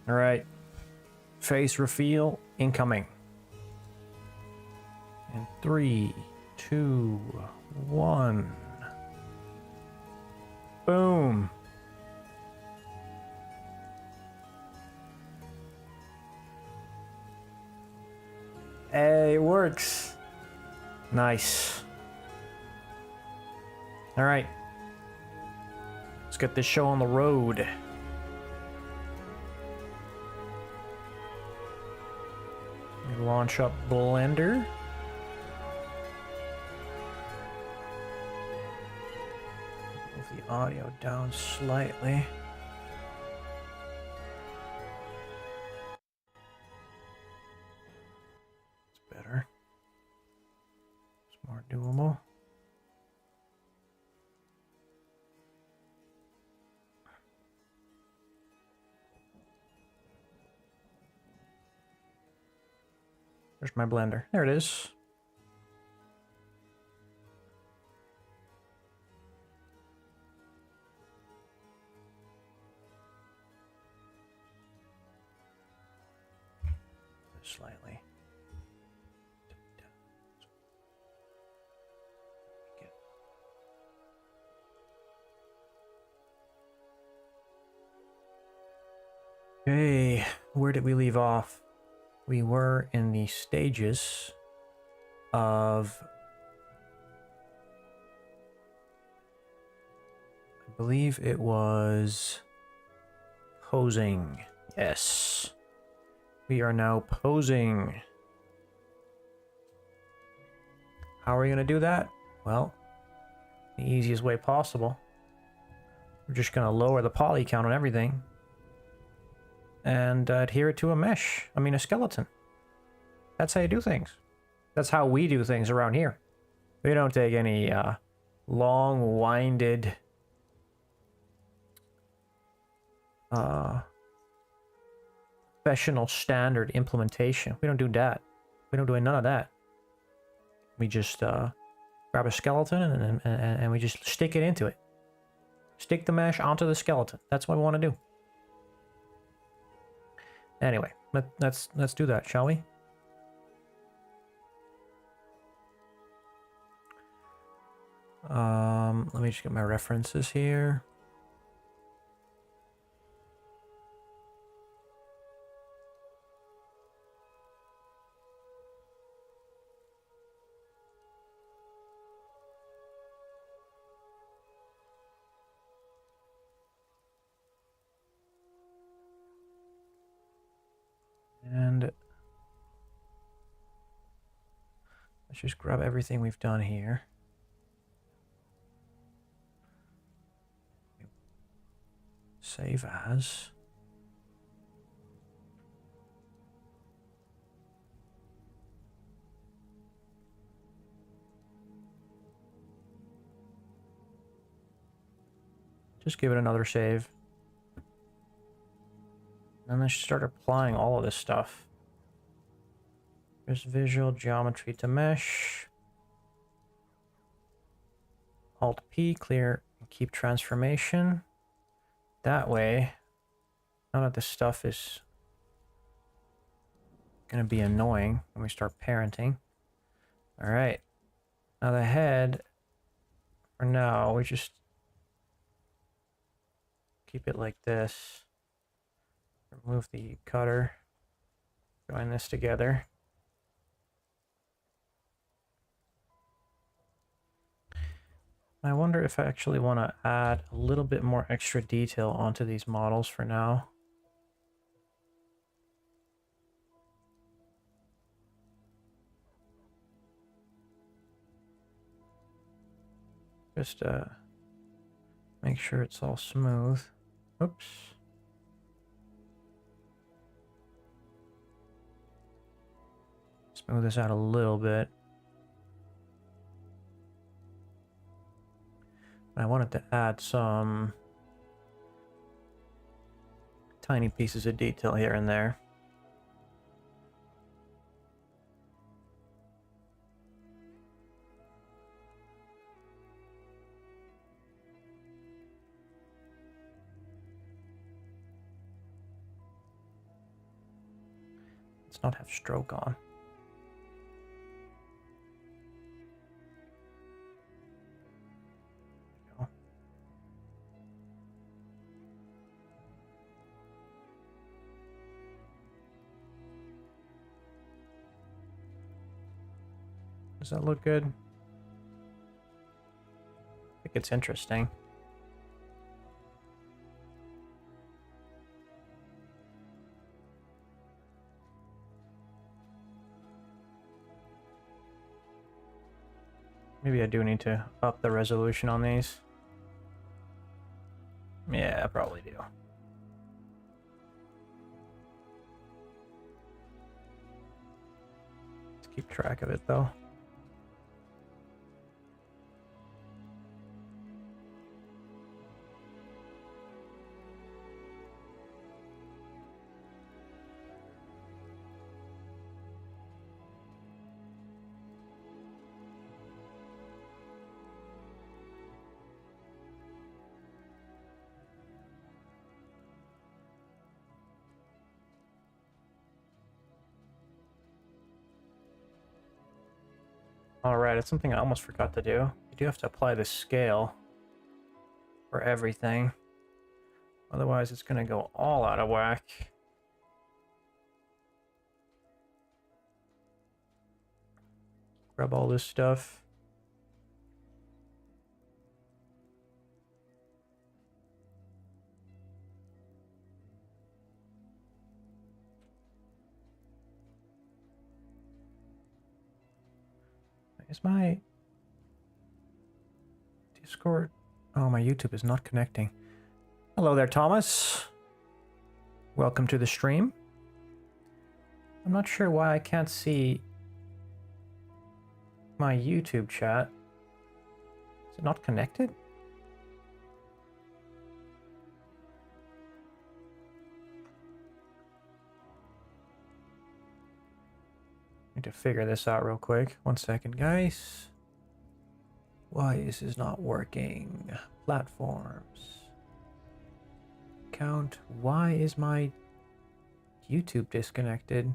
All right. Face reveal incoming. In 3, 2, 1. Boom. Hey, it works. Nice. All right. Let's get this show on the road. Launch up Blender. Move the audio down slightly. It's better. It's more doable. There's my Blender. There it is. Slightly. Okay, where did we leave off? We were in the stages of, I believe it was posing. Yes. We are now posing. How are we going to do that? Well, the easiest way possible. We're just going to lower the poly count on everything and adhere it to a mesh. I mean, a skeleton. That's how you do things. That's how we do things around here. We don't take any long-winded professional standard implementation. We don't do that. We don't do none of that. We just grab a skeleton and we just stick it into it. Stick the mesh onto the skeleton. That's what we want to do. Anyway, let's do that, shall we? Let me just get my references here. And let's just grab everything we've done here. Save as. Just give it another save. And then start applying all of this stuff. There's visual geometry to mesh. Alt P, clear and keep transformation. That way, none of this stuff is going to be annoying when we start parenting. All right. Now the head, for now, we just keep it like this. Remove the cutter. Join this together. I wonder if I actually want to add a little bit more extra detail onto these models for now. Just make sure it's all smooth. Oops. Smooth this out a little bit. I wanted to add some tiny pieces of detail here and there. Let's not have stroke on. Does that look good? I think it's interesting. Maybe I do need to up the resolution on these. Yeah, I probably do. Let's keep track of it though. Alright, it's something I almost forgot to do. You do have to apply the scale for everything. Otherwise, it's going to go all out of whack. Grab all this stuff. Is my Discord... Oh, my YouTube is not connecting. Hello there, Thomas. Welcome to the stream. I'm not sure why I can't see my YouTube chat. Is it not connected? Need to figure this out real quick. 1 second, guys. Why is this not working? Platforms. Count. Why is my YouTube disconnected?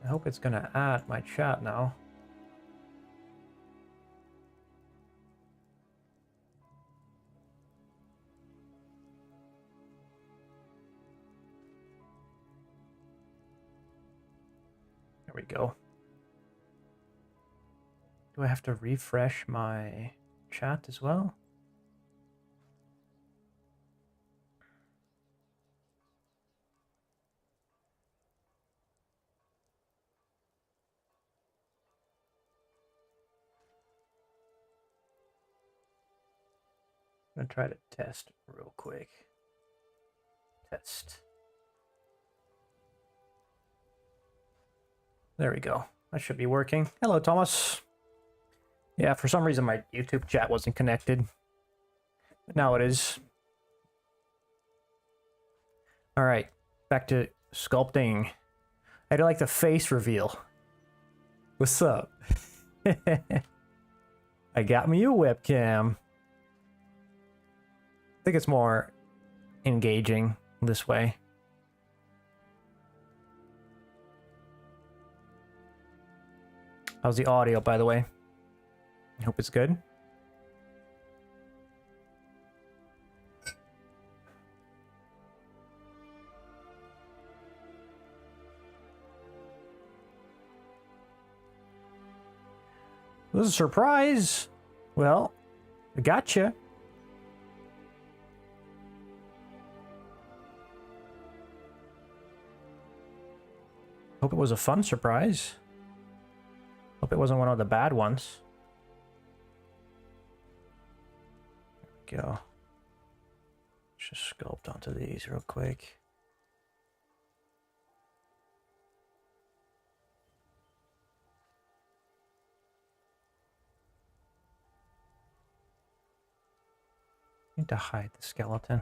I hope it's gonna add my chat now. There we go. Do I have to refresh my chat as well? I'm gonna try to test real quick. Test. There we go. That should be working. Hello, Thomas. Yeah, for some reason my YouTube chat wasn't connected. But now it is. Alright, back to sculpting. I do like the face reveal. What's up? I got me a webcam. I think it's more engaging this way. How's the audio, by the way? I hope it's good. This is a surprise. Well, I gotcha. Hope it was a fun surprise. Hope it wasn't one of the bad ones. There we go. Just sculpt onto these real quick. Need to hide the skeleton.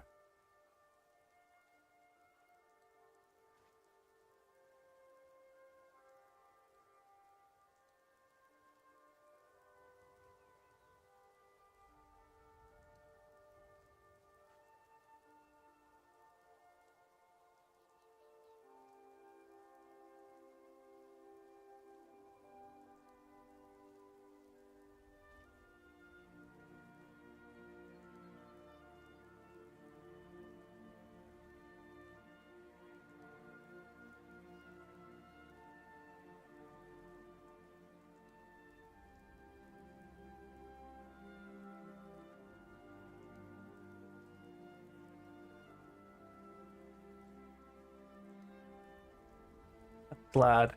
glad.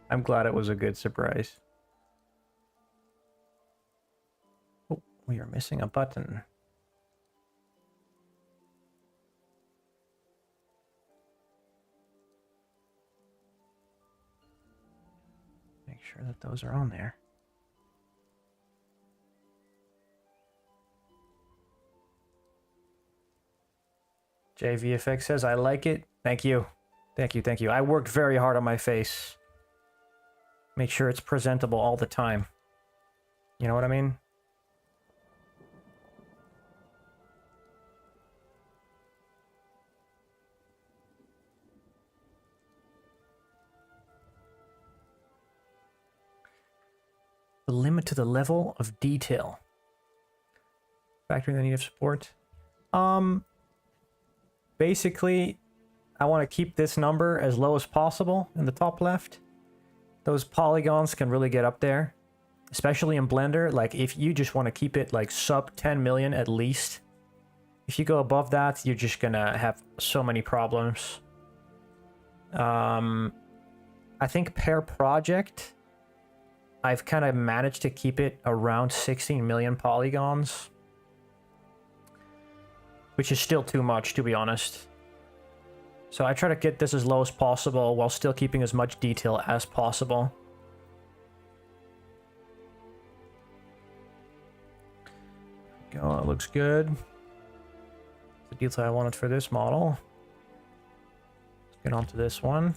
I'm glad it was a good surprise. Oh, we are missing a button. Make sure that those are on there. JVFX says, I like it. Thank you. Thank you, thank you. I worked very hard on my face. Make sure it's presentable all the time. You know what I mean? The limit to the level of detail. Factoring the need of support. Basically, I want to keep this number as low as possible in the top left. Those polygons can really get up there, especially in Blender. Like, if you just want to keep it like sub 10 million at least. If you go above that, you're just gonna have so many problems. I think per project, I've kind of managed to keep it around 16 million polygons. Which is still too much, to be honest. So I try to get this as low as possible while still keeping as much detail as possible. Go, it looks good. The detail I wanted for this model. Let's get onto this one.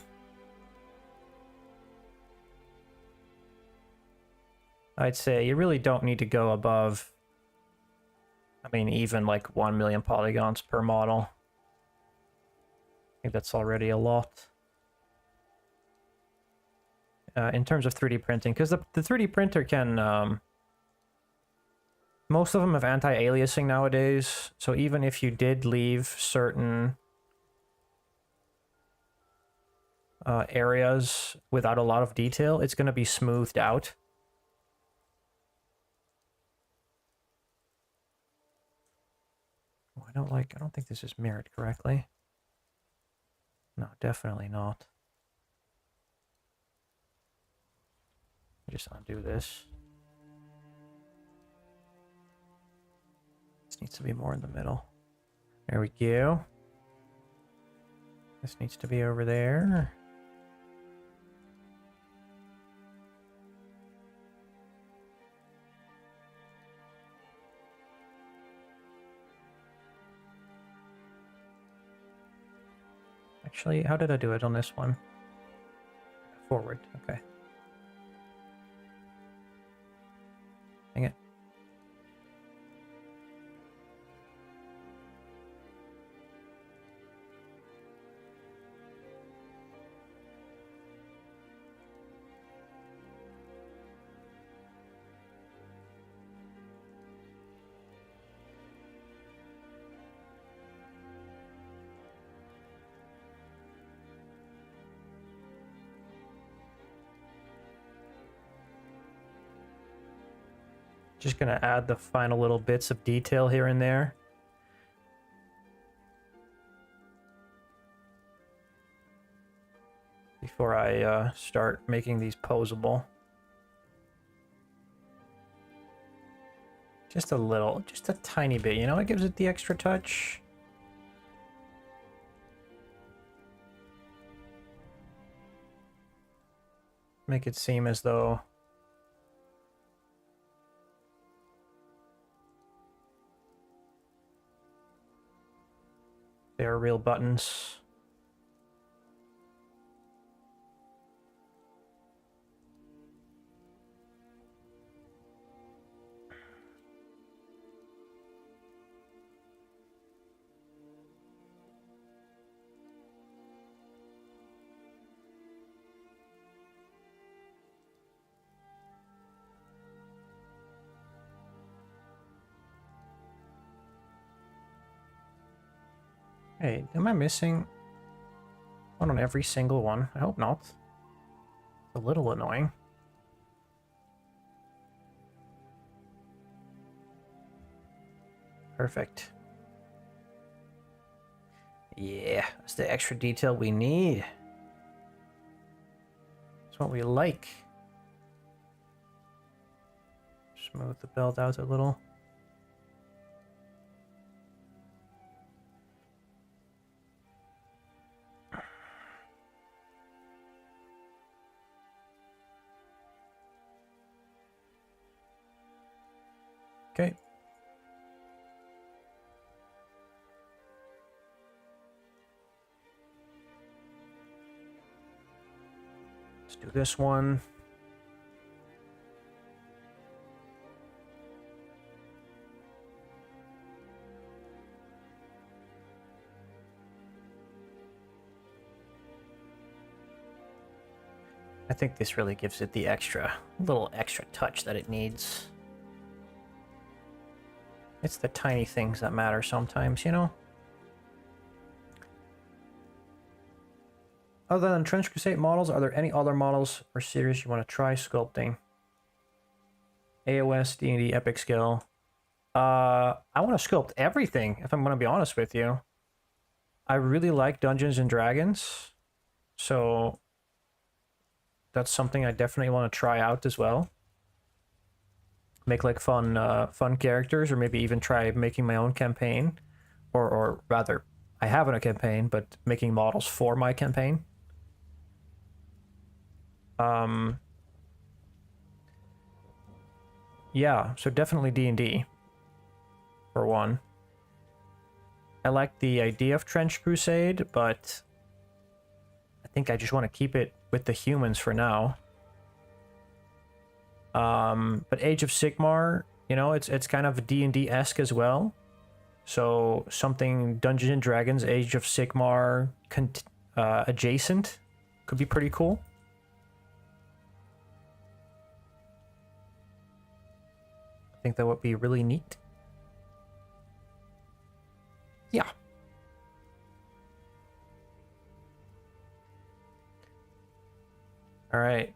I'd say you really don't need to go above, I mean, even like 1 million polygons per model. I think that's already a lot. In terms of 3D printing, because the 3D printer can... most of them have anti-aliasing nowadays, so even if you did leave certain areas without a lot of detail, it's going to be smoothed out. Oh, I don't think this is mirrored correctly. No, definitely not. Just undo this. This needs to be more in the middle. There we go. This needs to be over there. Actually, how did I do it on this one? Forward, okay. Dang it. Just gonna add the final little bits of detail here and there. Before I start making these posable. Just a little, just a tiny bit, you know, it gives it the extra touch. Make it seem as though they are real buttons. Hey, am I missing one on every single one? I hope not. It's a little annoying. Perfect. Yeah, that's the extra detail we need. That's what we like. Smooth the belt out a little. Okay. Let's do this one. I think this really gives it the little extra touch that it needs. It's the tiny things that matter sometimes, you know? Other than Trench Crusade models, are there any other models or series you want to try sculpting? AOS, D&D, Epic Skill. I want to sculpt everything, if I'm going to be honest with you. I really like Dungeons and Dragons, so that's something I definitely want to try out as well. Make like fun characters, or maybe even try making my own campaign, or rather, I have a campaign, but making models for my campaign. Yeah, so definitely D&D for one. I like the idea of Trench Crusade, but I think I just want to keep it with the humans for now. But Age of Sigmar, you know, it's kind of D&D-esque as well. So something Dungeons and Dragons, Age of Sigmar adjacent could be pretty cool. I think that would be really neat. Yeah. All right.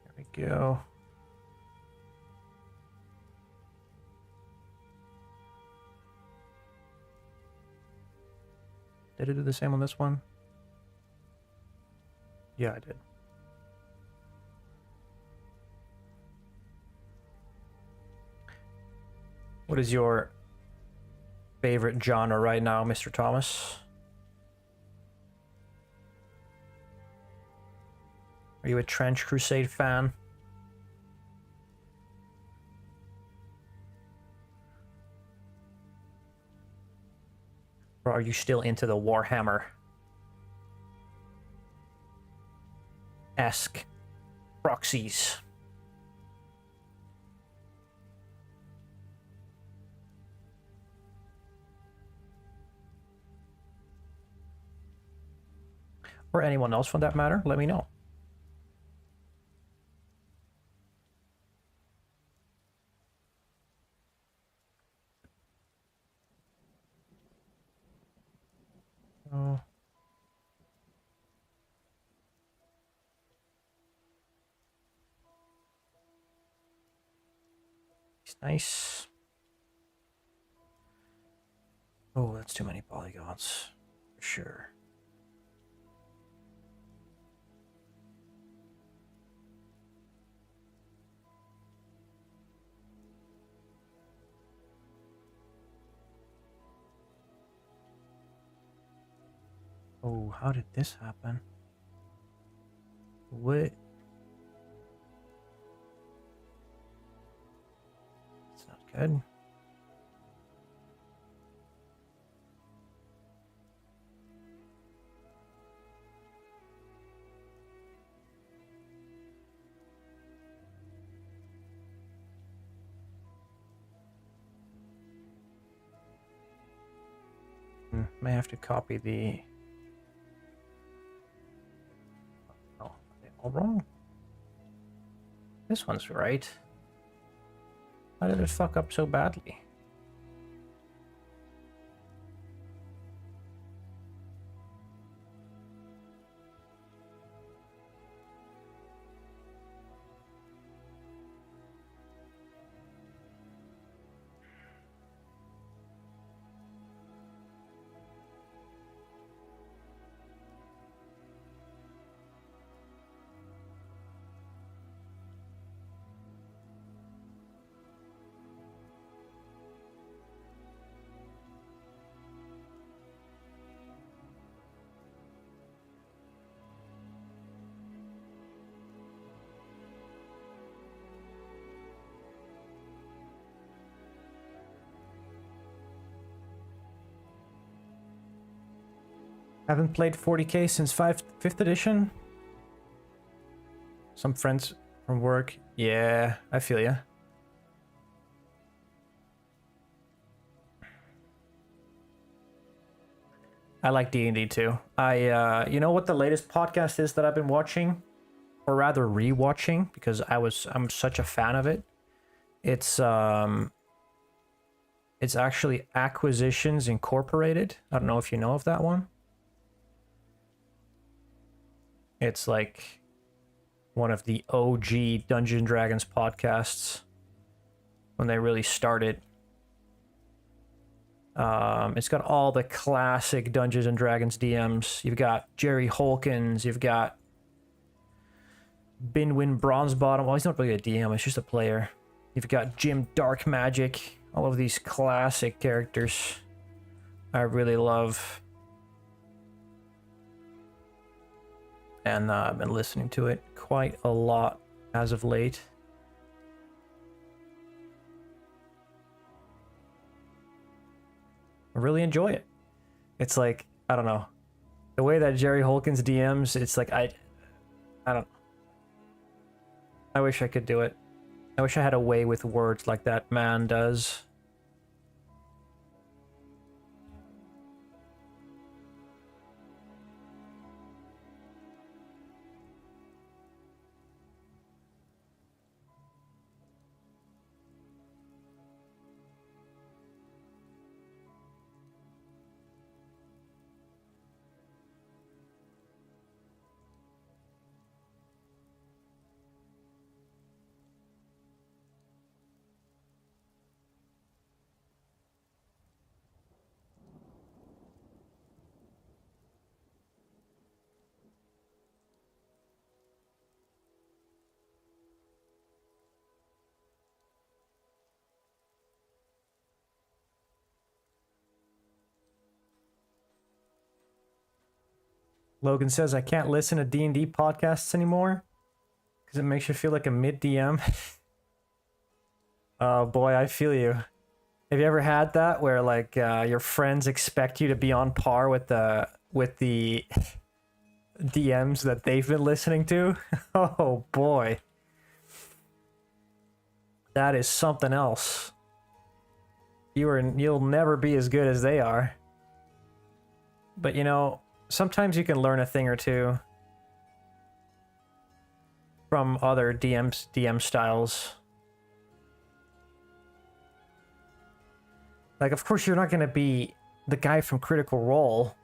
There we go. Did it do the same on this one? Yeah, I did. What is your favorite genre right now, Mr. Thomas? Are you a Trench Crusade fan? Or are you still into the Warhammer-esque proxies? Or anyone else for that matter, let me know. Oh. It's nice. Oh, that's too many polygons, for sure. Oh, how did this happen? What? It's not good. May have to copy the... Oh, are they all wrong? This one's right. How did it fuck up so badly? Haven't played 40k since 5th edition. Some friends from work. Yeah, I feel ya. I like D&D too. You know what the latest podcast is that I've been watching? Or rather re-watching, because I'm such a fan of it. It's actually Acquisitions Incorporated. I don't know if you know of that one. It's like one of the OG Dungeons & Dragons podcasts when they really started. It's got all the classic Dungeons & Dragons DMs. You've got Jerry Holkins, you've got Binwin Bronzebottom. Well, he's not really a DM, it's just a player. You've got Jim Dark Magic. All of these classic characters I really love. And I've been listening to it quite a lot as of late. I really enjoy it. It's like, I don't know. The way that Jerry Holkins DMs, it's like, I don't... I wish I could do it. I wish I had a way with words like that man does. Logan says, I can't listen to D&D podcasts anymore because it makes you feel like a mid-DM. Oh boy, I feel you. Have you ever had that where like your friends expect you to be on par with the DMs that they've been listening to? Oh boy. That is something else. You'll never be as good as they are. But you know, sometimes you can learn a thing or two from other DM styles. Like, of course, you're not going to be the guy from Critical Role.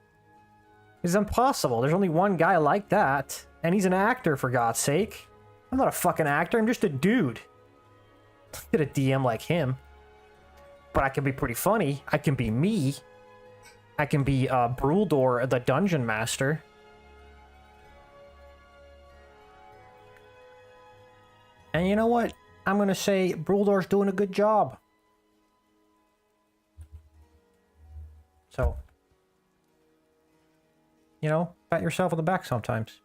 It's impossible. There's only one guy like that. And he's an actor, for God's sake. I'm not a fucking actor. I'm just a dude. Get a DM like him. But I can be pretty funny. I can be me. I can be Bruldor, the Dungeon Master. And you know what? I'm going to say Bruldor's doing a good job. So, you know, pat yourself on the back sometimes.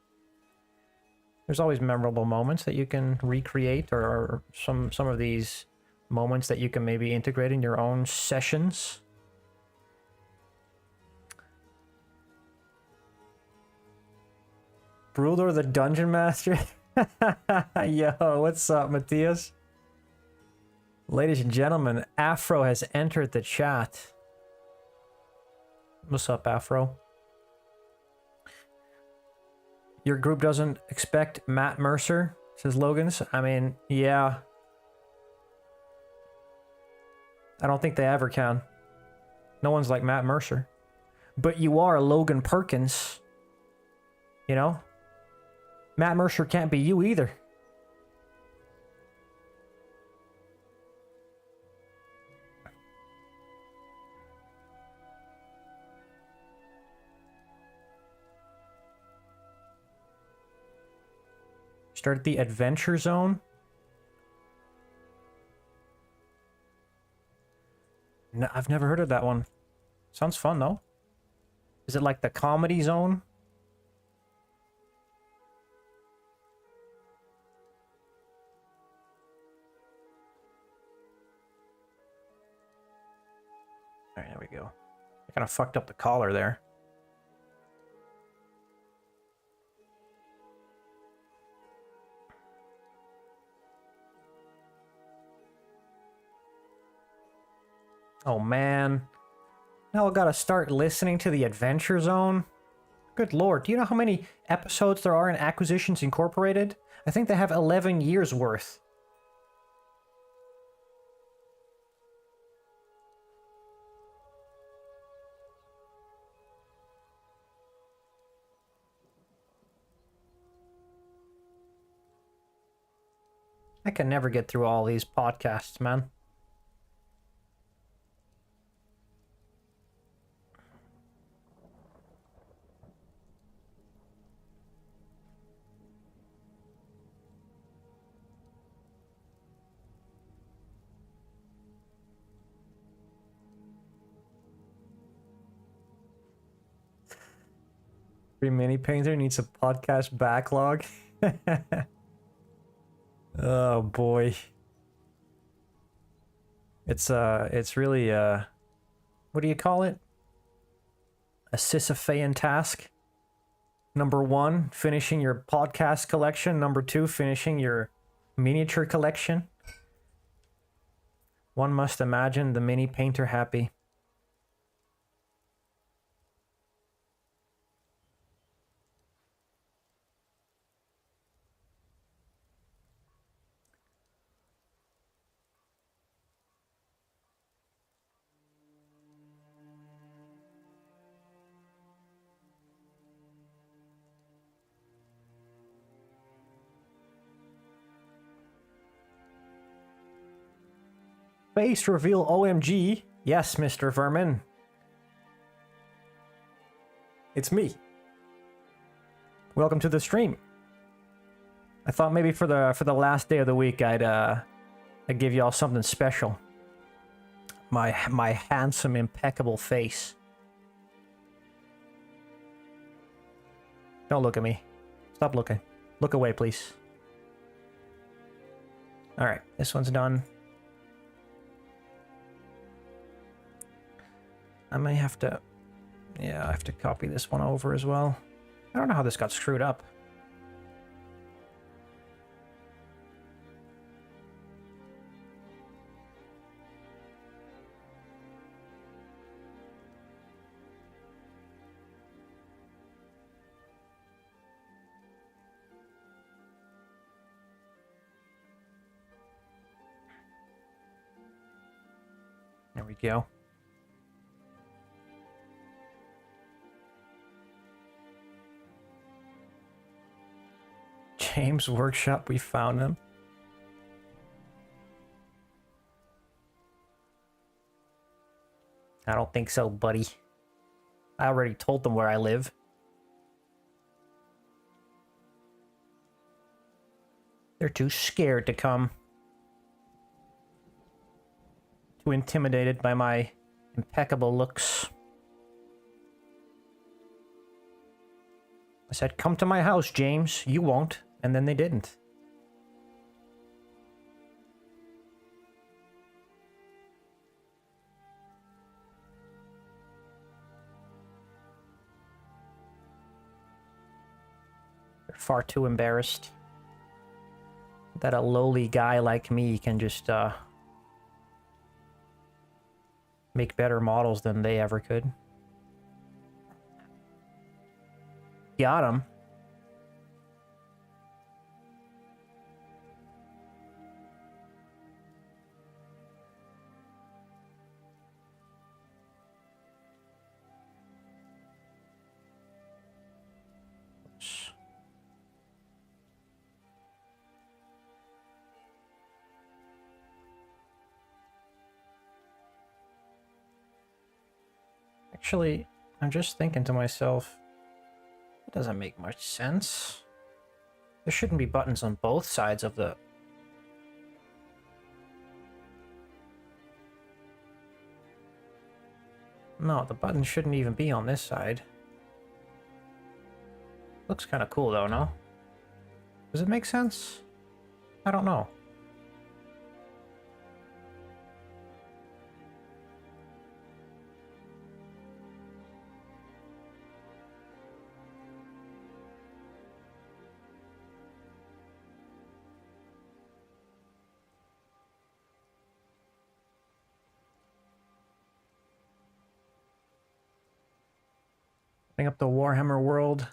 There's always memorable moments that you can recreate, or some of these moments that you can maybe integrate in your own sessions. Bruldor the Dungeon Master? Yo, what's up, Matthias? Ladies and gentlemen, Afro has entered the chat. What's up, Afro? Your group doesn't expect Matt Mercer, says Logan's. I mean, yeah. I don't think they ever can. No one's like Matt Mercer. But you are Logan Perkins. You know? Matt Mercer can't be you either. Start the Adventure Zone. No, I've never heard of that one. Sounds fun though. Is it like the Comedy Zone? Alright, there we go. I kind of fucked up the collar there. Oh man. Now I gotta start listening to the Adventure Zone? Good lord, do you know how many episodes there are in Acquisitions Incorporated? I think they have 11 years worth. I can never get through all these podcasts, man. Free Mini Painter needs a podcast backlog. Oh boy. It's really what do you call it? A Sisyphean task. Number 1, finishing your podcast collection. Number 2, finishing your miniature collection. One must imagine the mini painter happy. Face reveal OMG. Yes, Mr. Vermin. It's me. Welcome to the stream. I thought maybe for the last day of the week I'd give y'all something special. My handsome, impeccable face. Don't look at me. Stop looking. Look away, please. Alright, this one's done. I may have to... Yeah, I have to copy this one over as well. I don't know how this got screwed up. There we go. James Workshop, we found him. I don't think so, buddy. I already told them where I live. They're too scared to come. Too intimidated by my impeccable looks. I said, come to my house, James. You won't. And then they didn't. They're far too embarrassed that a lowly guy like me can just make better models than they ever could. Got him. Actually, I'm just thinking to myself, it doesn't make much sense. There shouldn't be buttons on both sides of the... No, the button shouldn't even be on this side. Looks kind of cool though, no? Does it make sense? I don't know. Bring up the Warhammer world.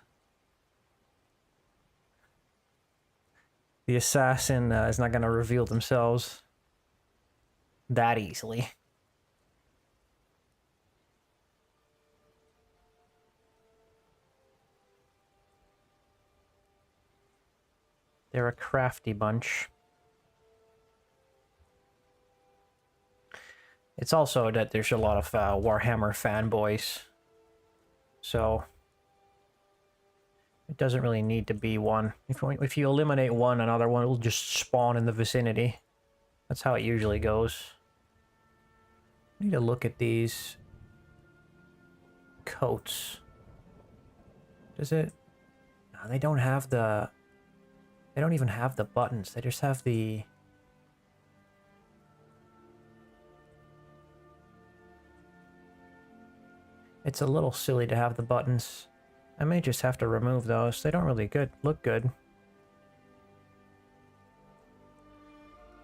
The assassin is not going to reveal themselves that easily. They're a crafty bunch. It's also that there's a lot of Warhammer fanboys. So it doesn't really need to be one. If you eliminate one, another one will just spawn in the vicinity. That's how it usually goes. I need to look at these coats. Does it? No, they don't have the... They don't even have the buttons. They just have the... It's a little silly to have the buttons. I may just have to remove those. They don't really look good.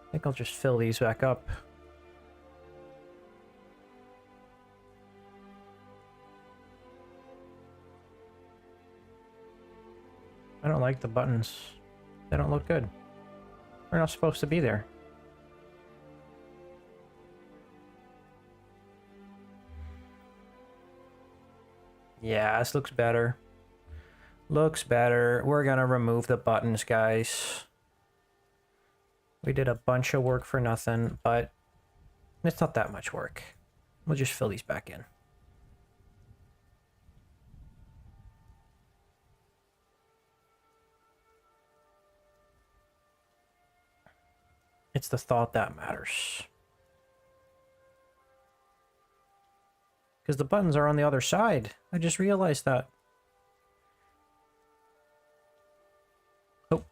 I think I'll just fill these back up. I don't like the buttons. They don't look good. They're not supposed to be there. Yeah, this looks better. Looks better. We're gonna remove the buttons, guys. We did a bunch of work for nothing, but it's not that much work. We'll just fill these back in. It's the thought that matters. Because the buttons are on the other side. I just realized that. Oh.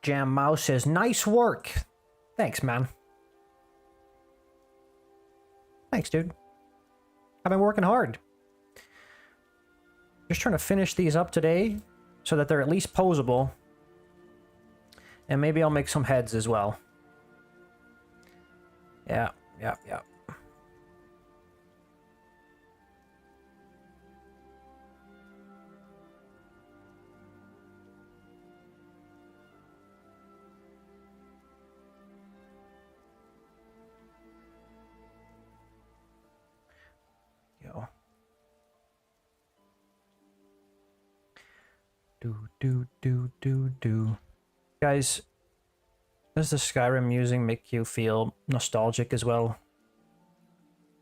Jam Mouse says, nice work. Thanks, man. Thanks, dude. I've been working hard. Just trying to finish these up today so that they're at least posable. And maybe I'll make some heads as well. Yeah. Do. Guys, does the Skyrim music make you feel nostalgic as well?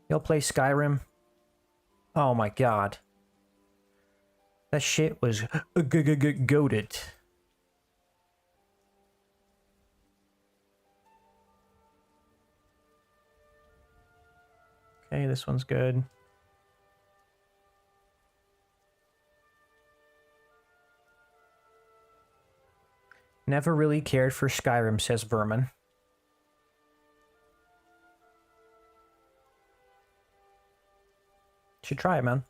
You'll play Skyrim? Oh my god. That shit was goated. Okay, this one's good. Never really cared for Skyrim, says Vermin. Should try it, man.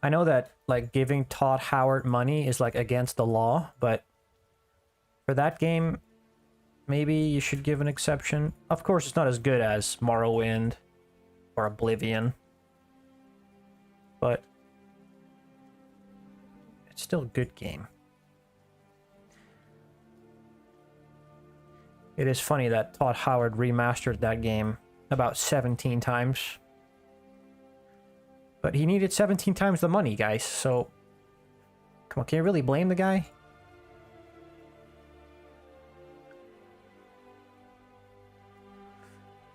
I know that, like, giving Todd Howard money is, like, against the law, but for that game, maybe you should give an exception. Of course, it's not as good as Morrowind or Oblivion, but it's still a good game. It is funny that Todd Howard remastered that game about 17 times. But he needed 17 times the money, guys, so... Come on, can you really blame the guy?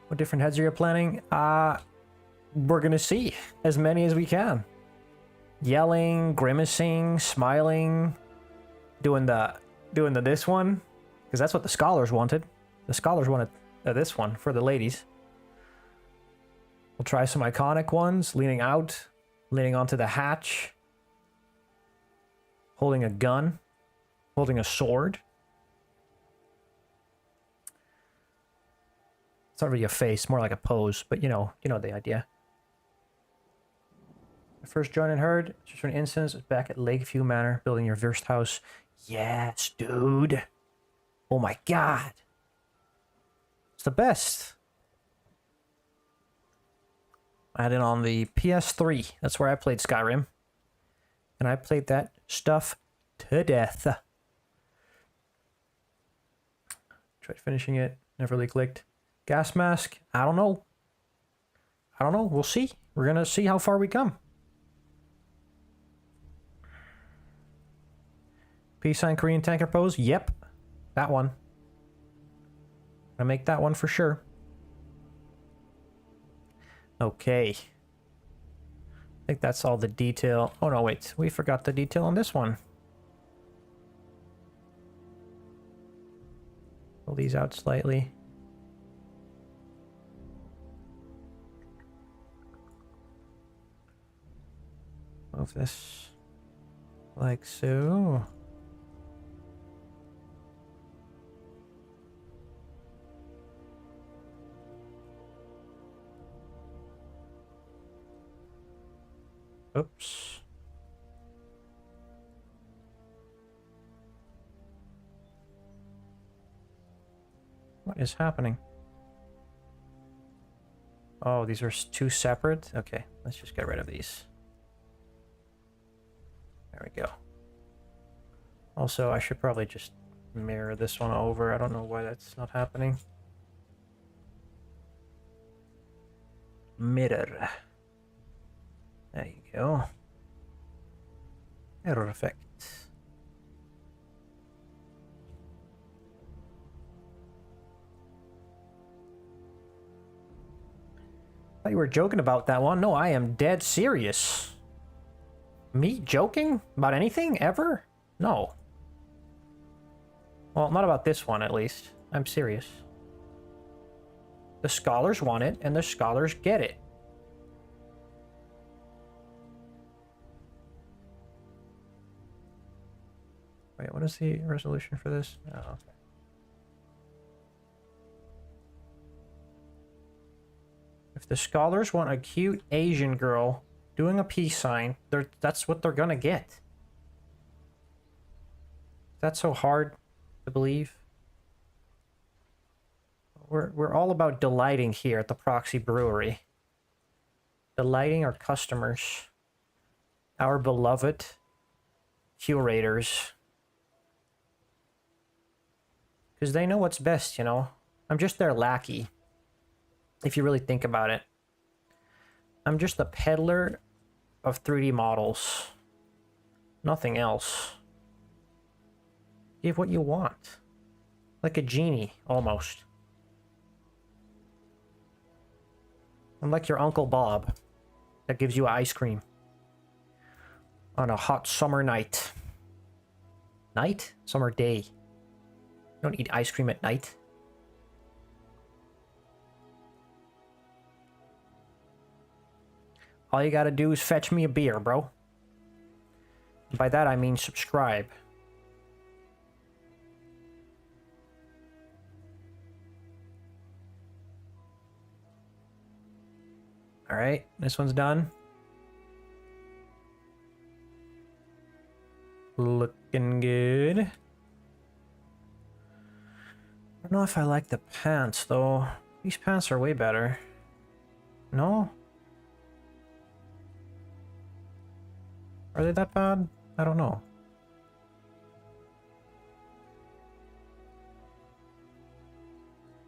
What different heads are you planning? We're gonna see. As many as we can. Yelling, grimacing, smiling. Doing the this one. Because that's what the scholars wanted. The scholars wanted this one for the ladies. We'll try some iconic ones. Leaning out. Leaning onto the hatch. Holding a gun. Holding a sword. It's not really a face, more like a pose. But you know the idea. The first join and heard. Just for an instance, back at Lakeview Manor. Building your first house. Yes, dude. Oh my god. It's the best. I had it on the PS3. That's where I played Skyrim. And I played that stuff to death. Tried finishing it. Never really clicked. Gas mask. I don't know. We'll see. We're going to see how far we come. Peace sign Korean tanker pose. Yep. That one. Gonna make that one for sure. Okay. I think that's all the detail. Oh no, wait. We forgot the detail on this one. Pull these out slightly. Move this like so. Oops. What is happening? Oh, these are two separate? Okay, let's just get rid of these. There we go. Also, I should probably just mirror this one over. I don't know why that's not happening. Mirror. There you go. Error effect. I thought you were joking about that one. No, I am dead serious. Me joking? About anything? Ever? No. Well, not about this one, at least. I'm serious. The scholars want it, and the scholars get it. Wait, what is the resolution for this? Oh, okay. If the scholars want a cute Asian girl doing a peace sign, that's what they're gonna get. That's so hard to believe. We're all about delighting here at the Proxy Brewery. Delighting our customers. Our beloved curators. Because they know what's best, you know? I'm just their lackey. If you really think about it. I'm just the peddler of 3D models. Nothing else. Give what you want. Like a genie, almost. I'm like your Uncle Bob. That gives you ice cream. On a hot summer night. Night? Summer day. You don't eat ice cream at night. All you gotta do is fetch me a beer, bro. By that I mean subscribe. Alright, this one's done. Looking good. I don't know if I like the pants, though. These pants are way better. No? Are they that bad? I don't know.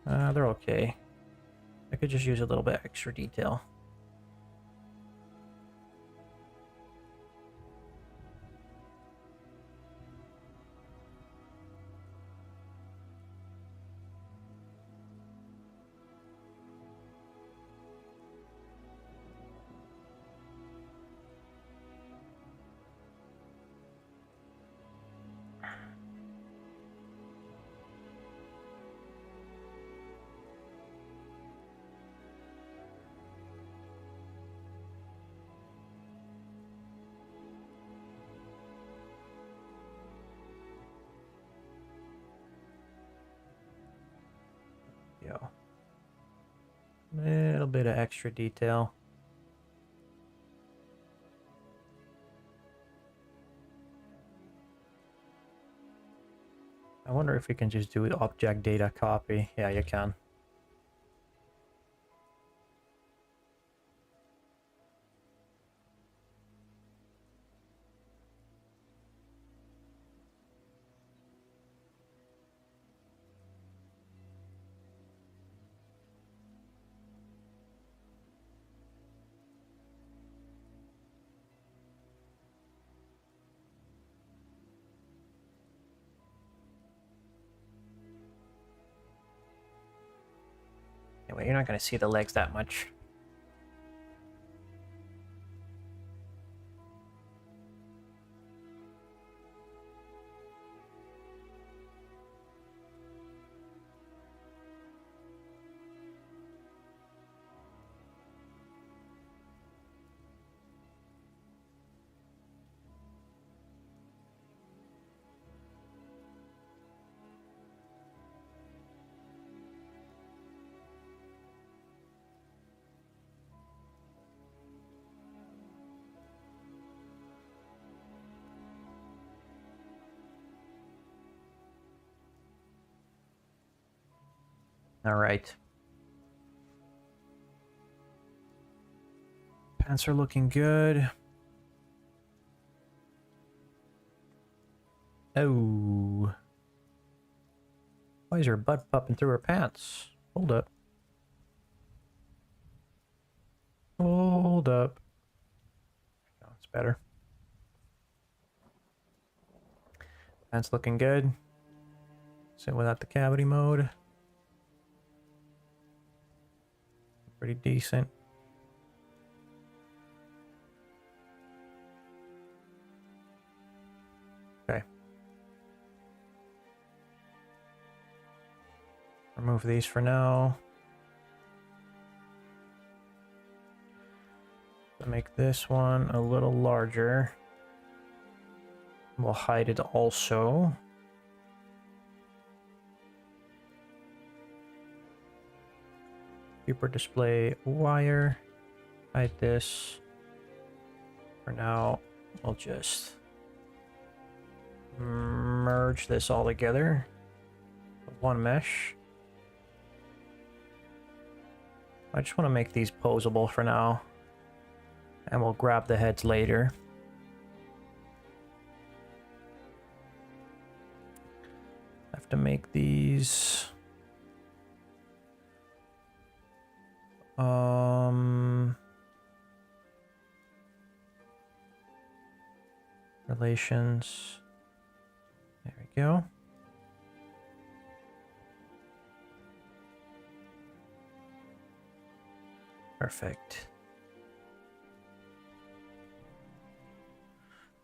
They're okay. I could just use a little bit extra detail. Little bit of extra detail. I wonder if we can just do object data copy. Yeah, you can. Anyway, you're not going to see the legs that much. All right. Pants are looking good. Oh. Why is her butt popping through her pants? Hold up. Hold up. Oh, it's better. Pants looking good. Sit without the cavity mode. Pretty decent. Okay. Remove these for now. Make this one a little larger. We'll hide it also. Super display wire. Hide this. For now, we'll just merge this all together. One mesh. I just want to make these posable for now. And we'll grab the heads later. I have to make these... Relations. There we go. Perfect.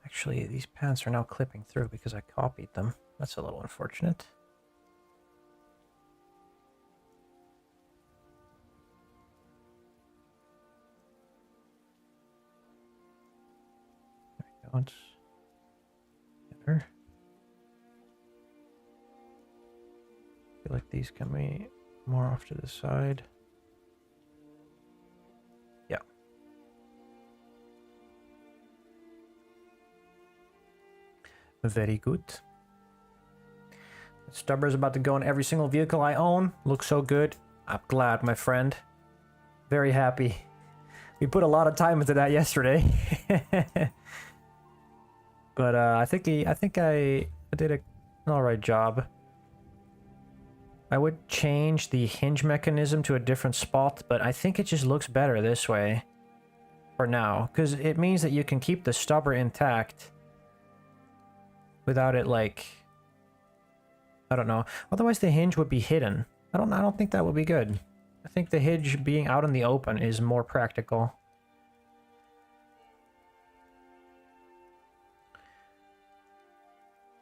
Actually, these pants are now clipping through because I copied them. That's a little unfortunate. There we go. It's better. I feel like these can be more off to the side. Yeah. Very good. The stubber is about to go in every single vehicle I own. Looks so good. I'm glad, my friend. Very happy. We put a lot of time into that yesterday. But I think I did an alright job. I would change the hinge mechanism to a different spot, but I think it just looks better this way for now, because it means that you can keep the stubber intact without it, like, I don't know. Otherwise the hinge would be hidden. I don't think that would be good. I think the hinge being out in the open is more practical.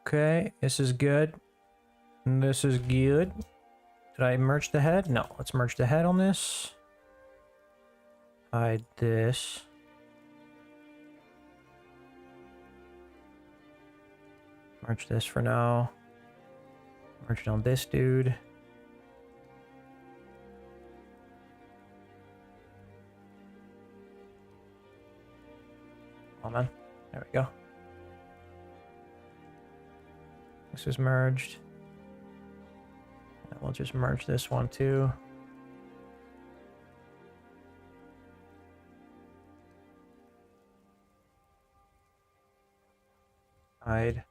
Okay, this is good. This is good. Did I merge the head? No, let's merge the head on this. Hide this. Merge this for now. Merge it on this dude. Oh man, there we go. This is merged. And we'll just merge this one too. Hide.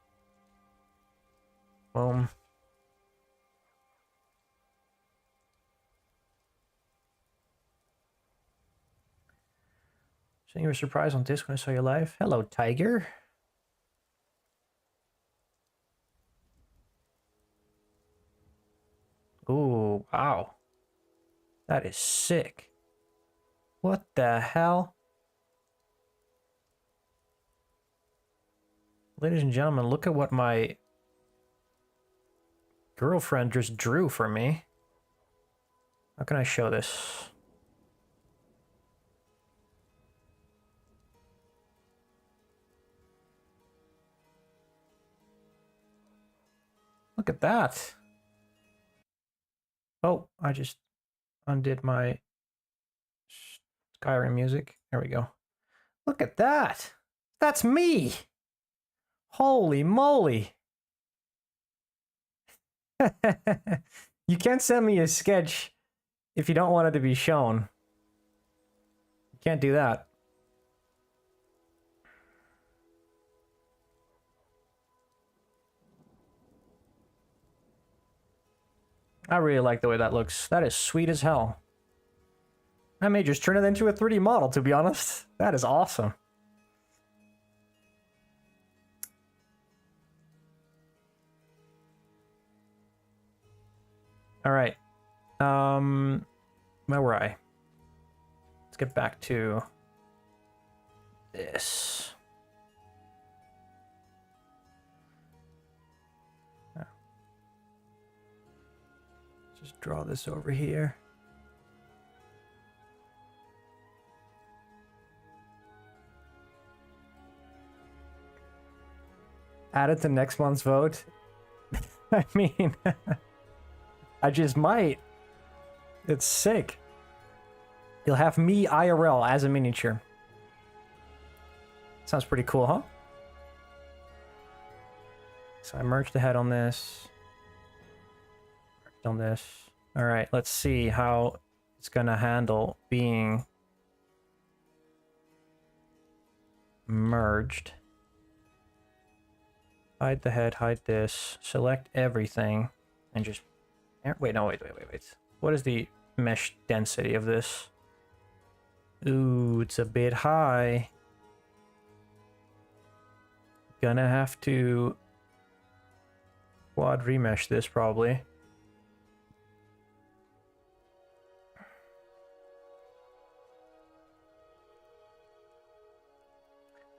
Boom. So you were surprised on disc when I saw you live? Hello, Tiger. Ooh, wow. That is sick. What the hell? Ladies and gentlemen, look at what my girlfriend just drew for me. How can I show this? Look at that. Oh, I just undid my Skyrim music. There we go. Look at that. That's me. Holy moly. You can't send me a sketch if you don't want it to be shown. You can't do that. I really like the way that looks. That is sweet as hell. I may just turn it into a 3D model, to be honest. That is awesome. All right. Where were I? Let's get back to this. Just draw this over here. Add it to next month's vote. I mean, I just might. It's sick. You'll have me IRL as a miniature. Sounds pretty cool, huh? So I merged the head on this. Merged on this. All right, let's see how it's gonna handle being merged. Hide the head, hide this, select everything, and just... Wait, no, wait. What is the mesh density of this? Ooh, it's a bit high. Gonna have to quad remesh this probably.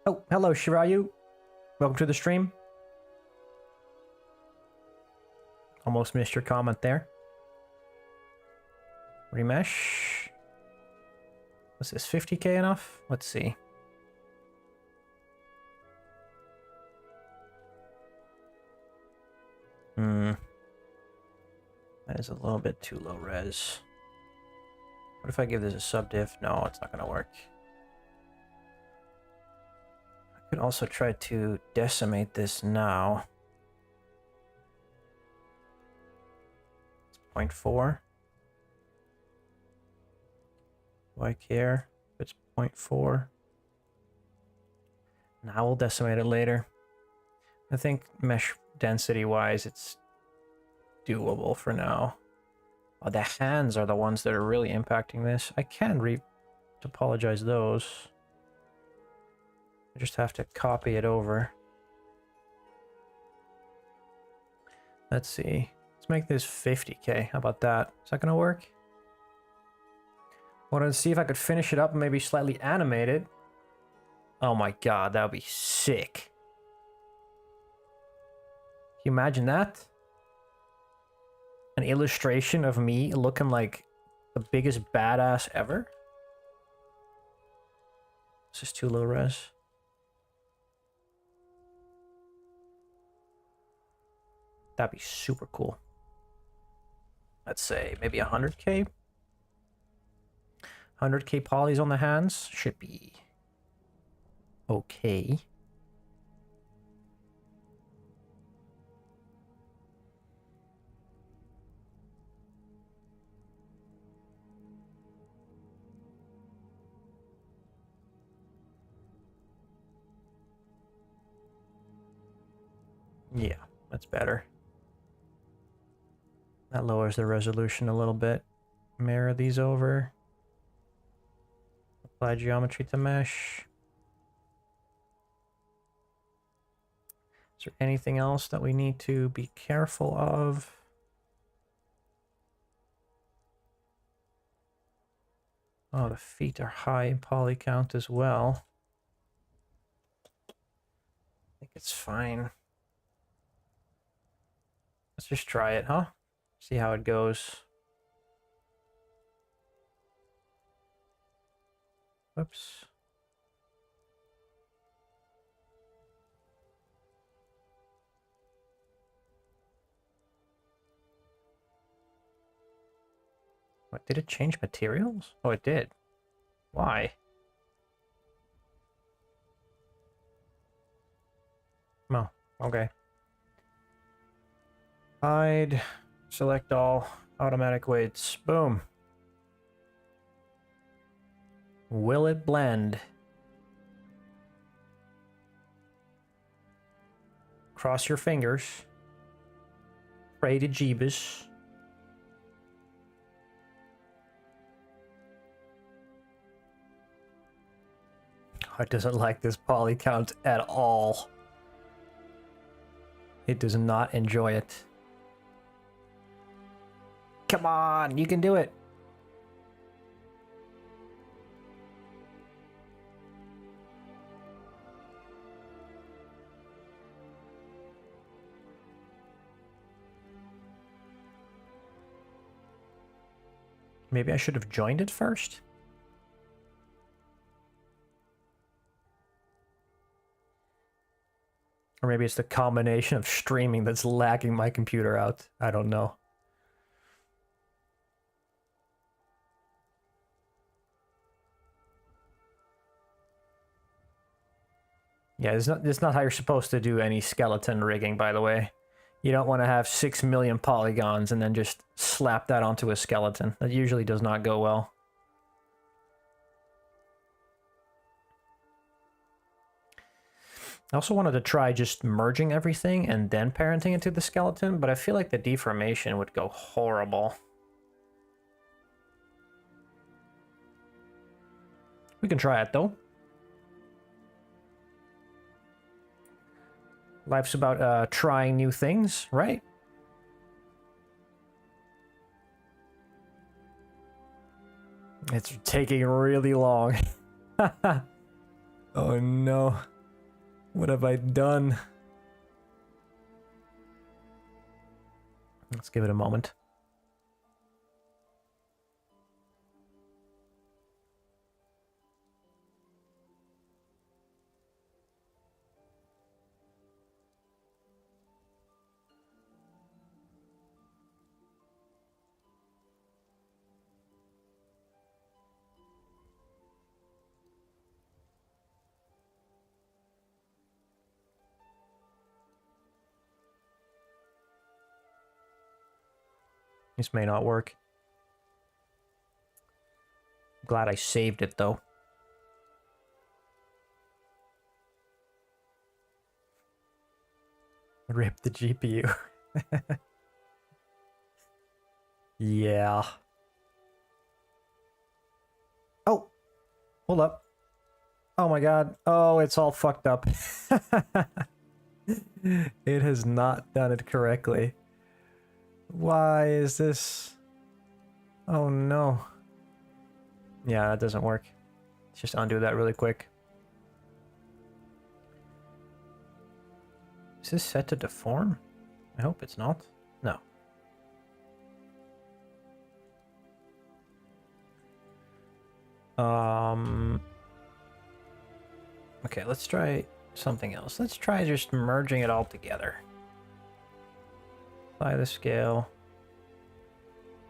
Oh, hello Shirayu. Welcome to the stream. Almost missed your comment there. Remesh. Was this 50k enough? Let's see. That is a little bit too low res. What if I give this a subdiff? No, it's not gonna work. I could also try to decimate this now. 0.4. Do I care if it's 0.4? Now we'll decimate it later. I think mesh density wise it's doable for now. Oh, the hands are the ones that are really impacting this. I can topologize those. I just have to copy it over. Let's see. Let's make this 50k. How about that? Is that gonna work? Wanted to see if I could finish it up and maybe slightly animate it. Oh my god, that would be sick. Can you imagine that? An illustration of me looking like the biggest badass ever? This is too low res. That'd be super cool. Let's say maybe 100k. 100k polys on the hands should be okay. Yeah, that's better. That lowers the resolution a little bit. Mirror these over. Apply geometry to mesh. Is there anything else that we need to be careful of? Oh, the feet are high in poly count as well. I think it's fine. Let's just try it, huh? See how it goes. Whoops. What, did it change materials? Oh, it did. Why? Oh, okay. Hide, select all, automatic weights. Boom. Will it blend? Cross your fingers. Pray to Jeebus. It doesn't like this poly count at all. It does not enjoy it. Come on, you can do it. Maybe I should have joined it first? Or maybe it's the combination of streaming that's lacking my computer out. I don't know. Yeah, it's not how you're supposed to do any skeleton rigging, by the way. You don't want to have 6 million polygons and then just slap that onto a skeleton. That usually does not go well. I also wanted to try just merging everything and then parenting it to the skeleton, but I feel like the deformation would go horrible. We can try it, though. Life's about trying new things, right? It's taking really long. Oh no. What have I done? Let's give it a moment. This may not work. Glad I saved it, though. Rip the GPU. Yeah. Oh! Hold up. Oh my god. Oh, it's all fucked up. It has not done it correctly. Why is this? Oh no. Yeah, that doesn't work. Let's just undo that really quick. Is this set to deform? I hope it's not. No. Okay, let's try something else. Let's try just merging it all together. Apply the scale.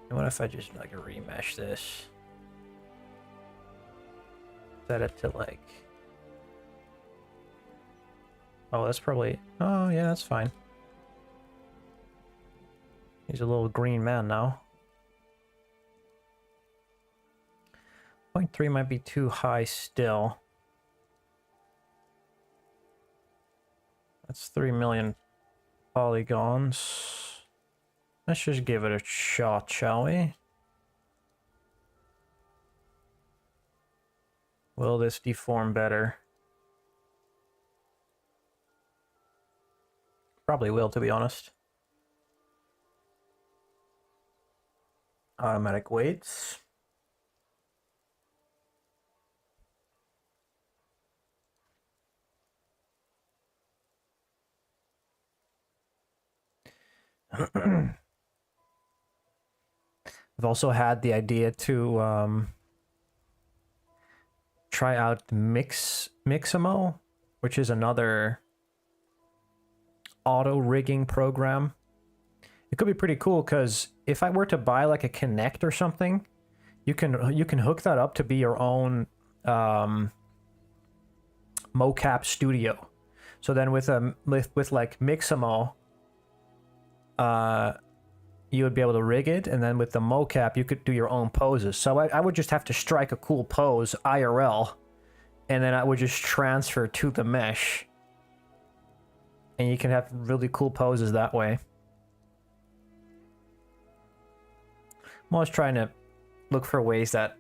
And what if I just like remesh this? Set it to like... Oh, that's probably... Oh, yeah, that's fine. He's a little green man now. 0.3 might be too high still. That's 3 million polygons. Let's just give it a shot, shall we? Will this deform better? Probably will, to be honest. Automatic weights. I've also had the idea to try out Mixamo, which is another auto rigging program. It could be pretty cool because if I were to buy like a Kinect or something, you can hook that up to be your own mocap studio. So then with like Mixamo, you would be able to rig it, and then with the mocap you could do your own poses. So I would just have to strike a cool pose IRL, and then I would just transfer to the mesh, and you can have really cool poses that way. I'm always trying to look for ways that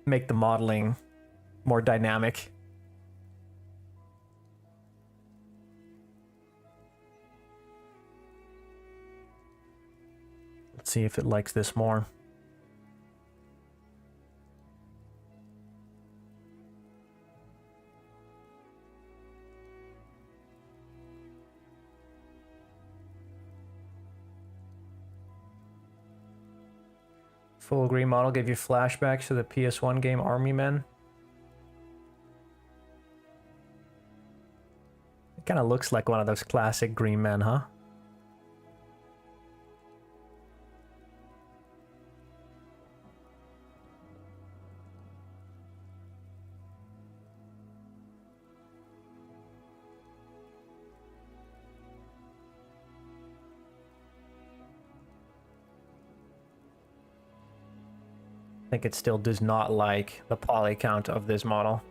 make the modeling more dynamic. Let's see if it likes this more. Full green model gave you flashbacks to the PS1 game Army Men. It kind of looks like one of those classic green men, huh? I think it still does not like the poly count of this model.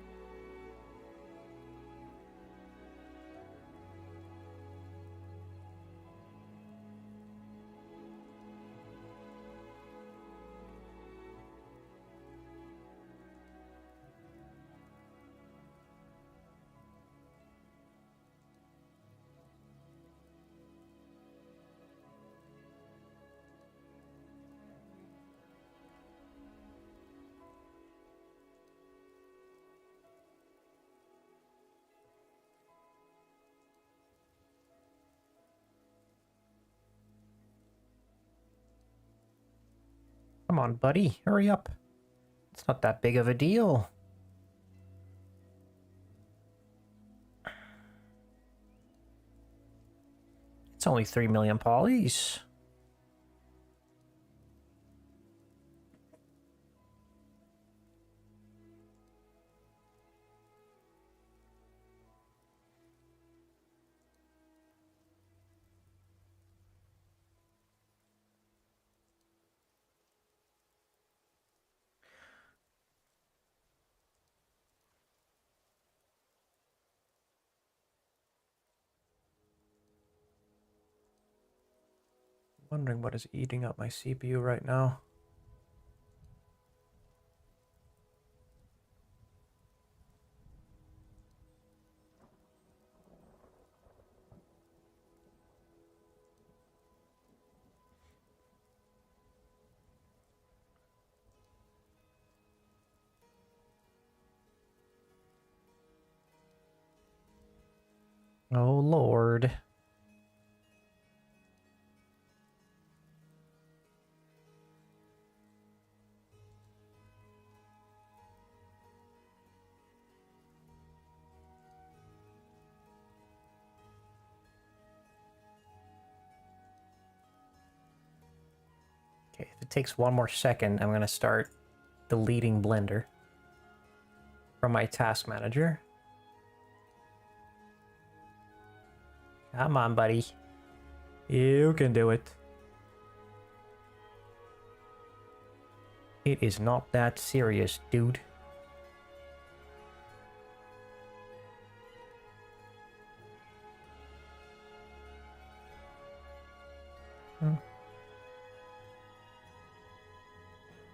Come on, buddy, hurry up. It's not that big of a deal. It's only 3 million polys. Wondering what is eating up my CPU right now. Oh Lord. Okay, if it takes one more second, I'm gonna start deleting Blender from my task manager. Come on, buddy. You can do it. It is not that serious, dude.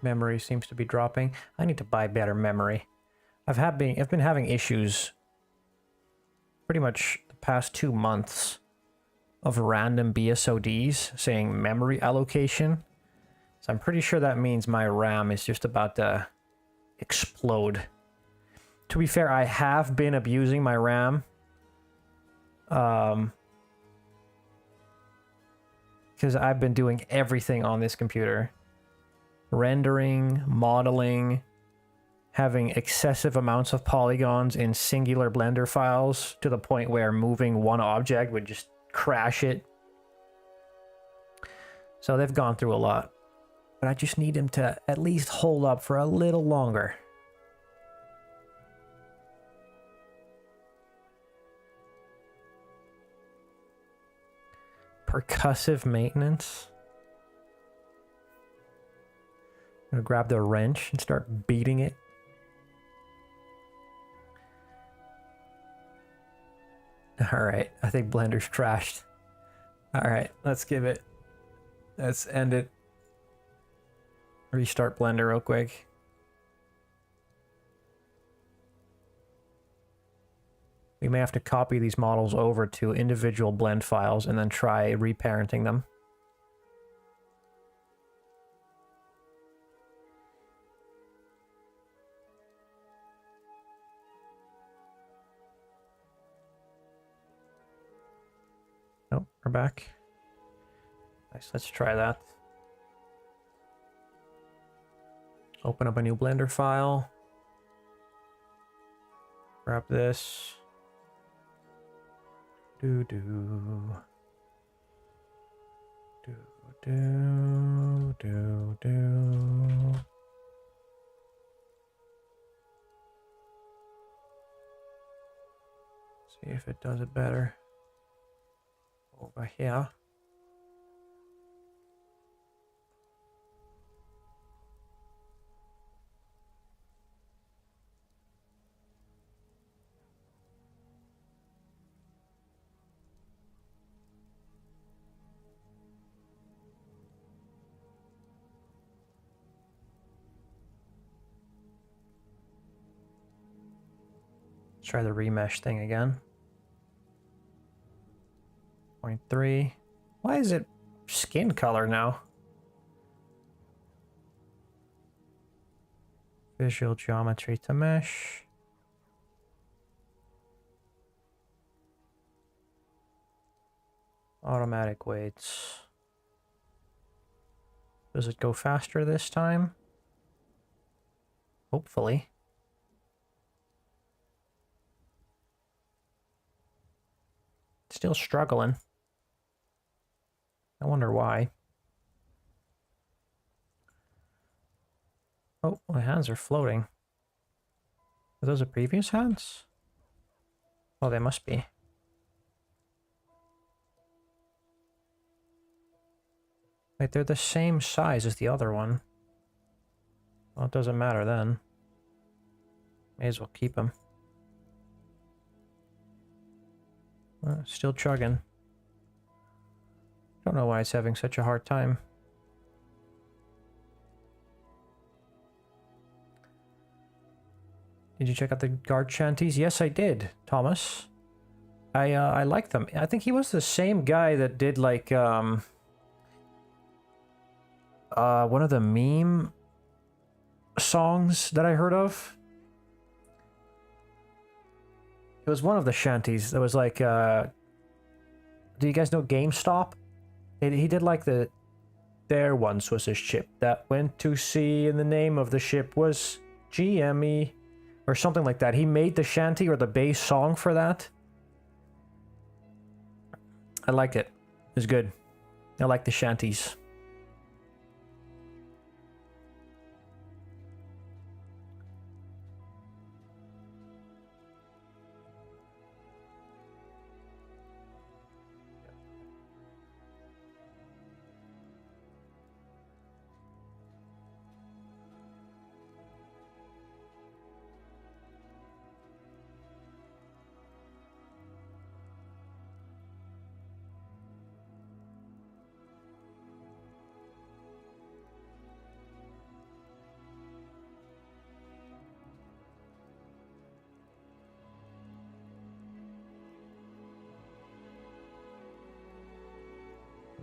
Memory seems to be dropping. I need to buy better memory. I've been having issues pretty much the past 2 months of random BSODs saying memory allocation. So I'm pretty sure that means my RAM is just about to explode. To be fair, I have been abusing my RAM. because I've been doing everything on this computer. Rendering, modeling, having excessive amounts of polygons in singular Blender files to the point where moving one object would just crash it. So they've gone through a lot. But I just need them to at least hold up for a little longer. Percussive maintenance. I'm gonna grab the wrench and start beating it. Alright, I think Blender's trashed. Alright, let's end it. Restart Blender real quick. We may have to copy these models over to individual blend files and then try reparenting them. Nope, we're back. Nice, let's try that. Open up a new Blender file. Grab this. Do. See if it does it better. Over here. Let's try the remesh thing again. 0.3. Why is it skin color now? Visual geometry to mesh. Automatic weights. Does it go faster this time? Hopefully. Still struggling. I wonder why. Oh, my hands are floating. Are those the previous hands? Oh, they must be. Wait, they're the same size as the other one. Well, it doesn't matter then. May as well keep them. Still chugging. Don't know why it's having such a hard time. Did you check out the guard shanties? Yes, I did, Thomas. I like them. I think he was the same guy that did like one of the meme songs that I heard of. It was one of the shanties that was like, do you guys know GameStop? He did like the, there once was a ship that went to sea and the name of the ship was GME or something like that. He made the shanty or the bass song for that. I liked it. It was good. I like the shanties.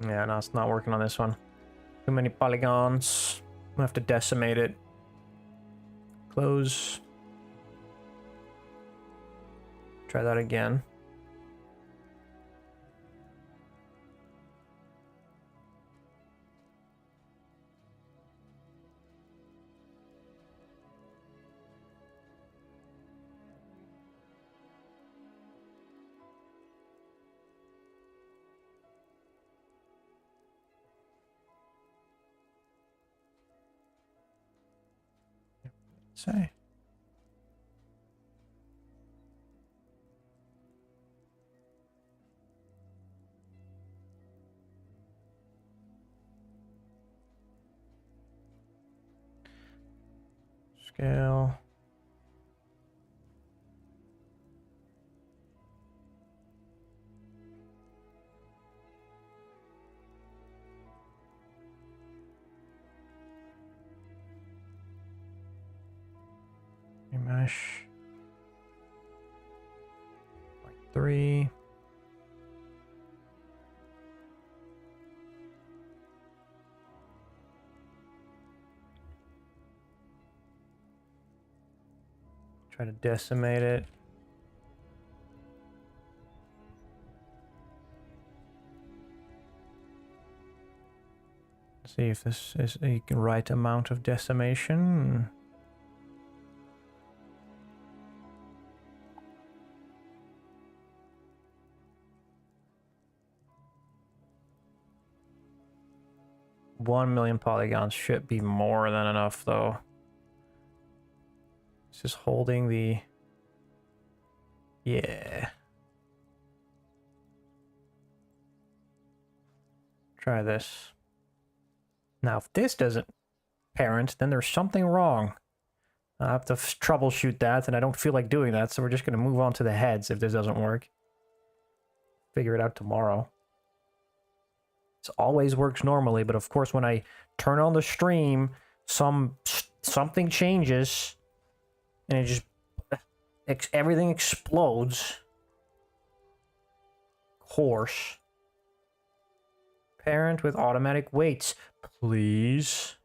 Yeah, no, it's not working on this one. Too many polygons. I'm gonna have to decimate it. Close. Try that again. say? Scale. Mesh. 3. Try to decimate it. See if this is a right amount of decimation. $1 million polygons should be more than enough, though. It's just holding the... Yeah. Try this. Now, if this doesn't parent, then there's something wrong. I have to troubleshoot that, and I don't feel like doing that, so we're just going to move on to the heads if this doesn't work. Figure it out tomorrow. This always works normally, but of course when I turn on the stream, something changes, and it just... everything explodes. Course. Parent with automatic weights, please.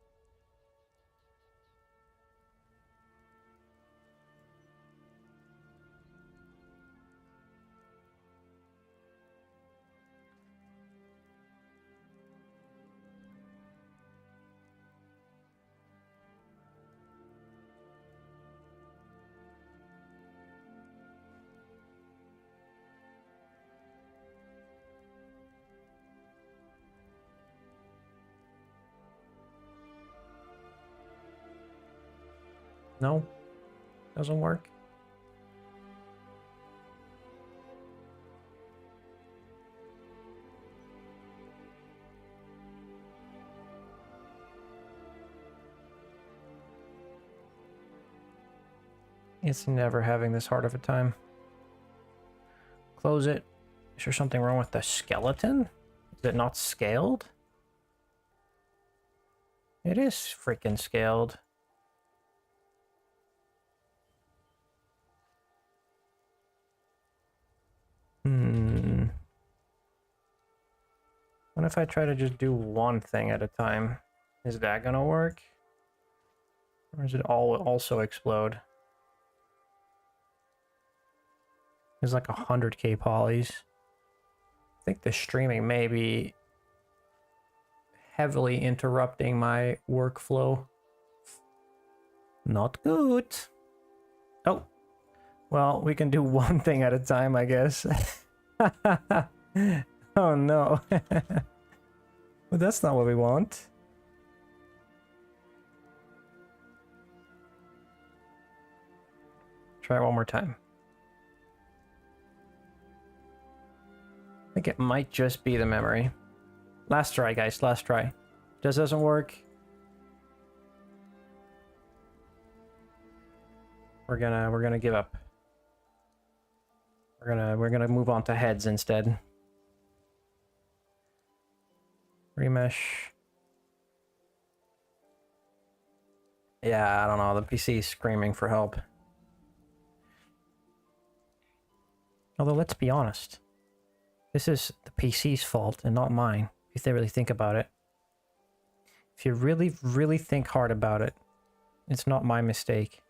No, doesn't work. It's never having this hard of a time. Close it. Is there something wrong with the skeleton? Is it not scaled? It is freaking scaled. What if I try to just do one thing at a time? Is that gonna work? Or does it all also explode? There's like 100k polys. I think the streaming may be heavily interrupting my workflow. Not good. Oh. Well, we can do one thing at a time, I guess. Oh no. Well, that's not what we want. Try it one more time. I think it might just be the memory. Last try, guys, last try. If this doesn't work, we're gonna give up. We're gonna move on to heads instead. Remesh. Yeah, I don't know. The PC is screaming for help. Although, let's be honest. This is the PC's fault and not mine, if they really think about it. If you really, really think hard about it, it's not my mistake.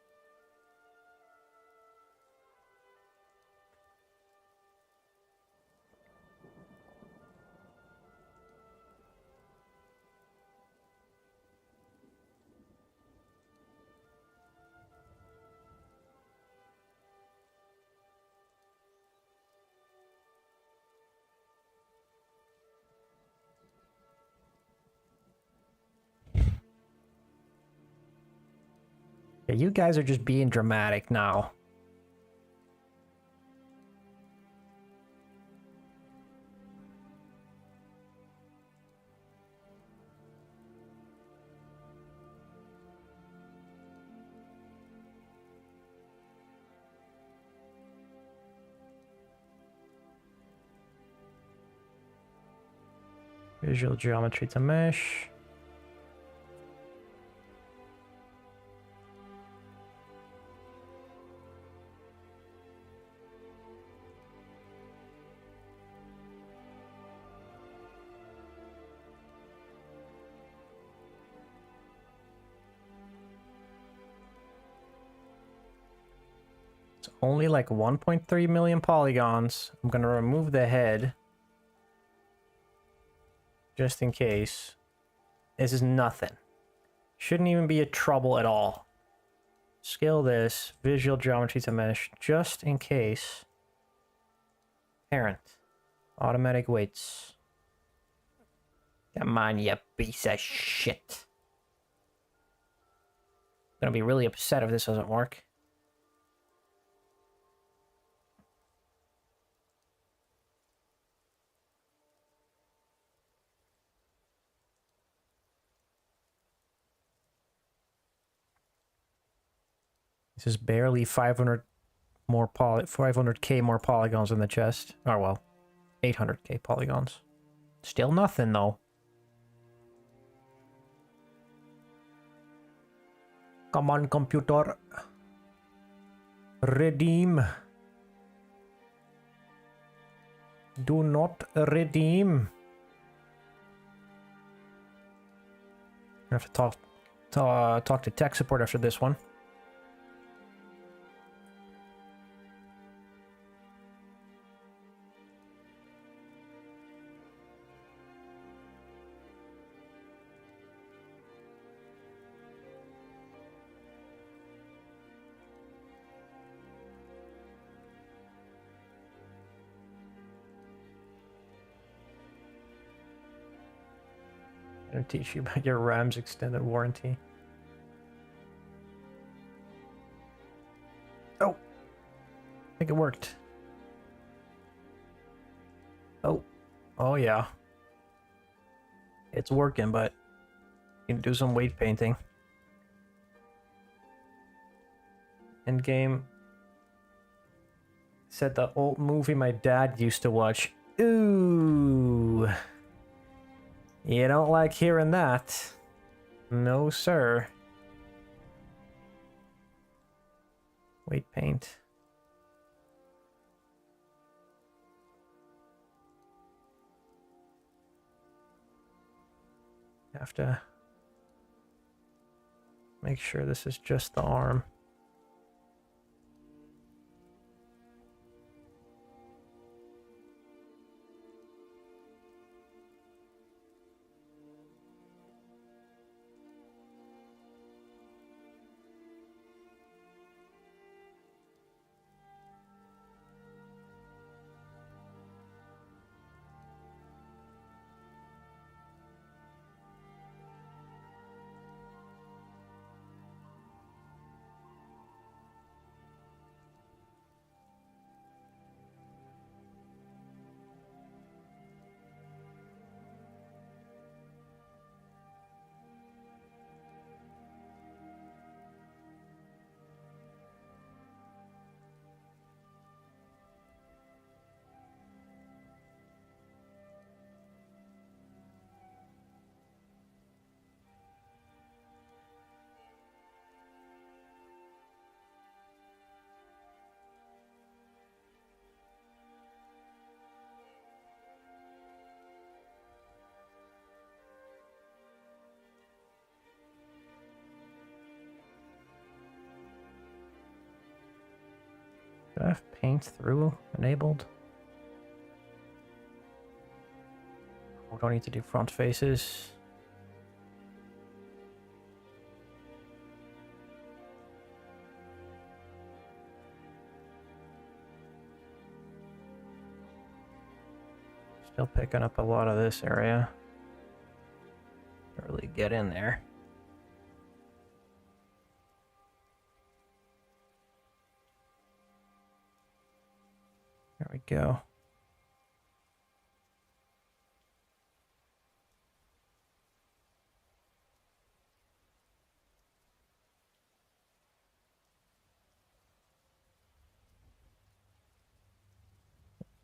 Yeah, you guys are just being dramatic now. Visual geometry to mesh. It's only like 1.3 million polygons. I'm gonna remove the head. Just in case. This is nothing. Shouldn't even be a trouble at all. Scale this. Visual geometry to mesh. Just in case. Parent. Automatic weights. Come on, you piece of shit. I'm gonna be really upset if this doesn't work. This is barely 500 more 500k more polygons in the chest. Oh well, 800k polygons. Still nothing though. Come on, computer. Redeem. Do not redeem. I have to talk to tech support after this one. I'm gonna teach you about your RAM's extended warranty. Oh! I think it worked. Oh. Oh yeah. It's working, but you can do some weight painting. End game. Said the old movie my dad used to watch. Ooh. You don't like hearing that. No, sir. Weight paint. Have to make sure this is just the arm. Do I have paint through enabled? We don't need to do front faces. Still picking up a lot of this area. Can't really get in there. There we go.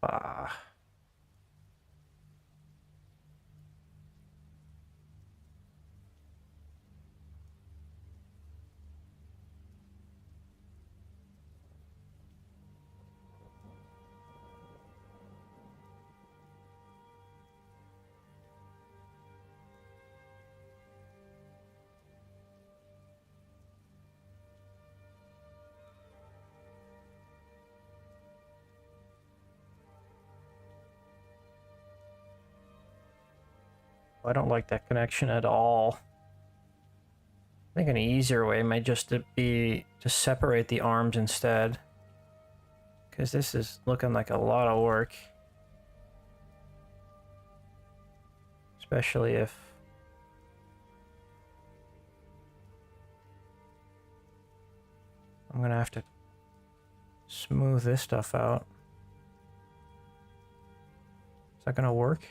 Ah. I don't like that connection at all. I think an easier way might just be to separate the arms instead. Because this is looking like a lot of work. Especially if... I'm gonna have to smooth this stuff out. Is that gonna work?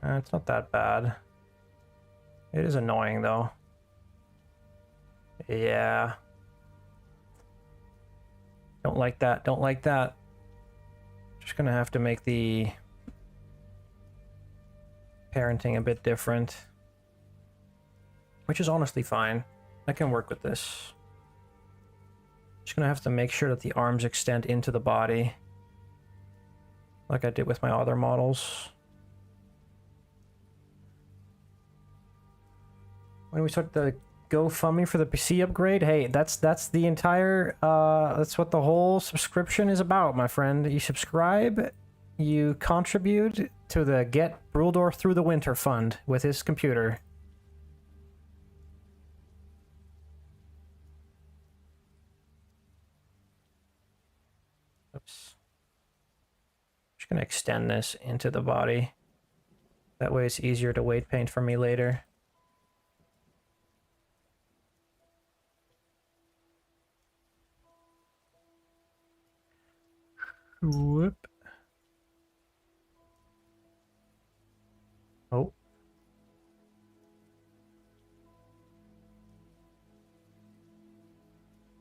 It's not that bad. It is annoying though. Yeah. Don't like that, don't like that. Just gonna have to make the parenting a bit different. Which is honestly fine. I can work with this. Just gonna have to make sure that the arms extend into the body. Like I did with my other models. When we start the GoFundMe for the PC upgrade, hey, that's the entire, that's what the whole subscription is about, my friend. You subscribe, you contribute to the Get Bruldor Through the Winter Fund with his computer. Oops. Just gonna extend this into the body. That way it's easier to weight paint for me later. Whoop. Oh.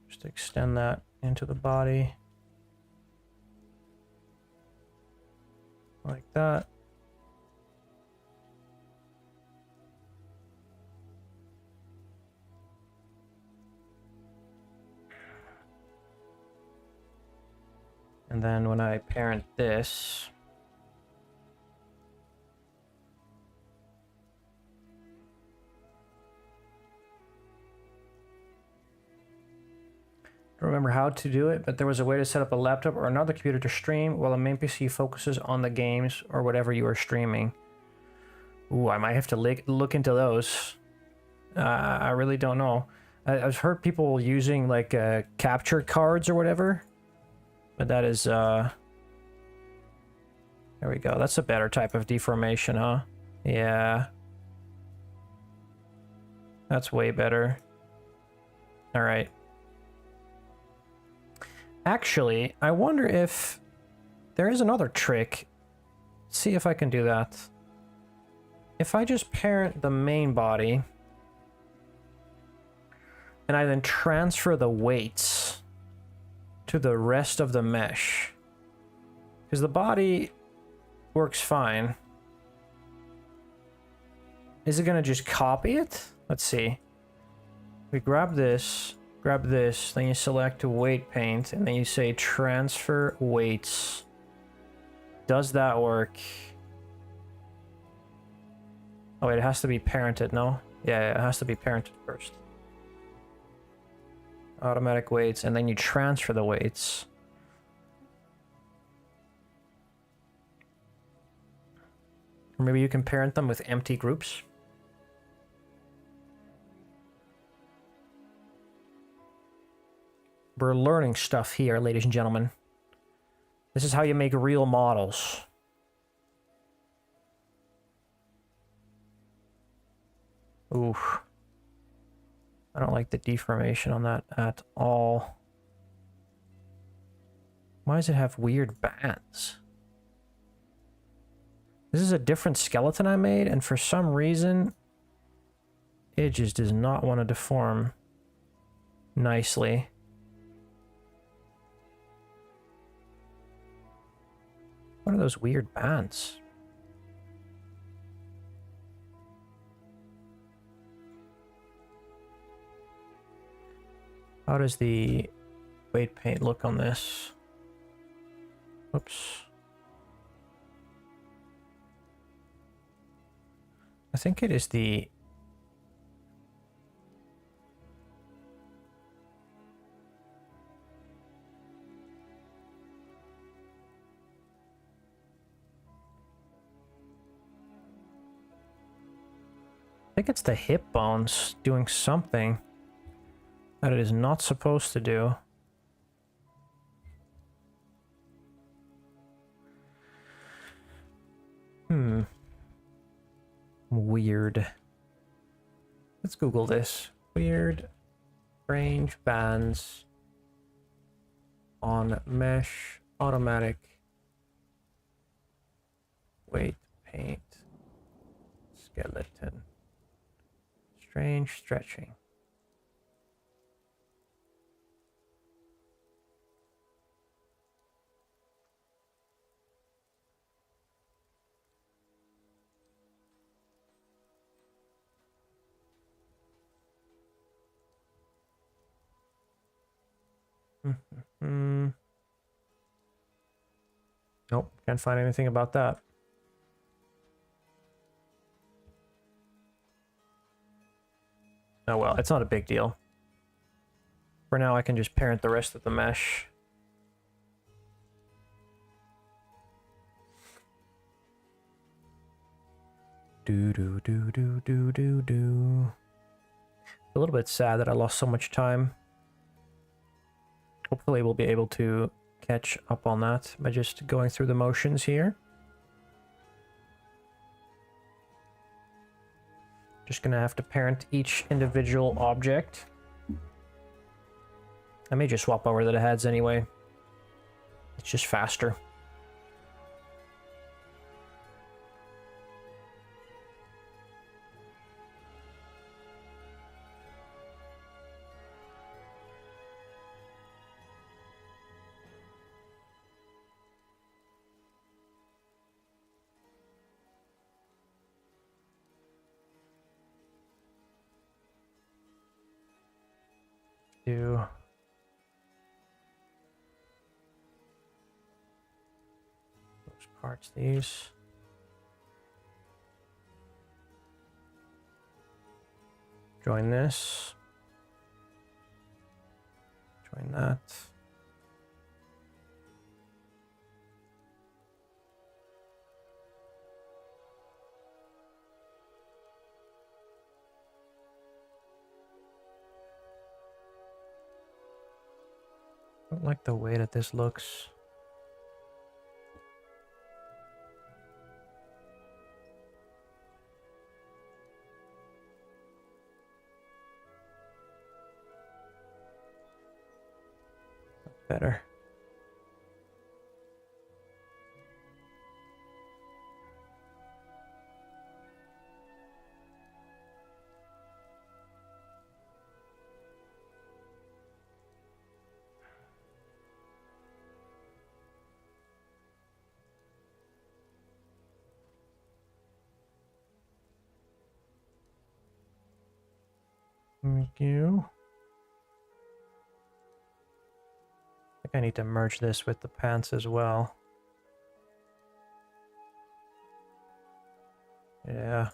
Just extend that into the body. Like that. And then when I parent this, I don't remember how to do it, but there was a way to set up a laptop or another computer to stream while the main PC focuses on the games or whatever you are streaming. Ooh, I might have to look into those. I really don't know. I've heard people using like capture cards or whatever. But that is, there we go. That's a better type of deformation, huh? Yeah. That's way better. All right. Actually, I wonder if there is another trick. Let's see if I can do that. If I just parent the main body, and I then transfer the weights to the rest of the mesh, because the body works fine. Is it gonna just copy it? Let's see. We grab this, then you select weight paint, and then you say transfer weights. Does that work? Oh wait, it has to be parented, no? Yeah, it has to be parented first. Automatic weights, and then you transfer the weights. Or maybe you can parent them with empty groups. We're learning stuff here, ladies and gentlemen. This is how you make real models. Oof. I don't like the deformation on that at all. Why does it have weird bands? This is a different skeleton I made, and for some reason, it just does not want to deform nicely. What are those weird bands? How does the weight paint look on this? Oops. I think it is the... I think it's the hip bones doing something that it is not supposed to do. Weird. Let's Google this. Weird range bands on mesh automatic weight paint skeleton. Strange stretching. Nope, can't find anything about that. Oh well, it's not a big deal. For now, I can just parent the rest of the mesh. Do do do do do do do. A little bit sad that I lost so much time. Hopefully we'll be able to catch up on that by just going through the motions here. Just gonna have to parent each individual object. I may just swap over to the heads anyway. It's just faster. Do those parts, these. Join this. Join that. I don't like the way that this looks. Better. Thank you. I think I need to merge this with the pants as well. Yeah.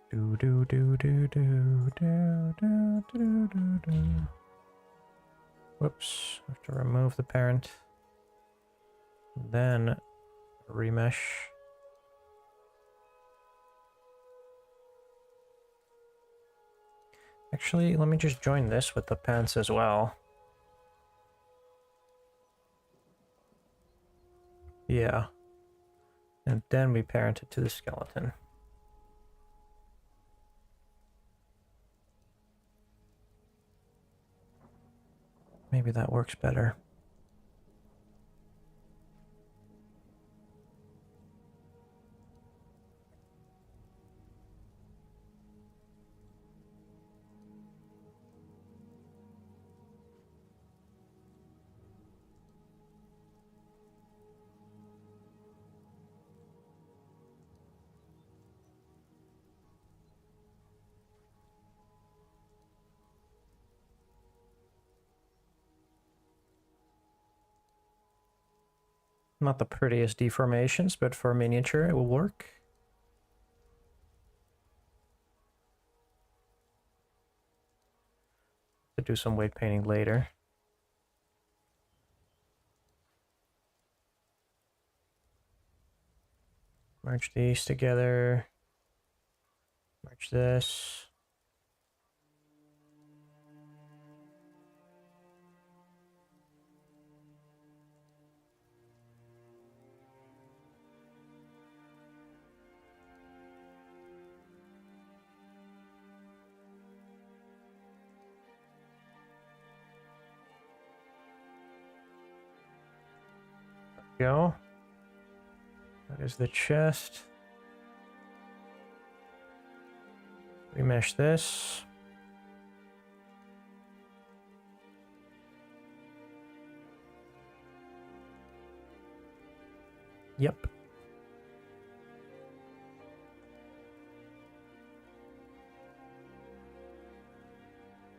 Do do do do do do do do do do. Whoops, I have to remove the parent. Then remesh. Actually, let me just join this with the pants as well. Yeah. And then we parent it to the skeleton. Maybe that works better. Not the prettiest deformations, but for a miniature, it will work. To do some weight painting later. Merge these together. Merge this. Go. That is the chest. Remesh this. Yep.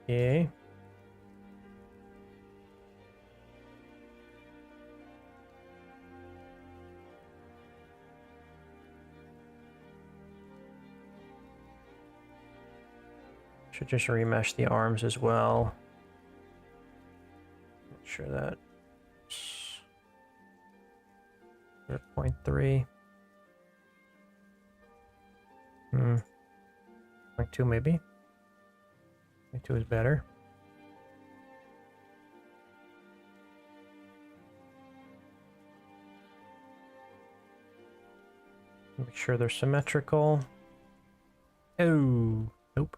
Okay. Should just remesh the arms as well. Make sure that's 0.3. 0.2 maybe. 0.2 is better. Make sure they're symmetrical. Oh, nope.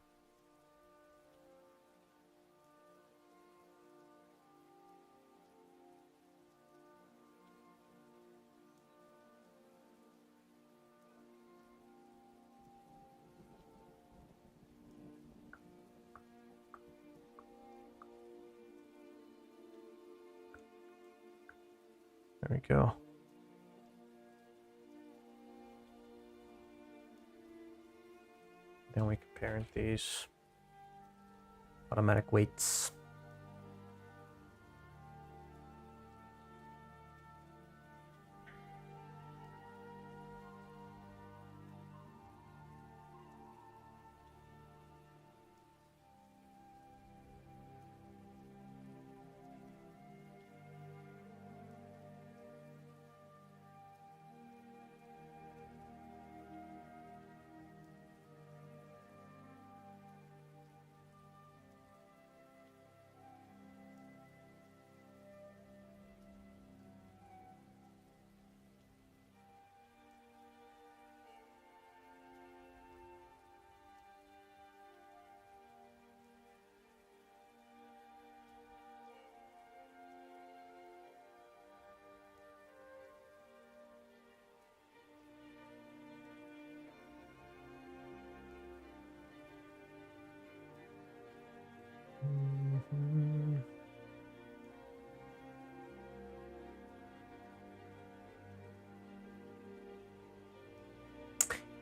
There we go. Then we can parent these automatic weights.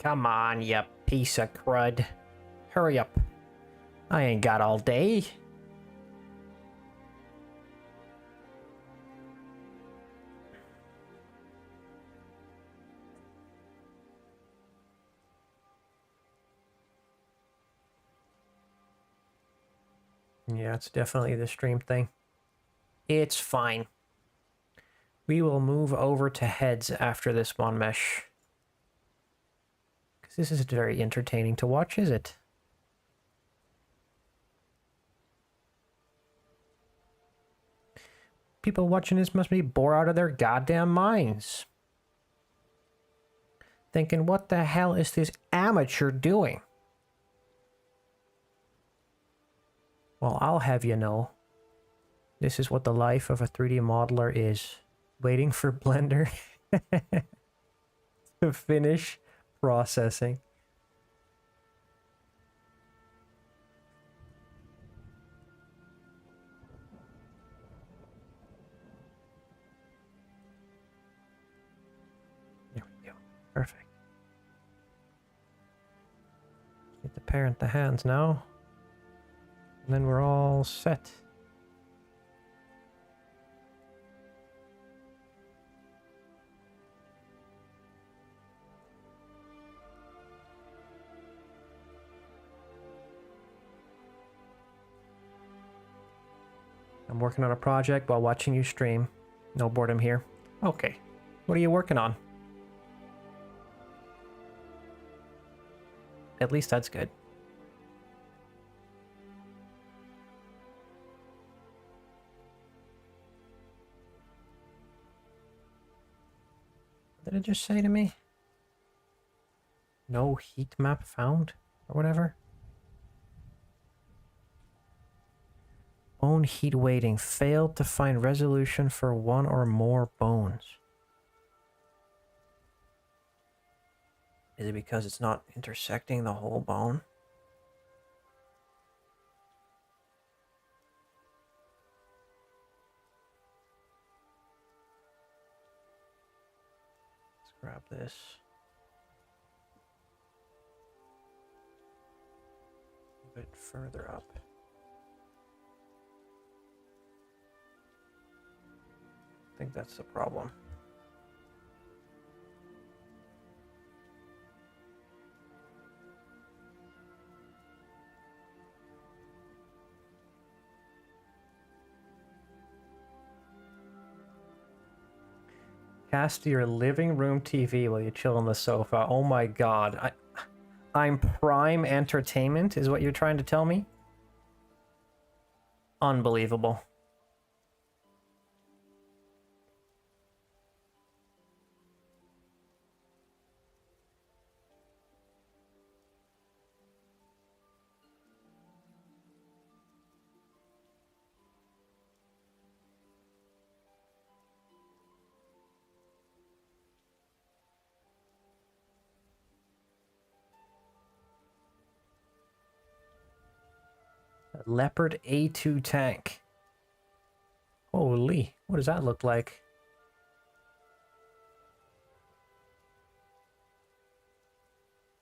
Come on, you piece of crud. Hurry up. I ain't got all day. Yeah, it's definitely the stream thing. It's fine. We will move over to heads after this one mesh. Because this isn't very entertaining to watch, is it? People watching this must be bored out of their goddamn minds. thinking, what the hell is this amateur doing? Well, I'll have you know, this is what the life of a 3D modeler is. Waiting for Blender to finish processing. There we go. Perfect. Get the parent the hands now. And then we're all set. I'm working on a project while watching you stream. No boredom here. Okay. What are you working on? At least that's good. What did it just say to me? No heat map found? Or whatever? Bone heat weighting. Failed to find resolution for one or more bones. Is it because it's not intersecting the whole bone? Let's grab this. A bit further up. I think that's the problem. Cast your living room TV while you chill on the sofa. Oh my god. I'm prime entertainment, is what you're trying to tell me? Unbelievable. Leopard A2 tank. Holy, what does that look like?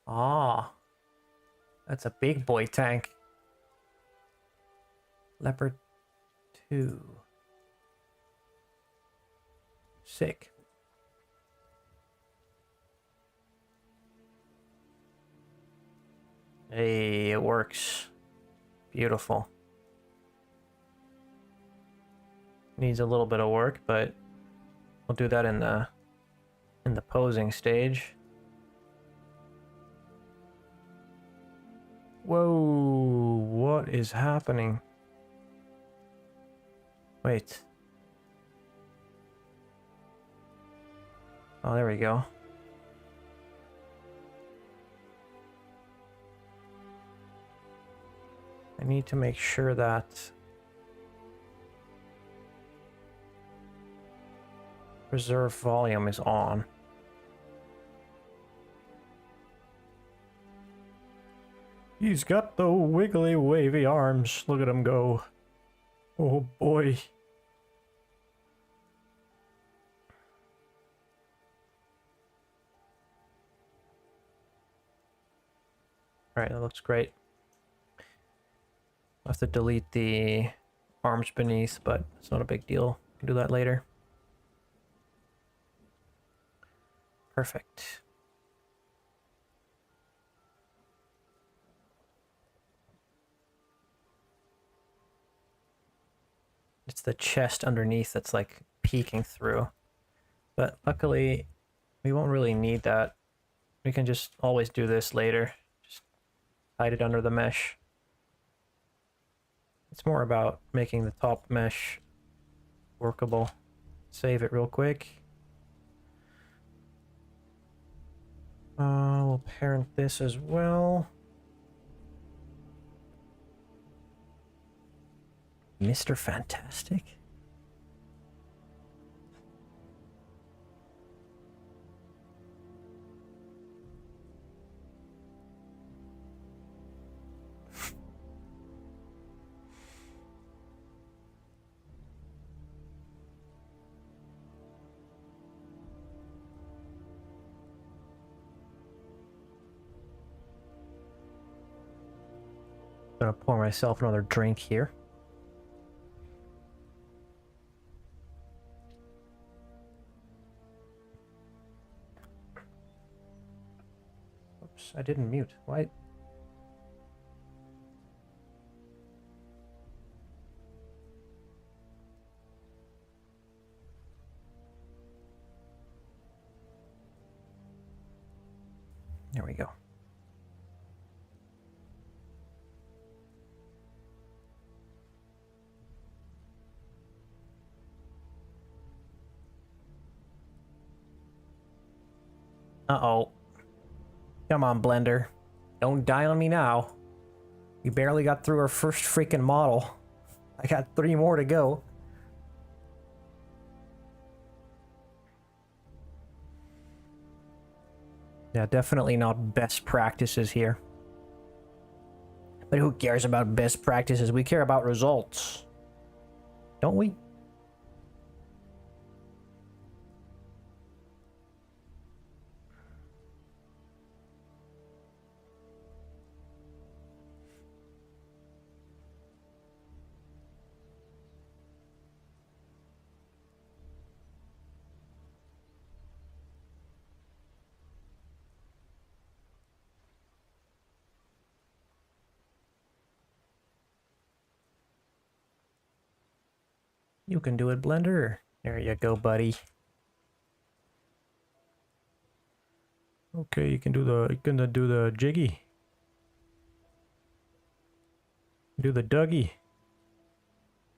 Ah, that's a big boy tank. Leopard 2. Sick. Hey, it works. Beautiful. Needs a little bit of work, but we'll do that in the posing stage. Whoa, what is happening? Wait. Oh, there we go. I need to make sure that reserve volume is on. He's got the wiggly wavy arms. Look at him go. Oh boy. Alright, that looks great. I'll have to delete the arms beneath, but it's not a big deal. Can do that later. Perfect. It's the chest underneath that's like peeking through. But luckily, we won't really need that. We can just always do this later. Just hide it under the mesh. It's more about making the top mesh workable. Save it real quick. We'll parent this as well. Mr. Fantastic? Gonna pour myself another drink here. Oops, I didn't mute. Why? There we go. Uh-oh. Come on, Blender. Don't die on me now. We barely got through our first freaking model. I got 3 more to go. Yeah, definitely not best practices here. But who cares about best practices? We care about results. Don't we? You can do it, Blender. There you go, buddy. Okay, you can do the jiggy. Do the Dougie.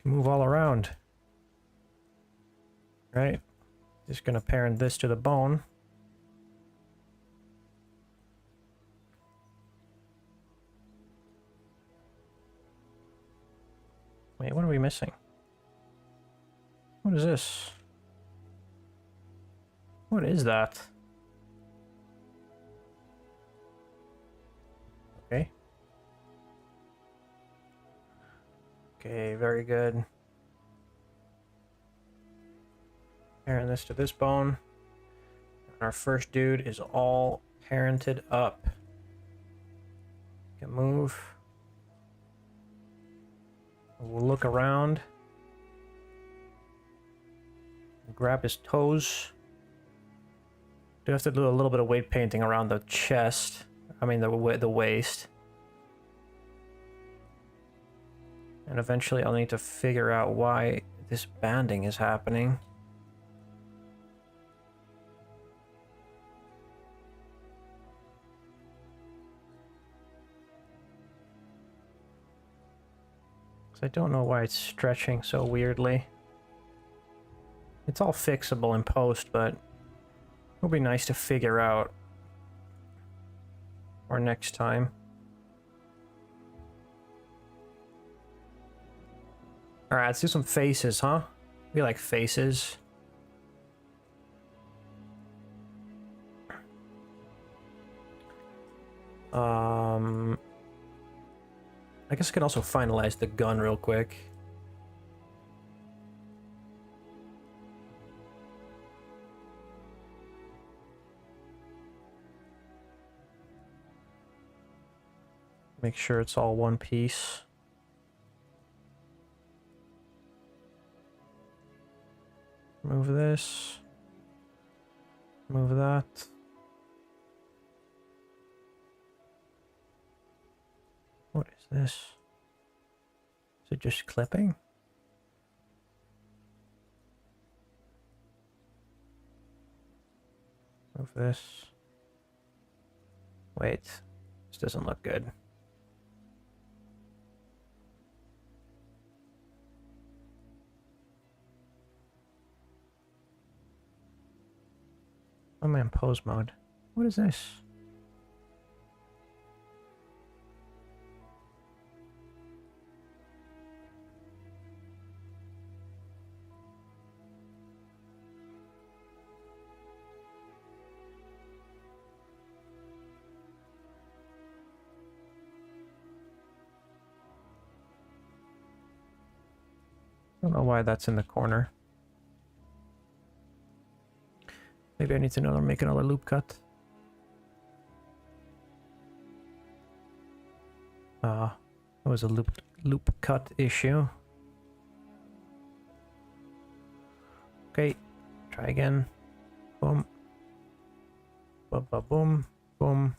Move all around. Right? Just gonna parent this to the bone. Wait, what are we missing? What is this? What is that? Okay. Okay, very good. Parent this to this bone. Our first dude is all parented up. Can move. We'll look around. Grab his toes. Do have to do a little bit of weight painting around the chest. I mean the waist. And eventually I'll need to figure out why this banding is happening. Because I don't know why it's stretching so weirdly. It's all fixable in post, but it'll be nice to figure out for next time. Alright, let's do some faces, huh? We like faces. I guess I could also finalize the gun real quick. Make sure it's all one piece. Move this. Move that. What is this? Is it just clipping? Move this. Wait. This doesn't look good. I'm in pose mode. What is this? don't know why that's in the corner. Maybe I need to make another loop cut. It was a loop cut issue. Okay, try again. Boom. Boom, boom, boom, boom.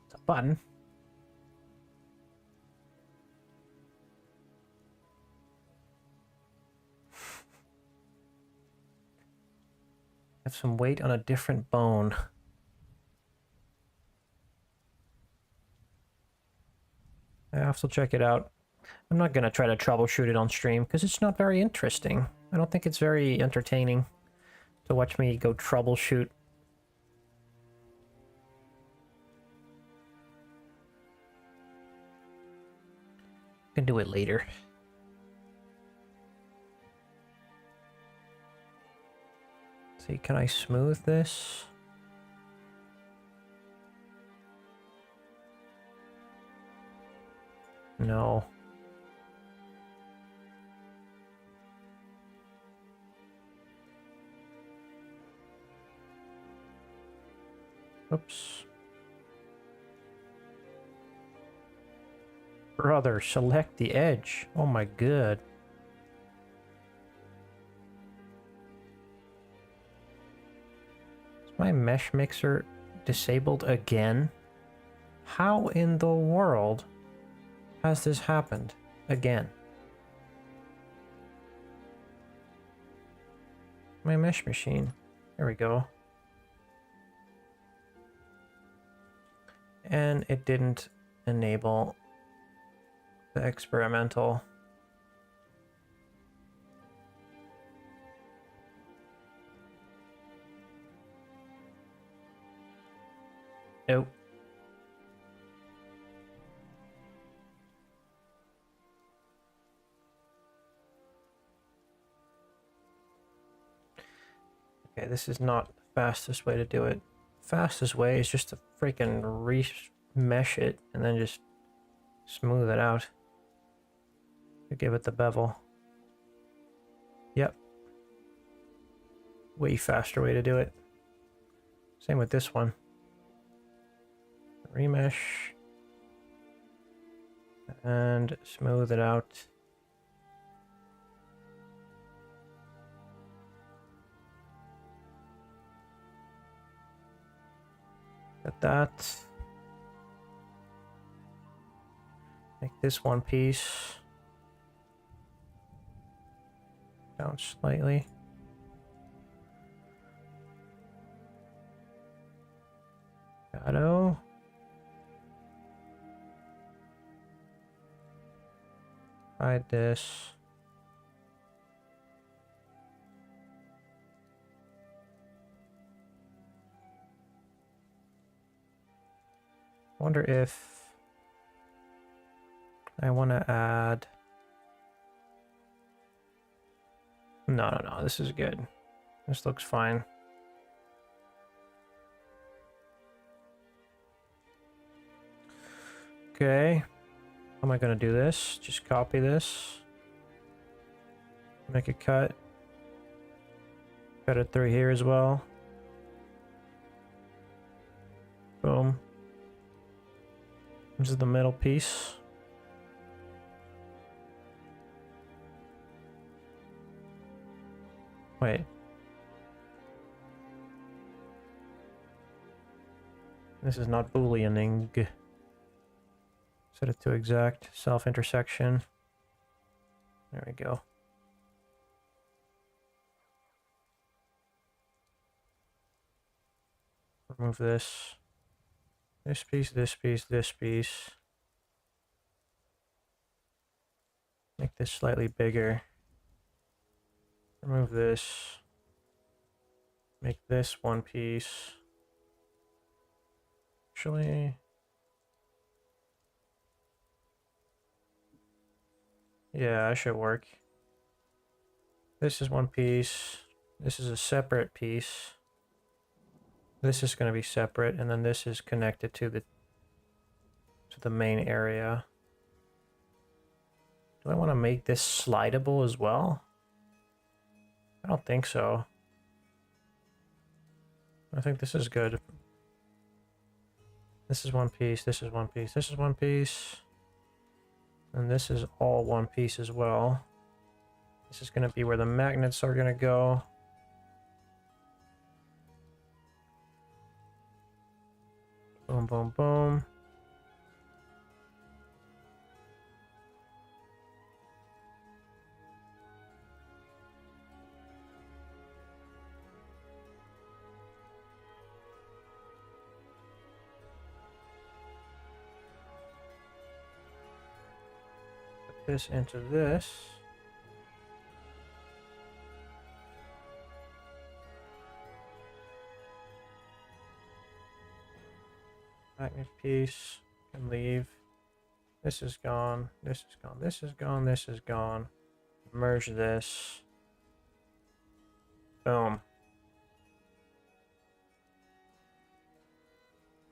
It's a button. Have some weight on a different bone. I'll still check it out. I'm not going to try to troubleshoot it on stream because it's not very interesting. I don't think it's very entertaining to watch me go troubleshoot. I can do it later. See, can I smooth this? No. Oops. Brother, select the edge. Oh my god. Is my mesh mixer disabled again? How in the world has this happened again? My mesh machine. There we go. And it didn't enable the experimental. Nope. Okay, this is not the fastest way to do it. Fastest way is just to freaking remesh it and then just smooth it out to give it the bevel. Yep. Way faster way to do it. Same with this one. Remesh and smooth it out. Got that. Make this one piece down slightly. Shadow. Hide this. Wonder if I want to add... No, this is good. This looks fine. Okay. How am I going to do this? Just copy this. Make a cut. Cut it through here as well. Boom. This is the middle piece. Wait. This is not Booleaning. Set it to exact self-intersection. There we go. Remove this. This piece, this piece, this piece. Make this slightly bigger. Remove this. Make this one piece. Actually... yeah, that should work. This is one piece. This is a separate piece. This is going to be separate, and then this is connected to the to the main area. Do I want to make this slidable as well? I don't think so. I think this is good. This is one piece, this is one piece, this is one piece. And this is all one piece as well. This is going to be where the magnets are going to go. Boom, boom, boom. Put this into this. Magnet piece can leave. This is gone. This is gone. This is gone. This is gone. Merge this. Boom.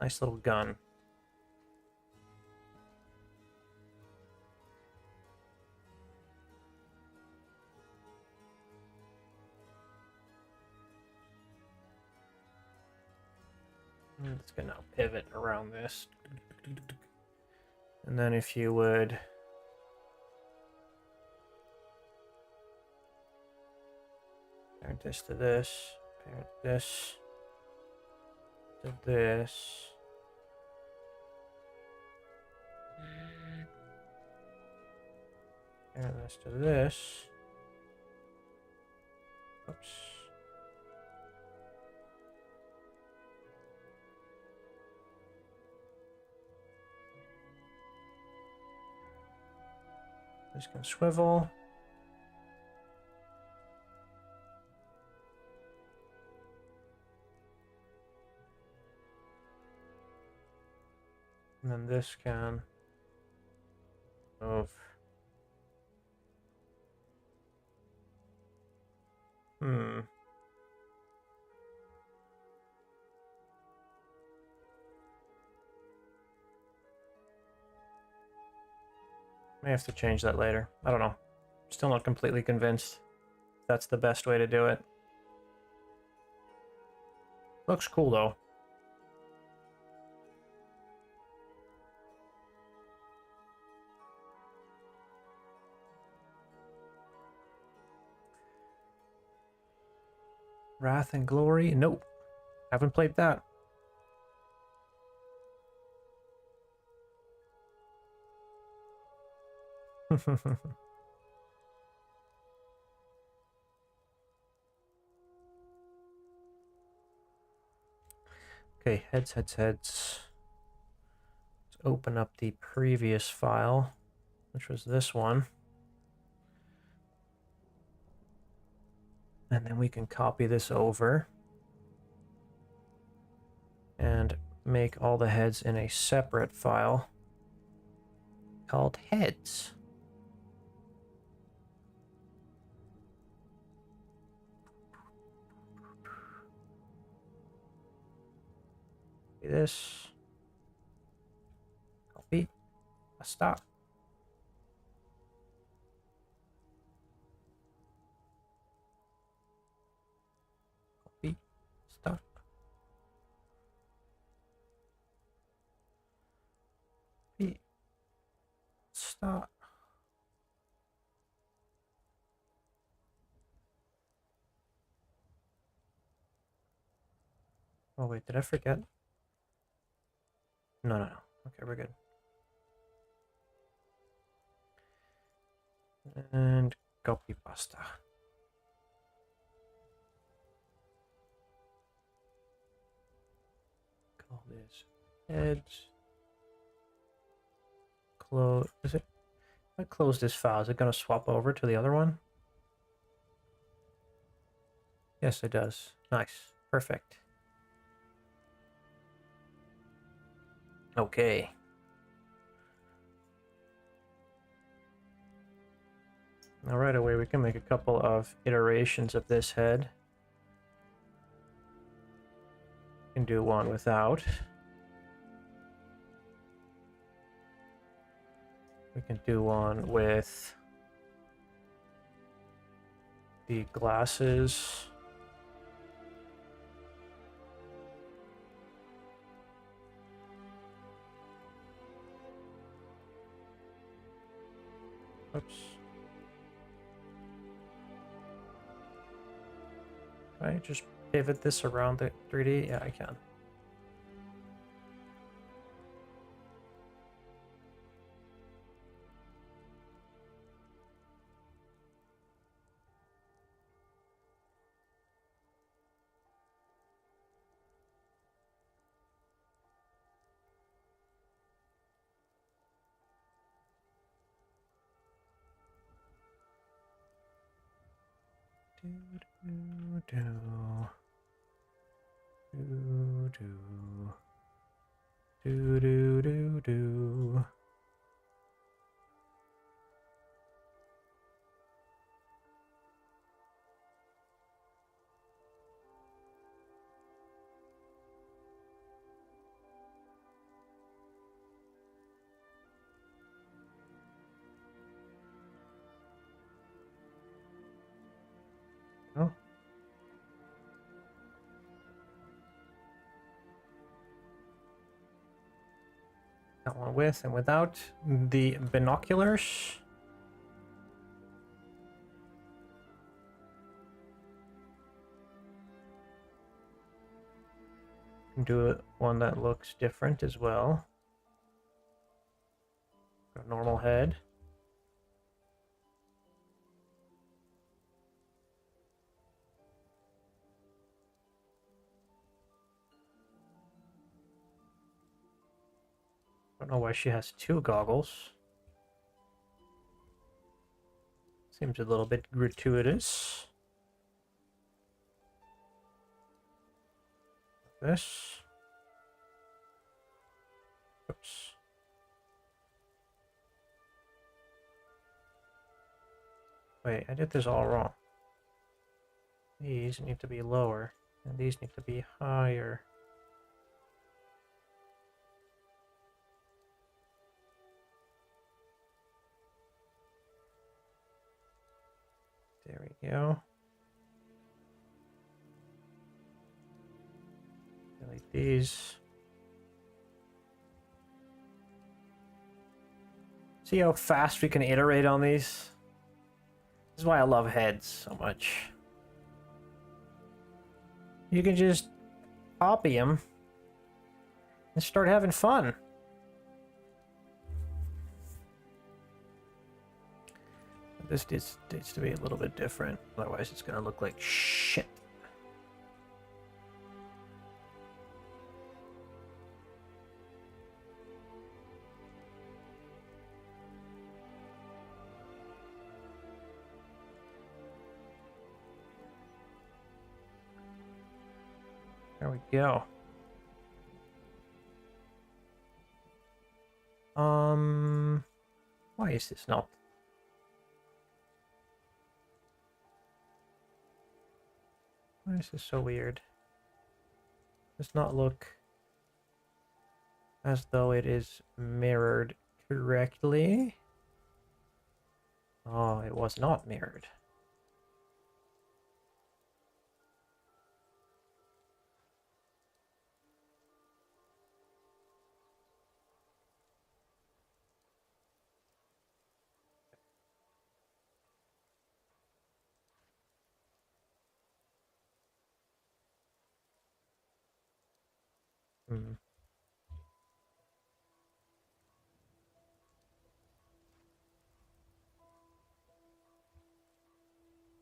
Nice little gun. It's gonna pivot around this. And then if you would parent this to this, parent this to this. Parent this to this. Oops. This can swivel. And then this can move. May have to change that later. I don't know. Still not completely convinced that's the best way to do it. Looks cool though. Wrath and Glory? Nope. Haven't played that. Okay, heads. Let's open up the previous file, which was this one. And then we can copy this over and make all the heads in a separate file called heads. Copy this. Copy. Stop. Copy. Stop. Copy. Stop. Oh wait, did I forget? No. Okay, we're good. And copy pasta. Call this heads. Close. Is it? If I close this file, is it going to swap over to the other one? Yes, it does. Nice. Perfect. Okay. Now right away we can make a couple of iterations of this head. We can do one without. We can do one with the glasses. Oops. Right, just pivot this around the 3D. Yeah, I can. Do. Oh. That one with and without the binoculars. Do one that looks different as well. Got a normal head. Don't know why she has two goggles. Seems a little bit gratuitous. This. Oops. Wait, I did this all wrong. These need to be lower, and these need to be higher. There we go. Delete these. See how fast we can iterate on these? This is why I love heads so much. You can just copy them and start having fun. This needs to be a little bit different, otherwise it's gonna look like shit. There we go. Why is this not? Why is this so weird? Does not look as though it is mirrored correctly. Oh, it was not mirrored.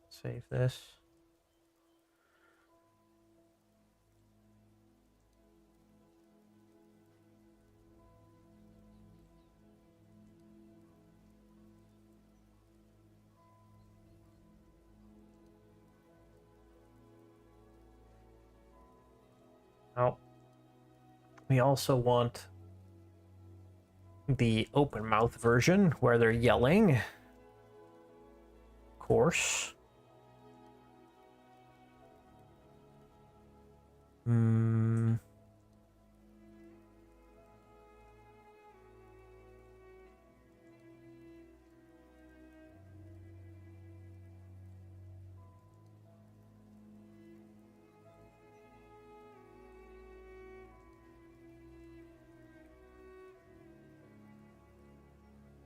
Save this. Now, we also want the open mouth version where they're yelling. Of course.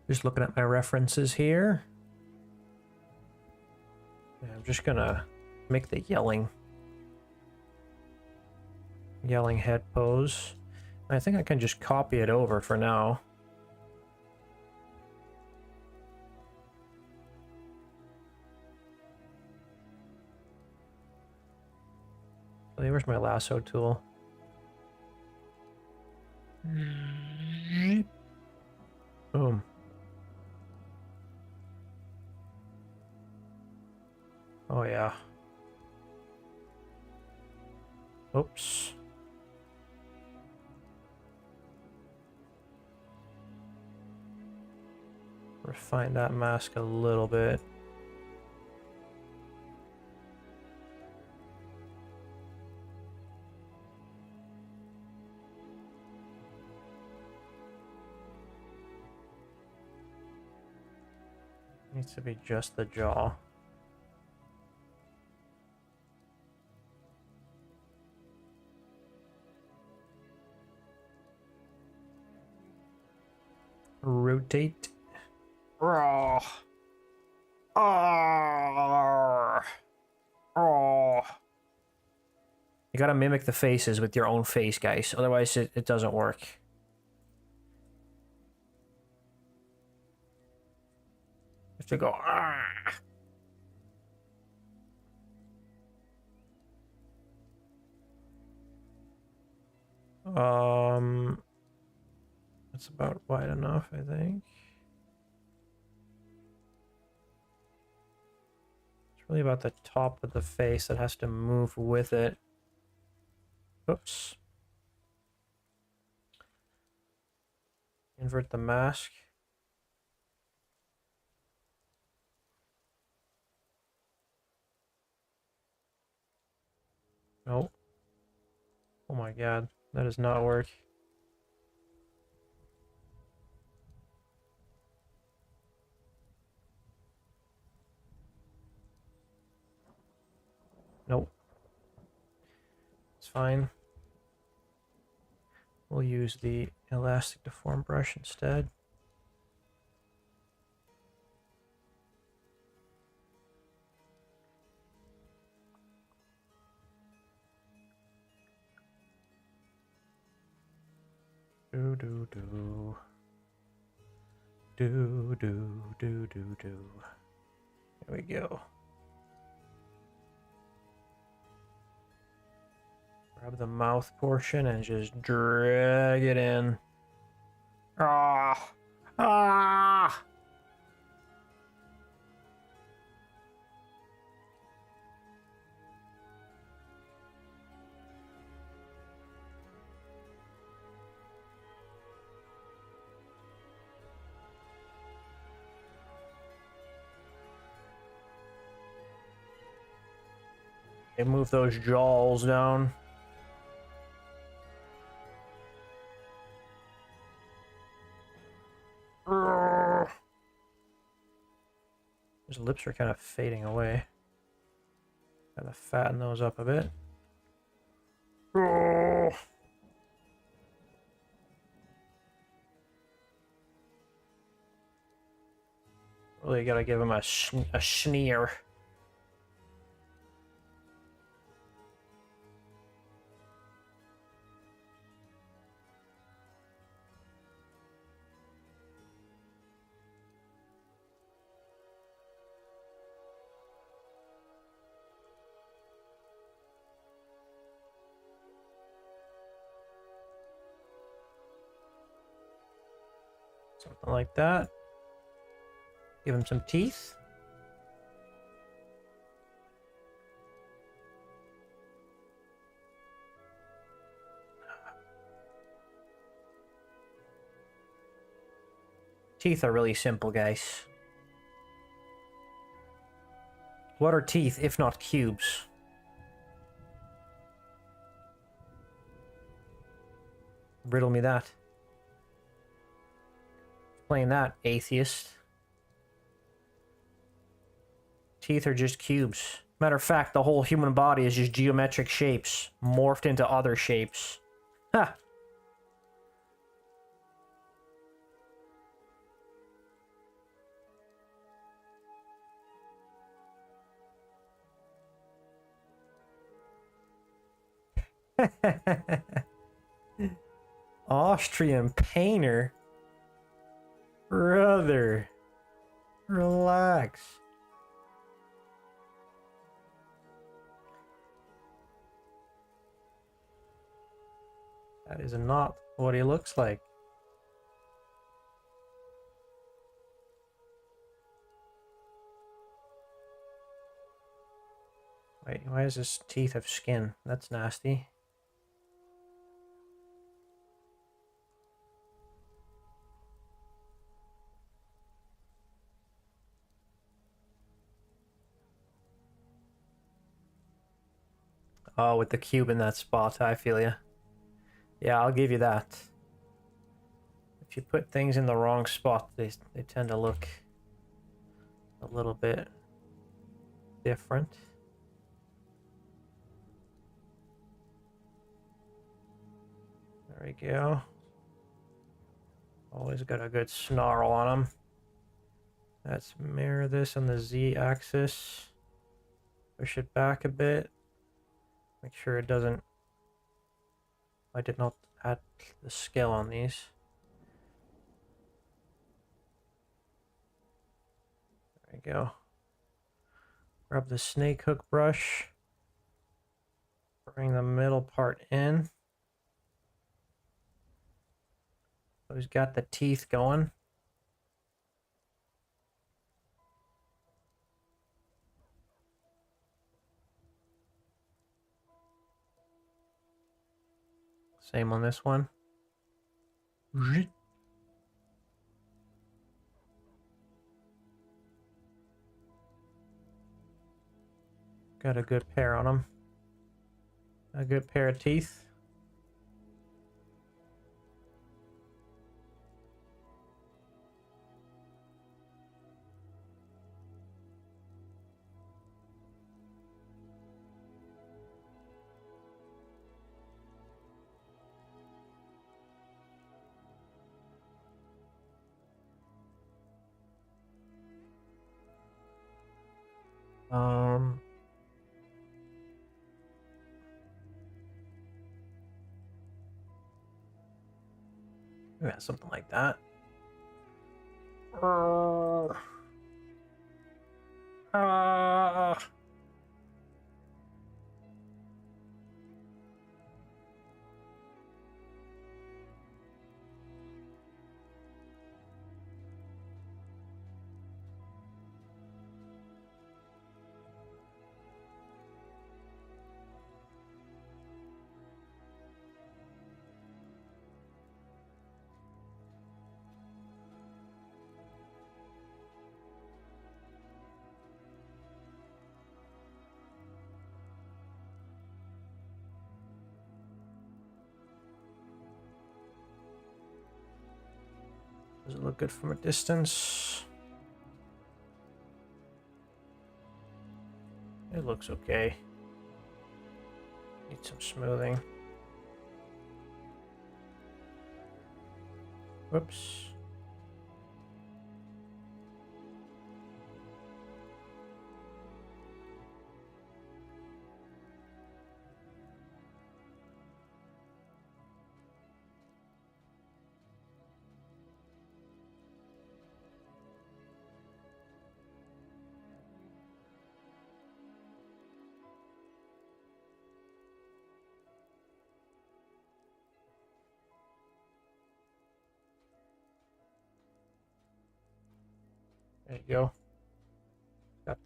Just looking at my references here. Yeah, I'm just gonna make the yelling head pose. I think I can just copy it over for now. Where's my lasso tool? Boom. Oh yeah. Oops. Refine that mask a little bit. Needs to be just the jaw. Rotate. Raw. Oh. You gotta mimic the faces with your own face, guys. Otherwise, it doesn't work. You have to go. That's about wide enough, I think. It's really about the top of the face that has to move with it. Oops. Invert the mask. Nope. Oh my god, that does not work. Nope. It's fine. We'll use the elastic deform brush instead. Do do do. Do do do do do. There we go. Grab the mouth portion and just drag it in. Ah! Ah! Okay, move those jaws down. His lips are kind of fading away. Gotta fatten those up a bit. Really gotta give him a sneer. Something like that. Give him some teeth. Teeth are really simple, guys. What are teeth if not cubes? Riddle me that. Explain that, atheist. Teeth are just cubes. Matter of fact, the whole human body is just geometric shapes, morphed into other shapes. Ha! Austrian painter? Brother, relax. That is not what he looks like. Wait, why does his teeth have skin? That's nasty. Oh, with the cube in that spot, I feel ya. Yeah, I'll give you that. If you put things in the wrong spot, they tend to look a little bit different. There we go. Always got a good snarl on them. Let's mirror this on the Z-axis. Push it back a bit. Make sure it doesn't... I did not add the scale on these. There we go. Grab the snake hook brush. Bring the middle part in. So he's got the teeth going. Same on this one. Got a good pair on them. A good pair of teeth. Yeah, something like that. Does it look good from a distance? It looks okay. Need some smoothing. Whoops. There you go. Got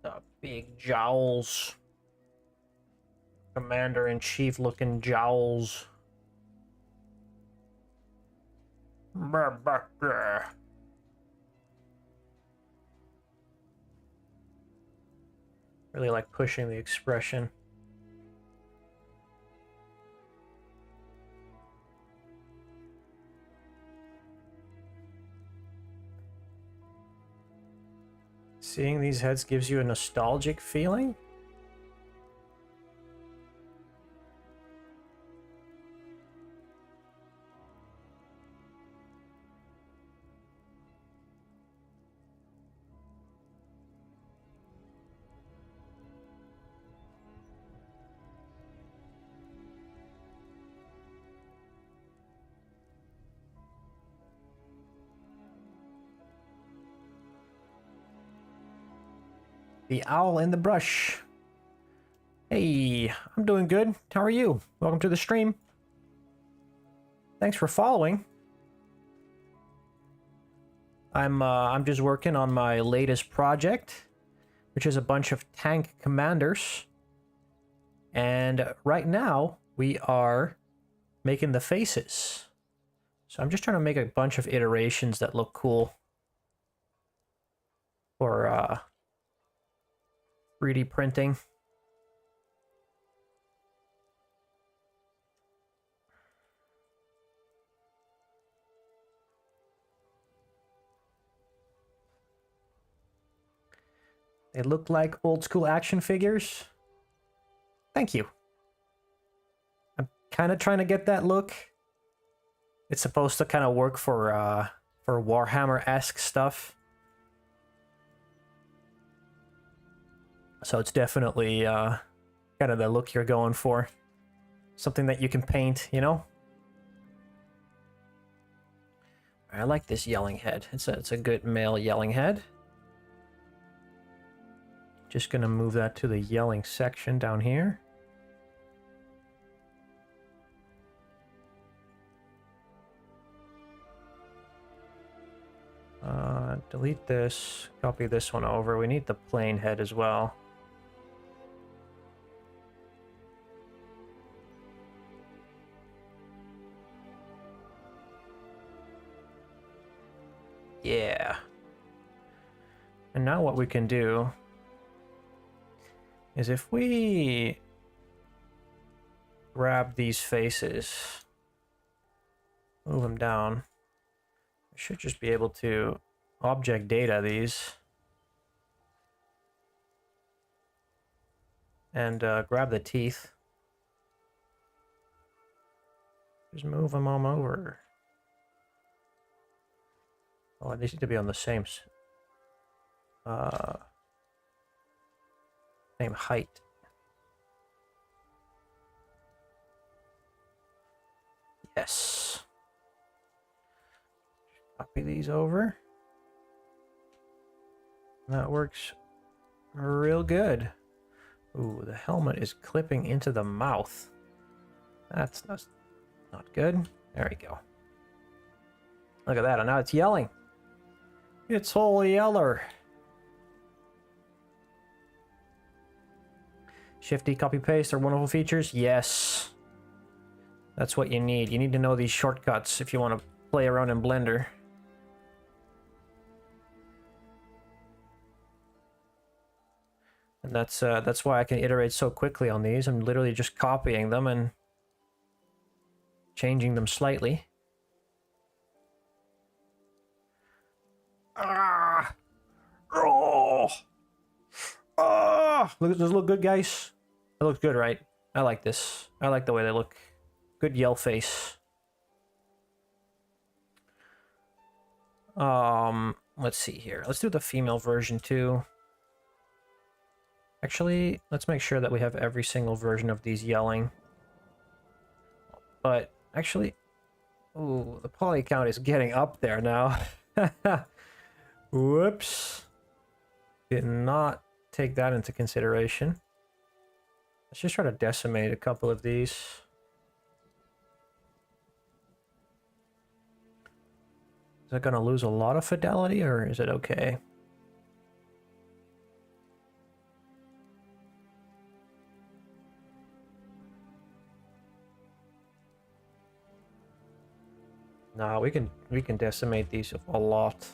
the big jowls. Commander-in-Chief looking jowls. Really like pushing the expression. Seeing these heads gives you a nostalgic feeling? The owl in the brush. Hey, I'm doing good. How are you? Welcome to the stream. Thanks for following. I'm just working on my latest project, which is a bunch of tank commanders. And right now, we are making the faces. So I'm just trying to make a bunch of iterations that look cool for 3D printing. They look like old school action figures. Thank you. I'm kind of trying to get that look. It's supposed to kind of work for Warhammer-esque stuff. So it's definitely kind of the look you're going for. Something that you can paint, you know? I like this yelling head. It's a good male yelling head. Just gonna move that to the yelling section down here. Delete this, copy this one over. We need the plain head as well. Yeah. And now what we can do is if we grab these faces, move them down, we should just be able to object data these and grab the teeth. Just move them on over. Oh, they need to be on the same same height. Yes. Copy these over. That works real good. Ooh, the helmet is clipping into the mouth. That's not good. There we go. Look at that, and now it's yelling. It's all yeller. Shifty copy paste are wonderful features. Yes. That's what you need. You need to know these shortcuts if you want to play around in Blender. And that's why I can iterate so quickly on these. I'm literally just copying them and changing them slightly. Ah! Oh! Ah! Does it look good, guys? It looks good, right? I like this. I like the way they look. Good yell face. Let's see here. Let's do the female version too. Actually, let's make sure that we have every single version of these yelling. But actually, ooh, the poly count is getting up there now. Whoops. Did not take that into consideration. Let's just try to decimate a couple of these. Is it going to lose a lot of fidelity, or is it okay? No, we can decimate these a lot.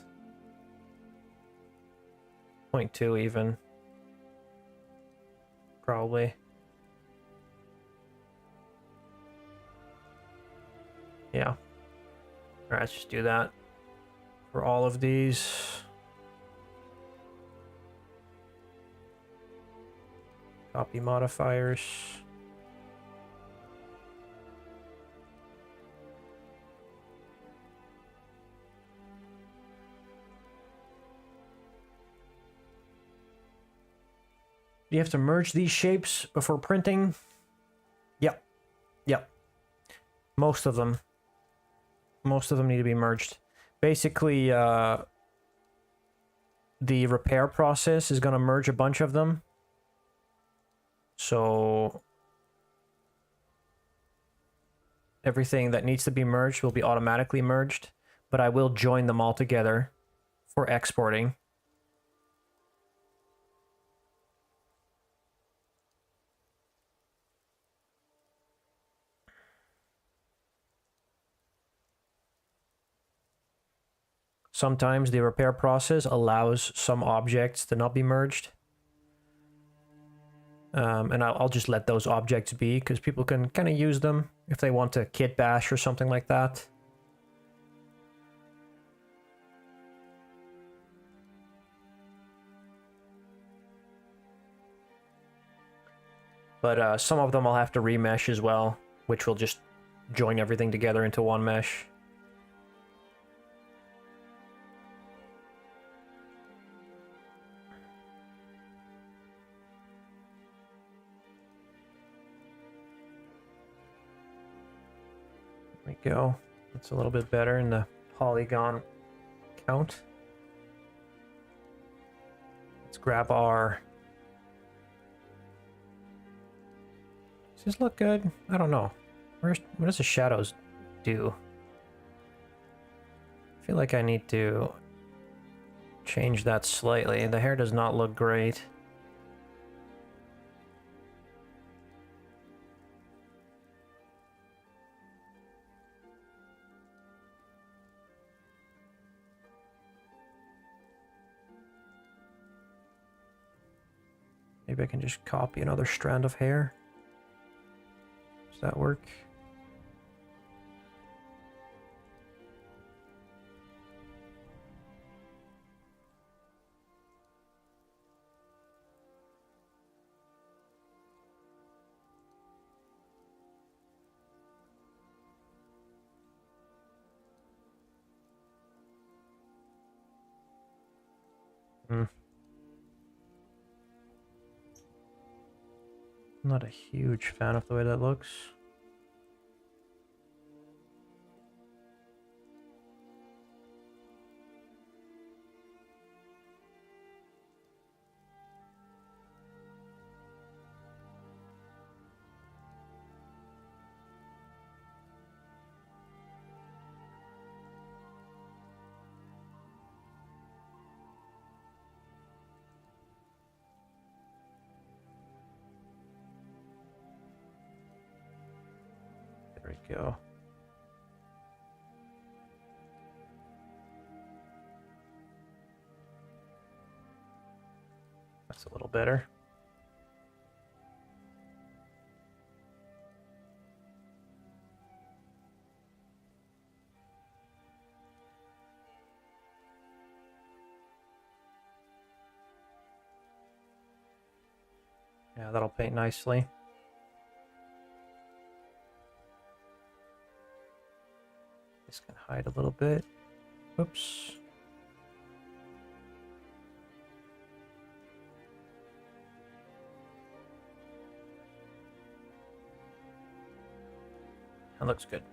0.2 even. Probably. Yeah. Alright, let's just do that for all of these. Copy modifiers. Do you have to merge these shapes before printing? Yep. Yep. Most of them. Most of them need to be merged. Basically, what you want to do is you want to grab the the repair process is going to merge a bunch of them. So everything that needs to be merged will be automatically merged, but I will join them all together for exporting. Sometimes the repair process allows some objects to not be merged. And I'll just let those objects be, because people can kind of use them if they want to kitbash or something like that. But some of them I'll have to remesh as well, which will just join everything together into one mesh. There we go. That's a little bit better in the polygon count. Let's grab our... Does this look good? I don't know. What does the shadows do? I feel like I need to change that slightly. The hair does not look great. Maybe I can just copy another strand of hair. Does that work? I'm not a huge fan of the way that looks. There we go. That's a little better. Yeah, that'll paint nicely. This can hide a little bit. Oops. That looks good.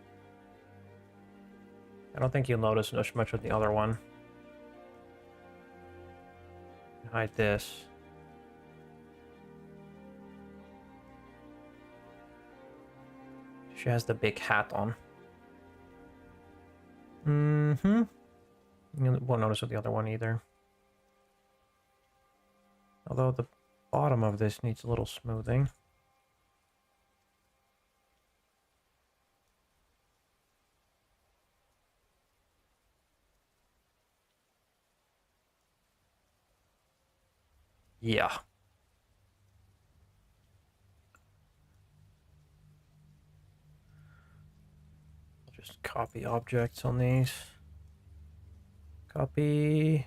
I don't think you'll notice much with the other one. Hide this. She has the big hat on. You won't notice with the other one either. Although the bottom of this needs a little smoothing. Yeah. I'll just copy objects on these. Copy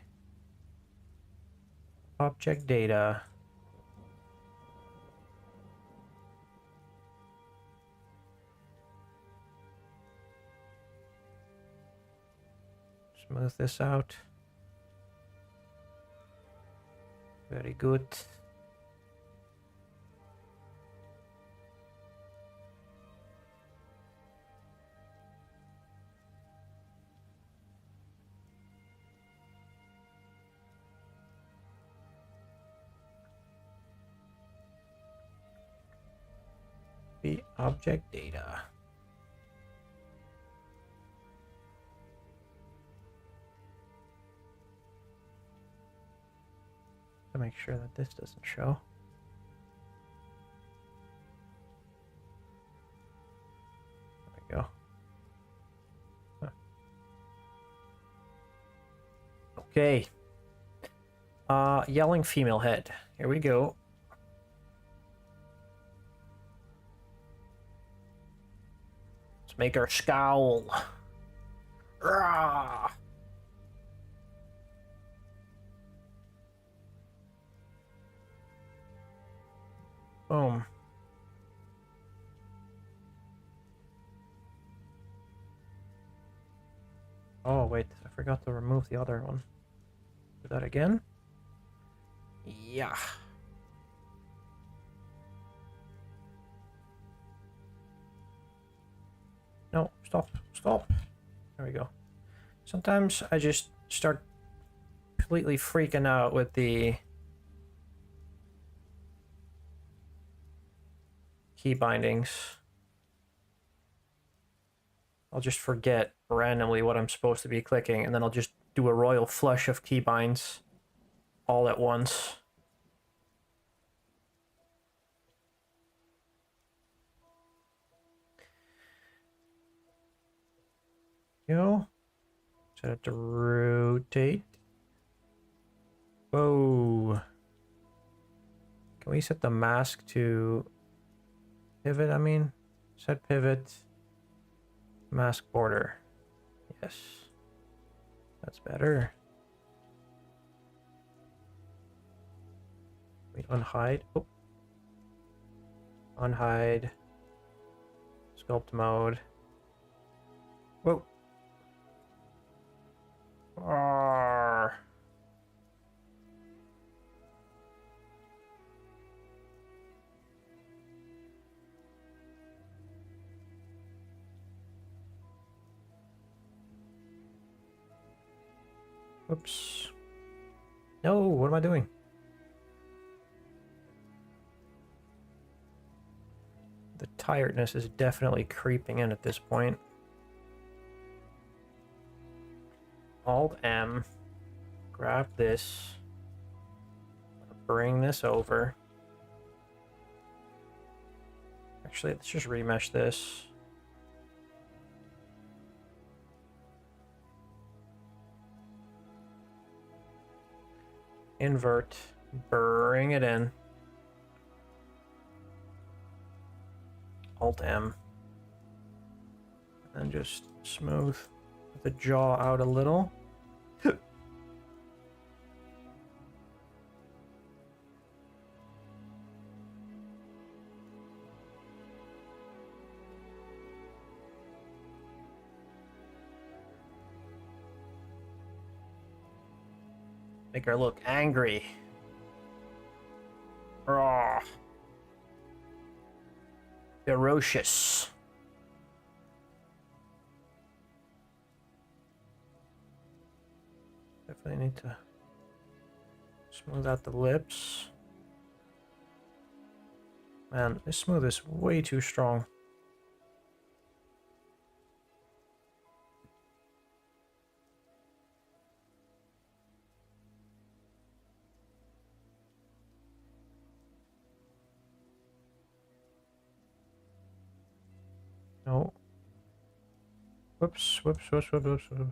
object data. Smooth this out. Very good. Copy object data. To make sure that this doesn't show. There we go. Huh. Okay. Yelling female head. Here we go. Let's make her scowl. Rah! Boom. Oh, wait, I forgot to remove the other one. Do that again? Yeah. No, stop, stop. There we go. Sometimes I just start completely freaking out with the key bindings. I'll just forget randomly what I'm supposed to be clicking, and then I'll just do a royal flush of keybinds all at once. Go. Set it to rotate. Whoa. Can we set the mask to pivot? I mean, set pivot, mask border. Yes, that's better. We unhide. Oh. Unhide. Sculpt mode. Whoa. Arrgh. Oops. No, what am I doing? The tiredness is definitely creeping in at this point. Alt M, grab this, bring this over. Actually, let's just remesh this. Invert, bring it in. Alt M. And just smooth the jaw out a little. Make her look angry. Raw. Ferocious. Definitely need to smooth out the lips. Man, this smooth is way too strong. No. Whoops, whoops, whoops, whoops, whoops, whoops.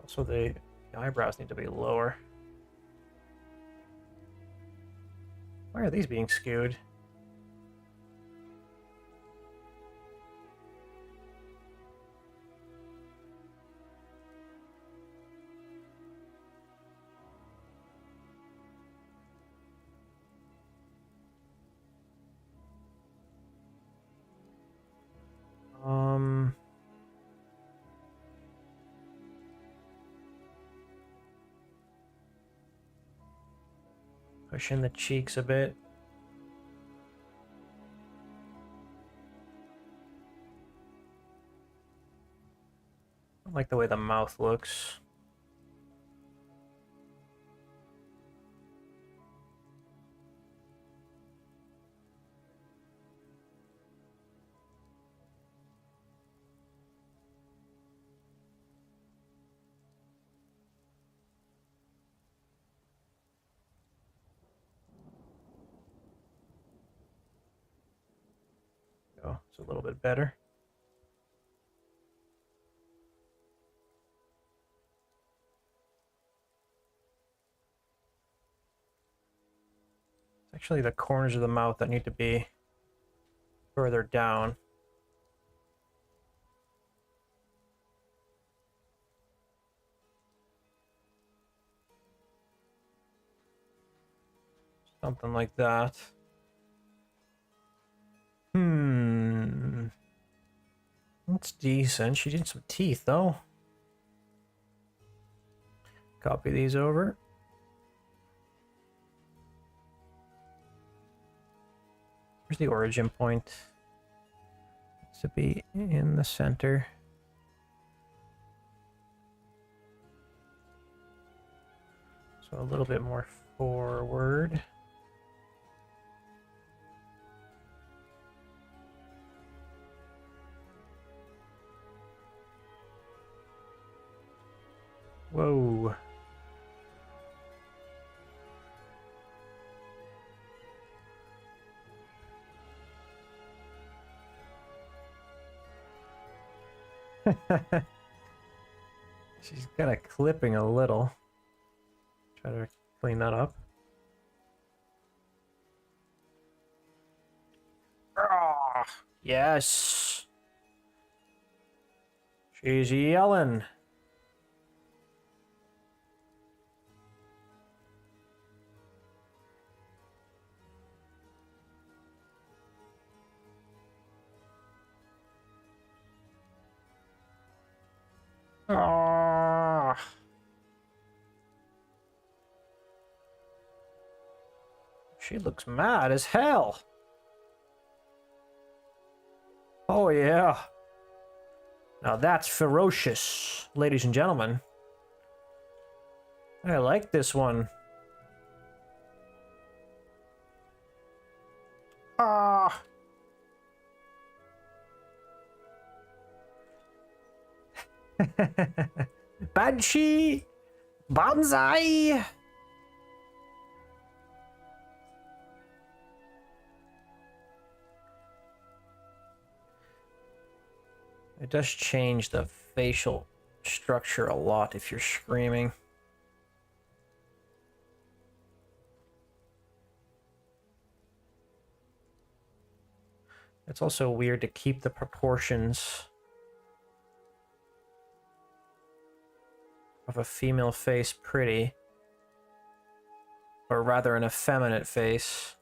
Also, the eyebrows need to be lower. Why are these being skewed? Push in the cheeks a bit. I like the way the mouth looks. Oh, it's a little bit better. It's actually the corners of the mouth that need to be further down. Something like that. That's decent. She did some teeth, though. Copy these over. Where's the origin point? It's to be in the center. So a little bit more forward. Whoa. She's kind of clipping a little. Try to clean that up. Ah, yes. She's yelling. Ah. She looks mad as hell. Oh yeah. Now that's ferocious, ladies and gentlemen. I like this one. Ah. Banshee! Bonsai! It does change the facial structure a lot if you're screaming. It's also weird to keep the proportions of a female face pretty, or rather an effeminate face,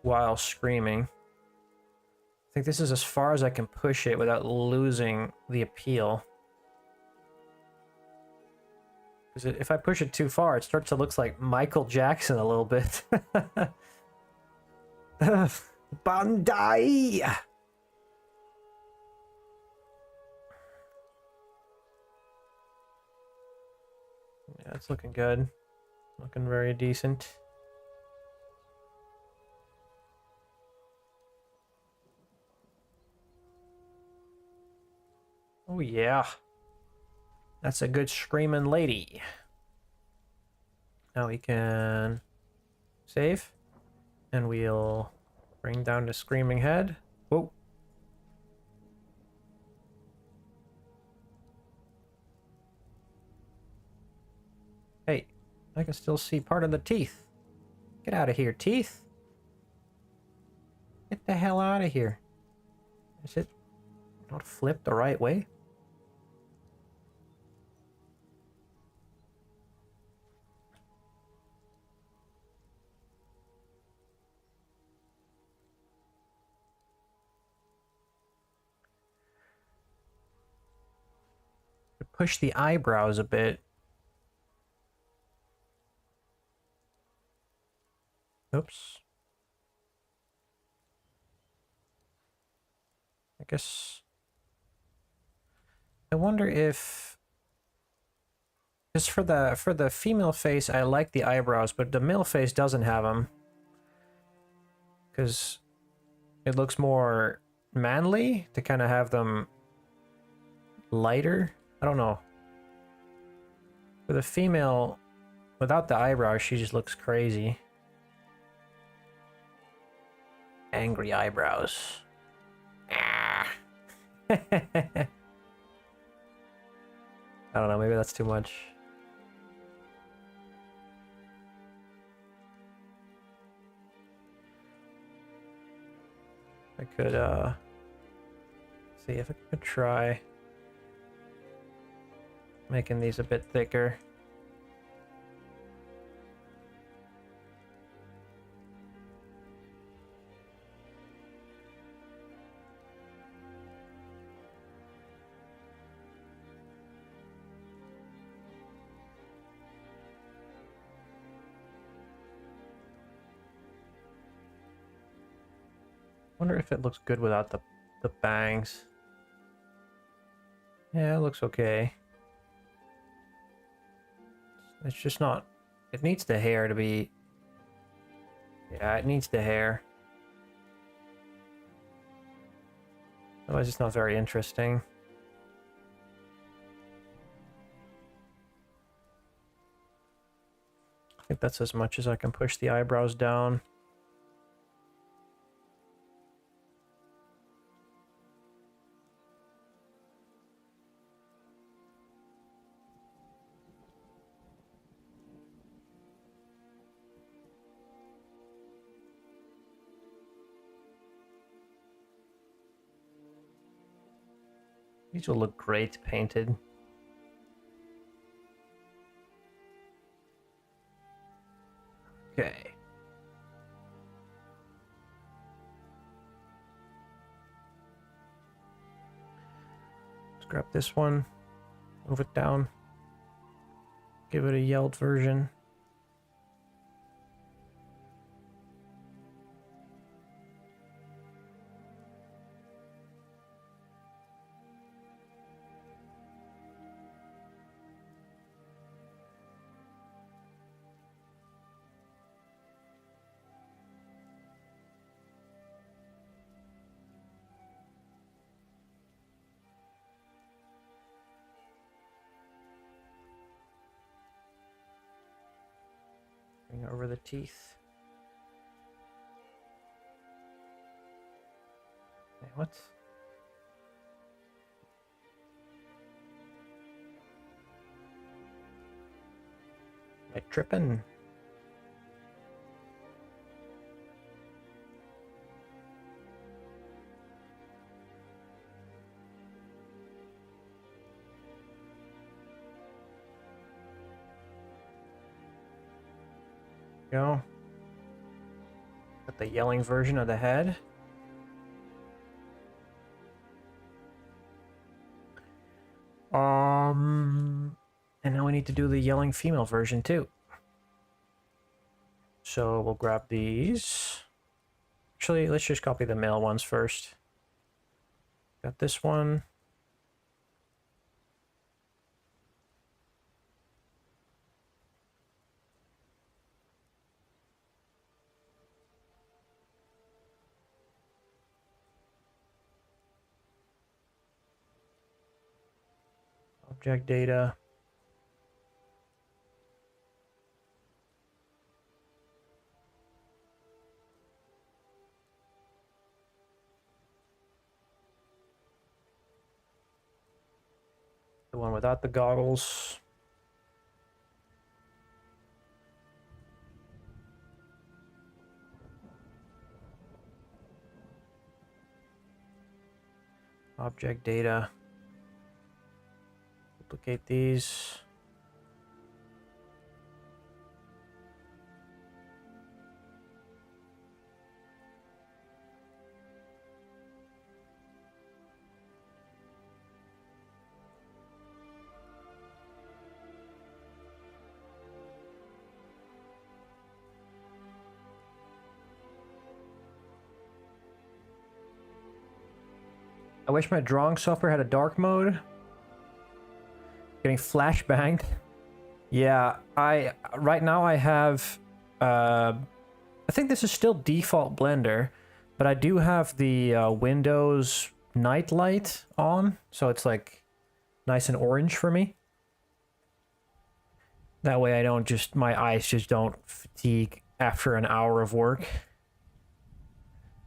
while screaming. I think this is as far as I can push it without losing the appeal. Because if I push it too far, it starts to look like Michael Jackson a little bit. Bandai! Yeah, it's looking good. Looking very decent. Oh yeah. That's a good screaming lady. Now we can save. And we'll bring down the screaming head. Whoa. Hey, I can still see part of the teeth. Get out of here, teeth. Get the hell out of here. Is it not flipped the right way? Push the eyebrows a bit. Oops. I guess I wonder if, just for the female face, I like the eyebrows, but the male face doesn't have them. Because it looks more manly to kind of have them lighter. I don't know. For the female, without the eyebrows, she just looks crazy. Angry eyebrows. Ah. I don't know, maybe that's too much. I could, see if I could try making these a bit thicker. Wonder if it looks good without the bangs. Yeah, it looks okay. It's just not... It needs the hair to be... Yeah, it needs the hair. Otherwise it's not very interesting. I think that's as much as I can push the eyebrows down. These will look great painted. Okay. Let's grab this one, move it down, give it a yelled version. Over the teeth. Hey, what? Am I tripping? Go. Got the yelling version of the head. And now we need to do the yelling female version too. So we'll grab these. Actually, let's just copy the male ones first. Got this one. Object data. The one without the goggles. Object data. Duplicate these. I wish my drawing software had a dark mode. Getting flashbanged. Yeah, right now I have I think this is still default Blender, but I do have the Windows night light on, so it's like nice and orange for me. That way I don't just, my eyes just don't fatigue after an hour of work,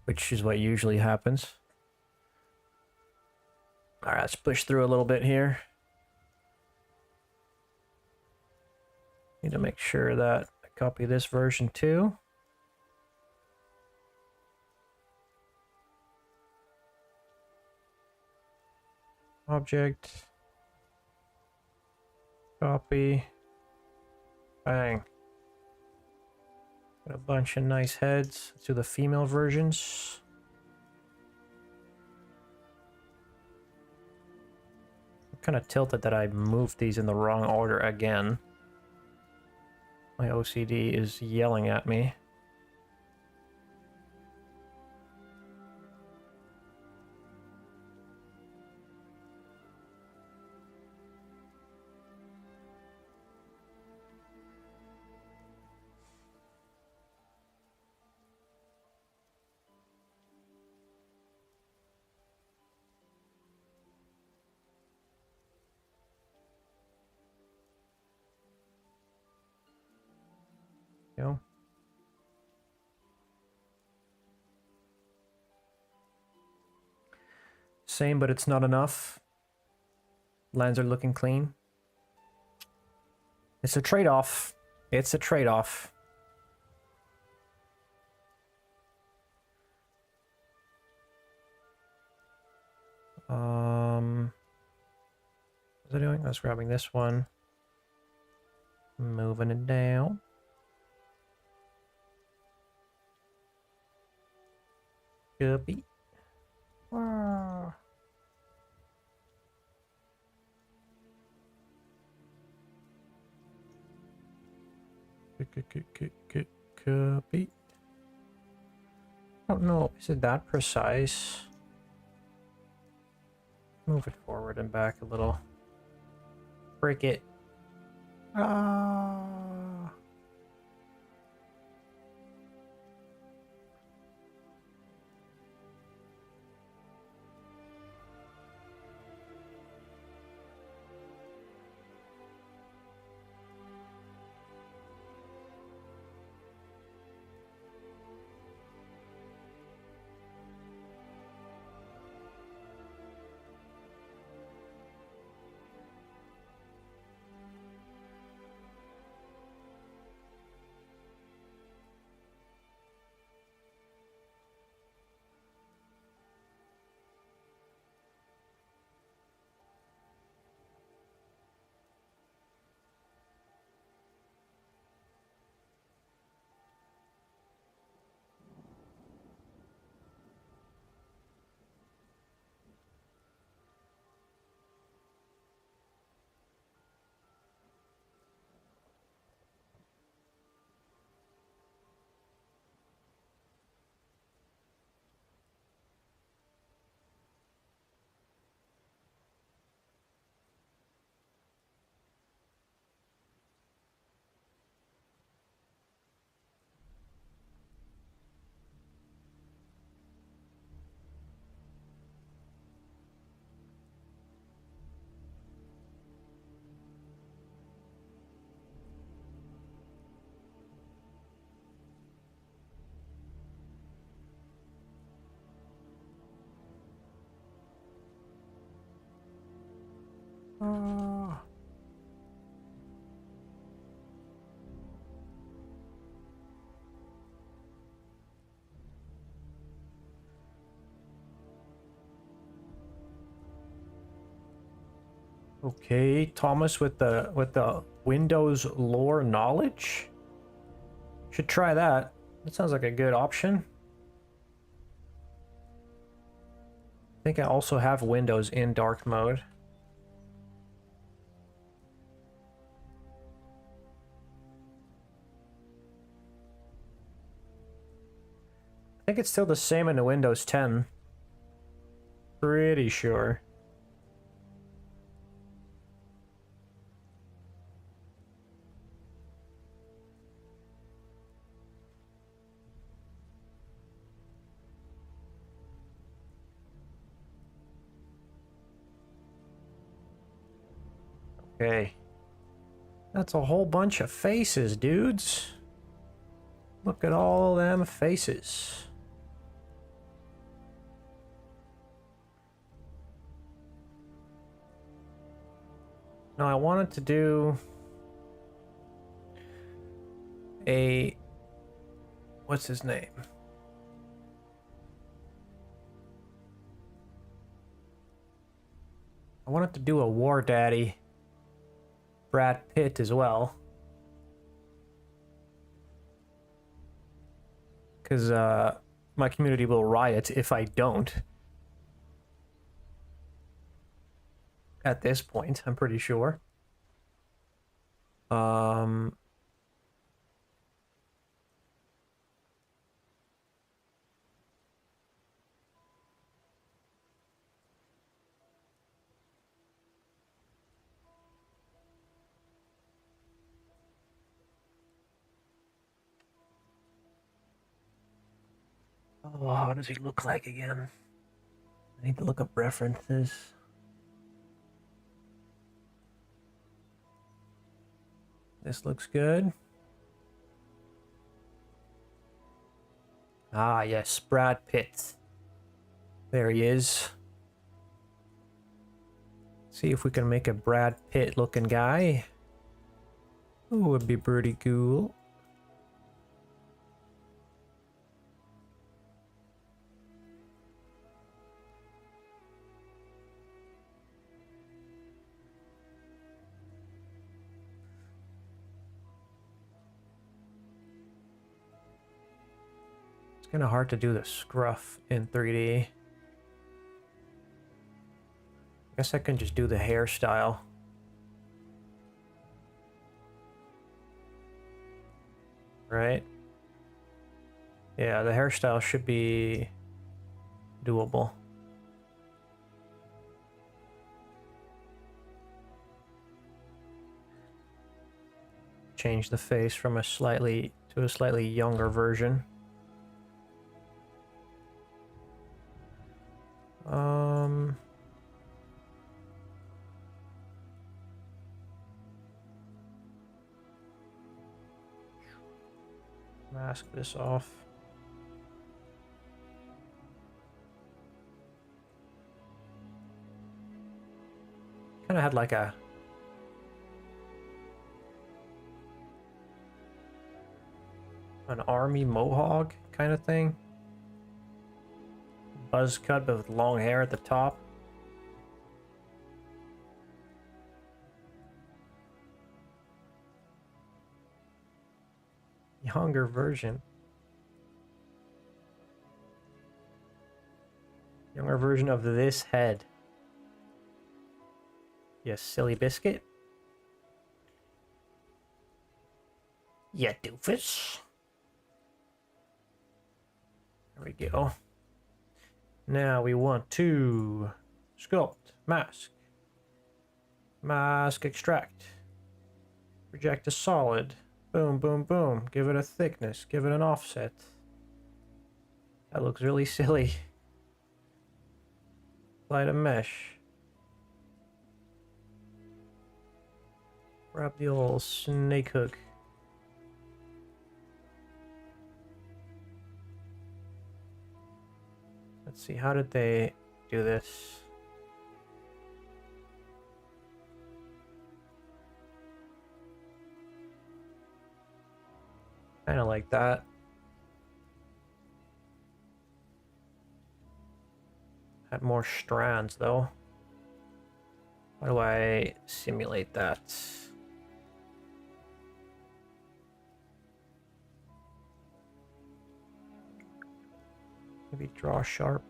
which is what usually happens. All right, let's push through a little bit here. Need to make sure that I copy this version too. Object. Copy. Bang. Got a bunch of nice heads. Let's do the female versions. I'm kind of tilted that I moved these in the wrong order again. My OCD is yelling at me. Go. Same, but it's not enough. Lines are looking clean. It's a trade-off. It's a trade-off. What's it doing? I was grabbing this one. Moving it down. Copy. Wow. Copy. I don't know. Is it that precise? Move it forward and back a little. Break it. Ah. Okay, Thomas with the Windows lore knowledge. Should try that. That sounds like a good option. I think I also have Windows in dark mode. I think it's still the same in the Windows 10. Pretty sure. Okay. That's a whole bunch of faces, dudes. Look at all them faces. Now I wanted to do a... what's his name? I wanted to do a War Daddy Brad Pitt as well. Because my community will riot if I don't. At this point, I'm pretty sure. Oh, how does he look like again? I need to look up references. This looks good. Ah, yes, Brad Pitt. There he is. See if we can make a Brad Pitt looking guy. Ooh, would be pretty cool. It's kind of hard to do the scruff in 3D. I guess I can just do the hairstyle. Right? Yeah, the hairstyle should be doable. Change the face from a slightly younger version. Mask this off. Kind of had like an army mohawk kind of thing. Buzz cut, but with long hair at the top. Younger version. Younger version of this head. You silly biscuit. Yeah, doofus. There we go. Now we want to sculpt, mask, mask extract, project a solid, boom, boom, boom, give it a thickness, give it an offset. That looks really silly. Apply a mesh. Grab the old snake hook. Let's see, how did they do this? Kind of like that. Had more strands though. How do I simulate that? Maybe draw sharp.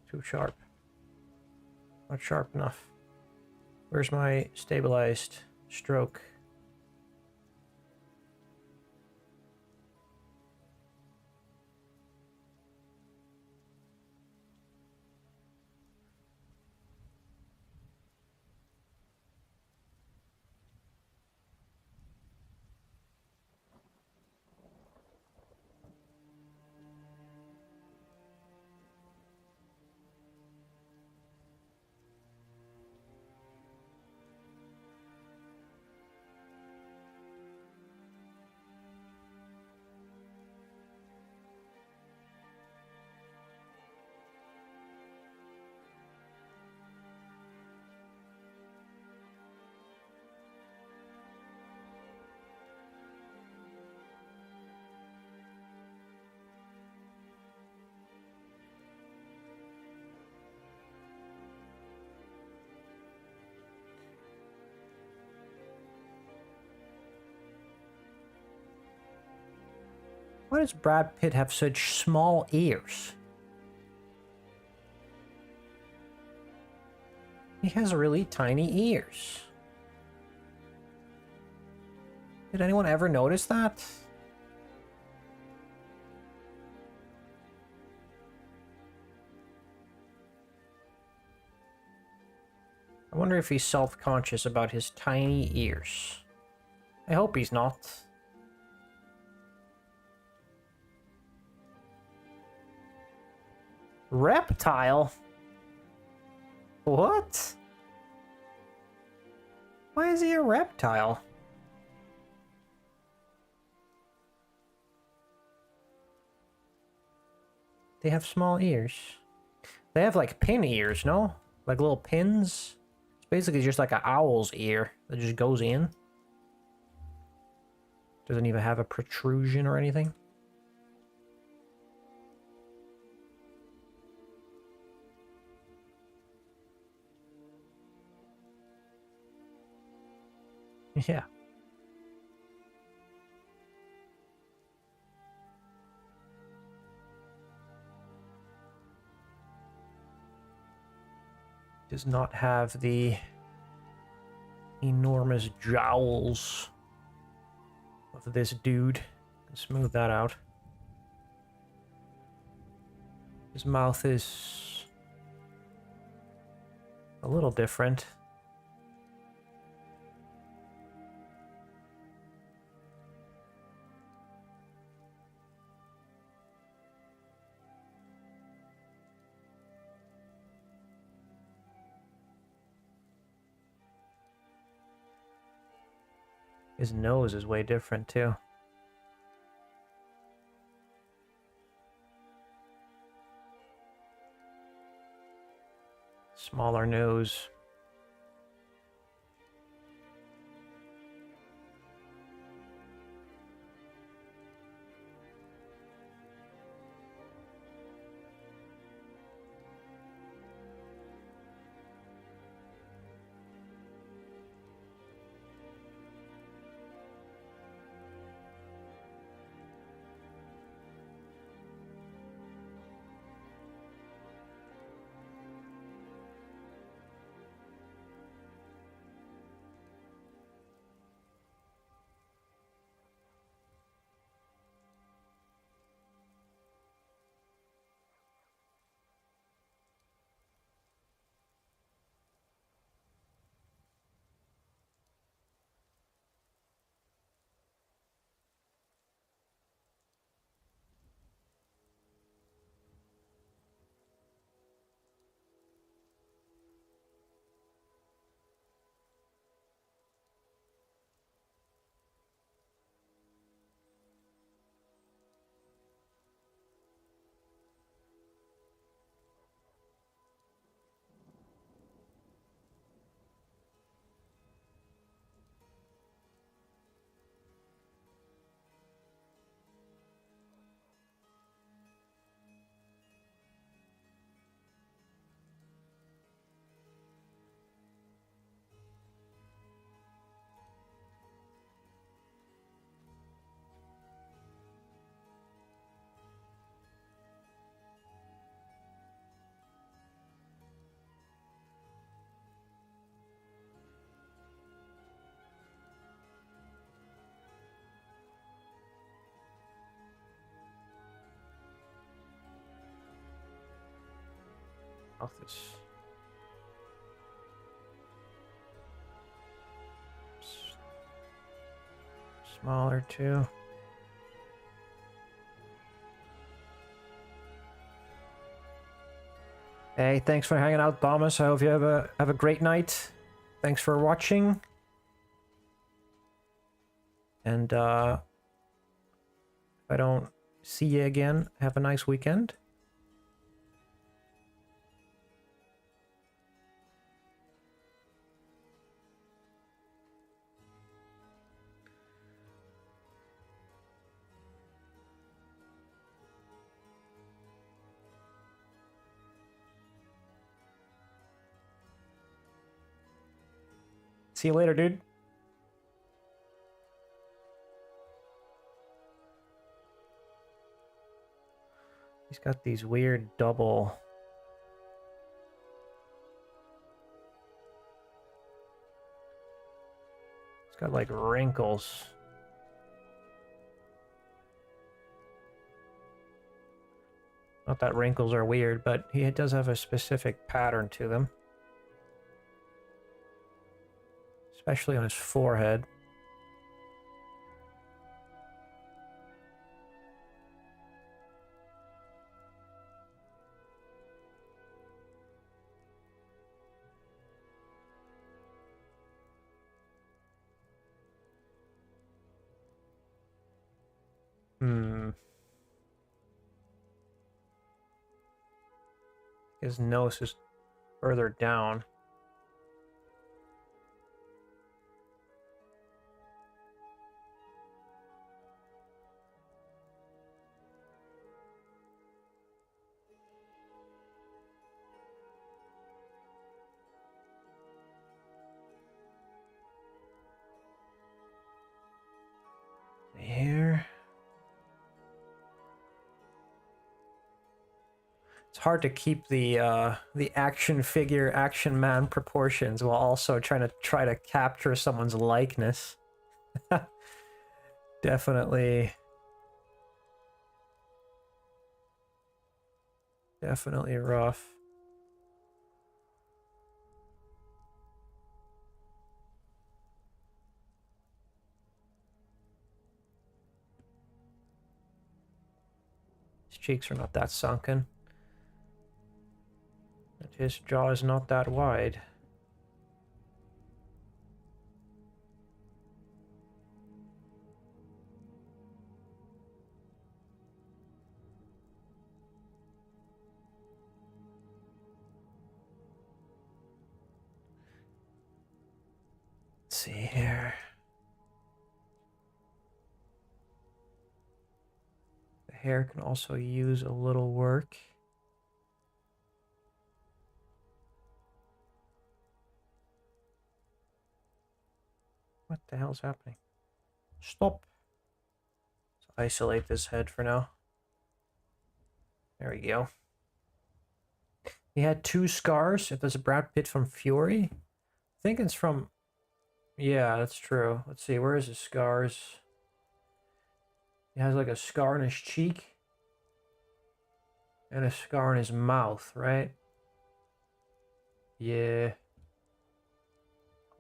Too sharp. Not sharp enough. Where's my stabilized stroke? Why does Brad Pitt have such small ears? He has really tiny ears. Did anyone ever notice that? I wonder if he's self-conscious about his tiny ears. I hope he's not. Reptile? What? Why is he a reptile? They have small ears. They have like pin ears, no? Like little pins? It's basically just like an owl's ear that just goes in. Doesn't even have a protrusion or anything. Yeah. Does not have the enormous jowls of this dude. Smooth that out. His mouth is a little different. His nose is way different too. Smaller nose. Mouth is smaller too. Hey, thanks for hanging out, Thomas. I hope you have a great night. Thanks for watching. And if I don't see you again, have a nice weekend. See you later, dude. He's got these weird double... It's got like wrinkles. Not that wrinkles are weird, but he does have a specific pattern to them. Especially on his forehead. His nose is further down. Here. It's hard to keep the action figure, action man proportions while also trying to capture someone's likeness. Definitely rough. His cheeks are not that sunken. And his jaw is not that wide. Let's see here. The hair can also use a little work. What the hell's happening? Stop. Let's isolate this head for now. There we go. He had 2 scars. If there's a Brad Pitt from Fury, I think it's from... Yeah, that's true. Let's see, where is his scars? He has like a scar on his cheek. And a scar on his mouth, right? Yeah.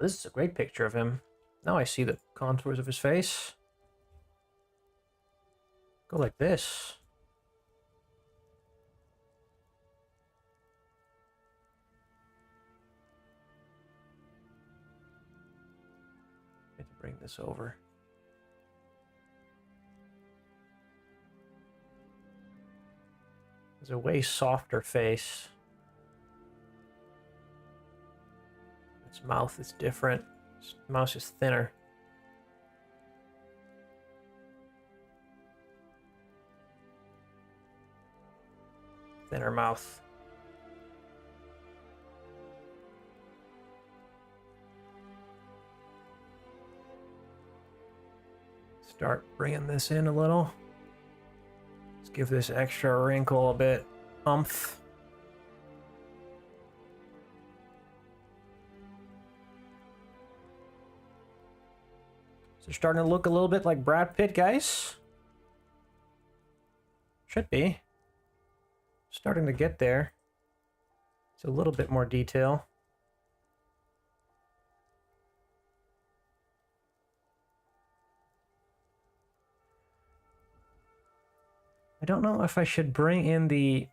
This is a great picture of him. Now I see the contours of his face. Go like this. I have to bring this over. There's a way softer face. His mouth is different. His mouth is thinner. Thinner mouth. Start bringing this in a little. Let's give this extra wrinkle a bit oomph. So starting to look a little bit like Brad Pitt, guys. Should be. Starting to get there. It's a little bit more detail. I don't know if I should bring in the...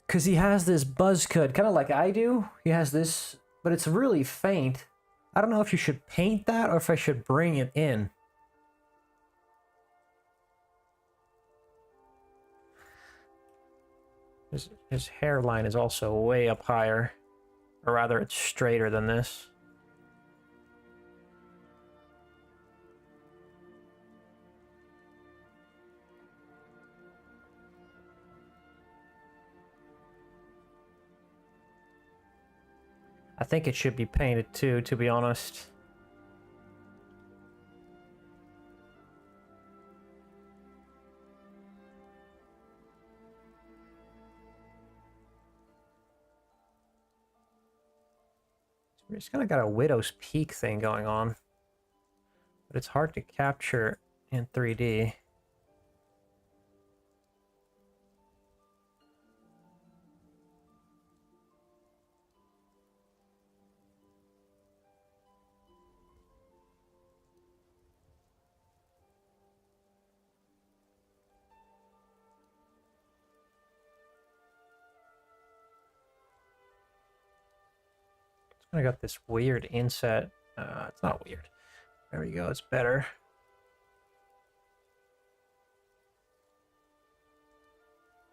Because he has this buzz cut, kind of like I do. He has this, but it's really faint. I don't know if you should paint that or if I should bring it in. His hairline is also way up higher. Or rather, it's straighter than this. I think it should be painted too, to be honest. It's kind of got a widow's peak thing going on, but it's hard to capture in 3D. I got this weird inset. It's not weird. There we go. It's better.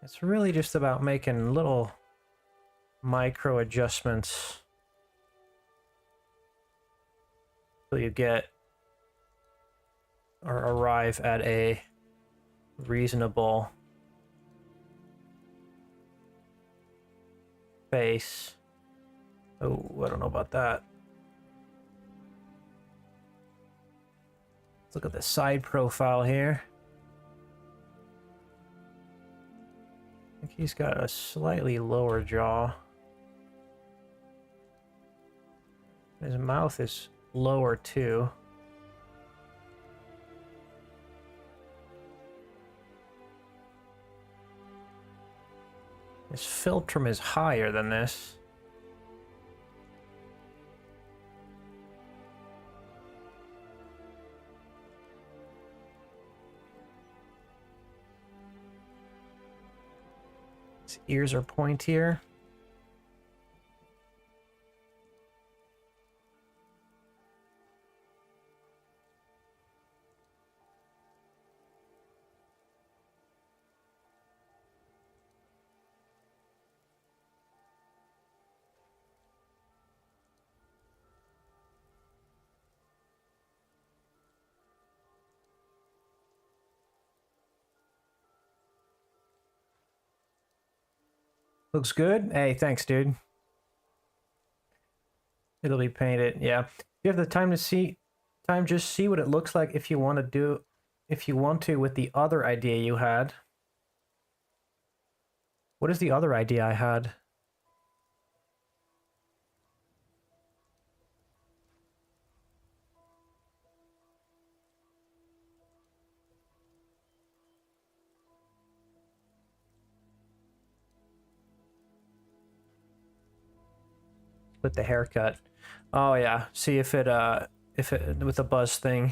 It's really just about making little micro adjustments till you get or arrive at a reasonable face. Oh, I don't know about that. Let's look at the side profile here. I think he's got a slightly lower jaw. His mouth is lower too. His philtrum is higher than this. His ears are pointier. Looks good. Hey, thanks, dude. It'll be painted. Yeah. If you have the time to see, just see what it looks like if you want to do, if you want to with the other idea you had. What is the other idea I had? With the haircut. Oh yeah. See if it with the buzz thing.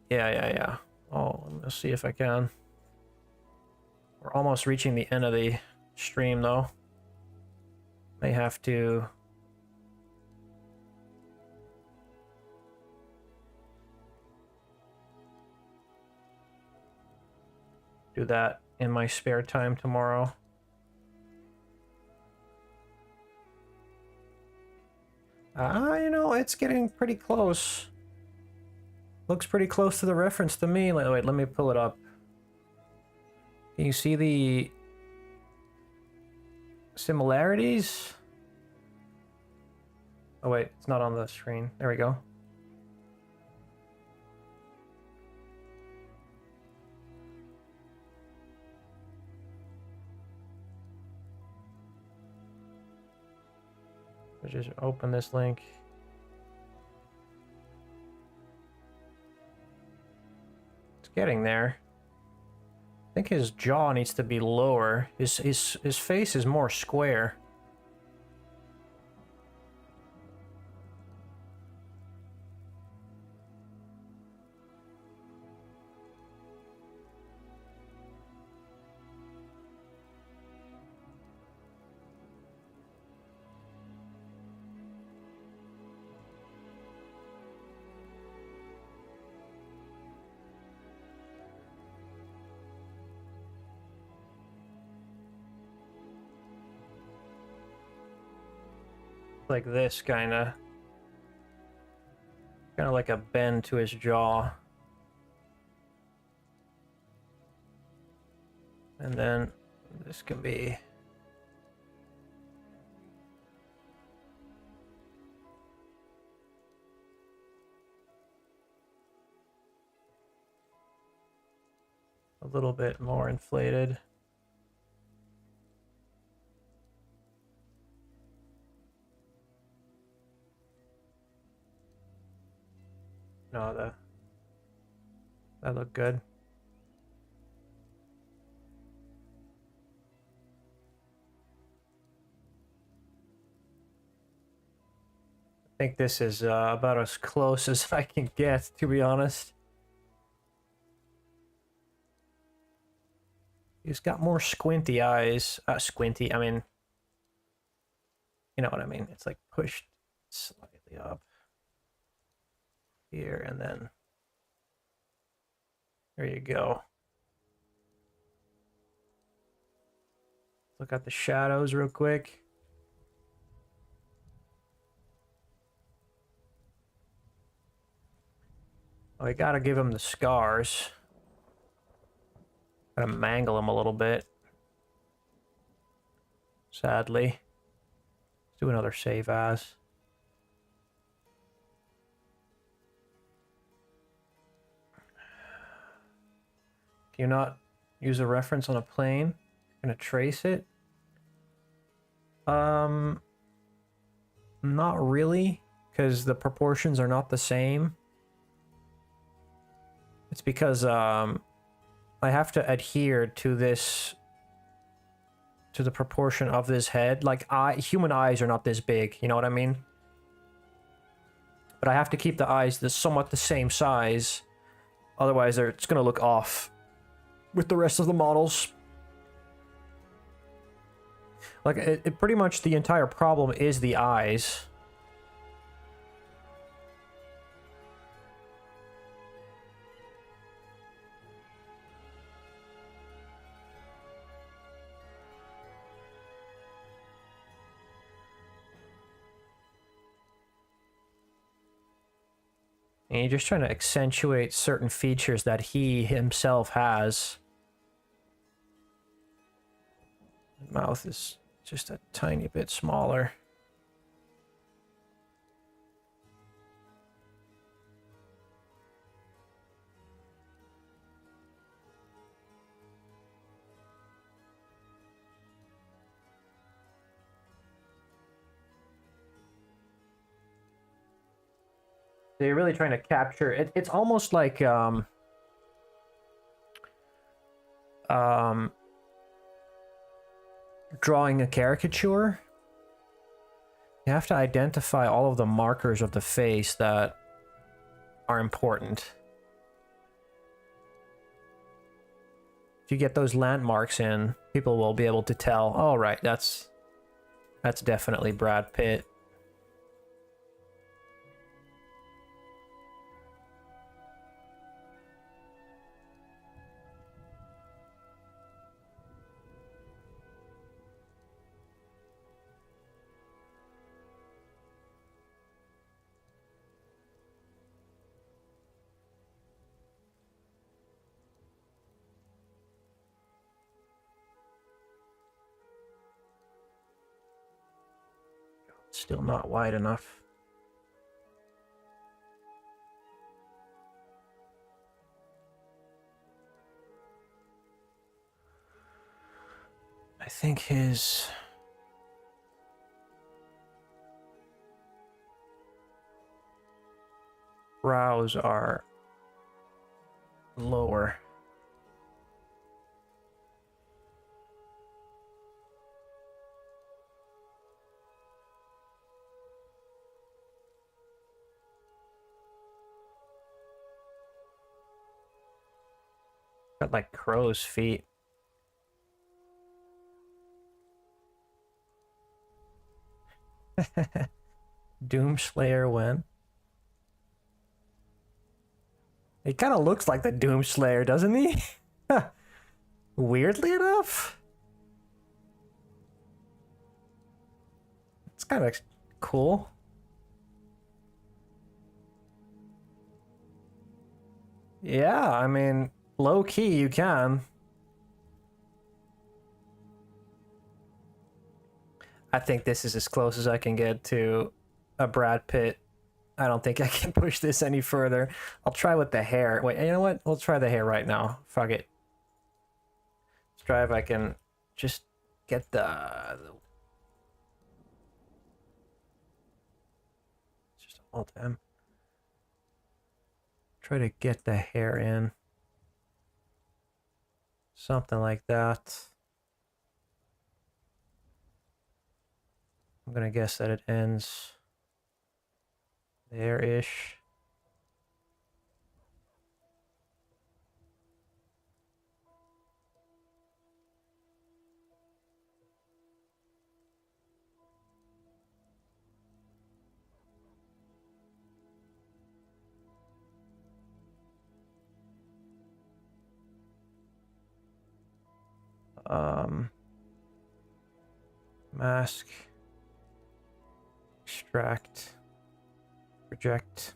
Yeah. Oh, let's see if I can. We're almost reaching the end of the stream though. May have to do that in my spare time tomorrow. You know, it's getting pretty close. Looks pretty close to the reference to me. Wait, let me pull it up. Can you see the similarities? Oh wait, it's not on the screen. There we go. Just open this link. It's getting there. I think his jaw needs to be lower. His face is more square. Like this, kind of like a bend to his jaw. And then this can be a little bit more inflated. No, that looked good. I think this is about as close as I can get, to be honest. He's got more squinty eyes. Squinty, I mean, you know what I mean. It's like pushed slightly up here, and then there you go. Look at the shadows real quick. We gotta give him the scars. Gotta mangle him a little bit. Sadly. Let's do another save as. Can you not use a reference on a plane? Gonna trace it? Not really, because the proportions are not the same. It's because I have to adhere to this, to the proportion of this head. Like human eyes are not this big, you know what I mean? But I have to keep the eyes somewhat the same size, otherwise it's gonna look off with the rest of the models. Like it pretty much the entire problem is the eyes. And you're just trying to accentuate certain features that he himself has. The mouth is just a tiny bit smaller. So you're really trying to capture it. It's almost like drawing a caricature. You have to identify all of the markers of the face that are important. If you get those landmarks in, people will be able to tell, oh right, that's definitely Brad Pitt. Still not wide enough. I think his brows are lower. Got like crow's feet. Doomslayer when? He kind of looks like the Doomslayer, doesn't he? Weirdly enough. It's kind of cool. Yeah, I mean, low key you can. I think this is as close as I can get to a Brad Pitt. I don't think I can push this any further. I'll try with the hair. Wait, you know what? We'll try the hair right now. Fuck it. Let's try if I can just get the just Alt M. Try to get the hair in. Something like that. I'm gonna guess that it ends there-ish. Mask, extract, project.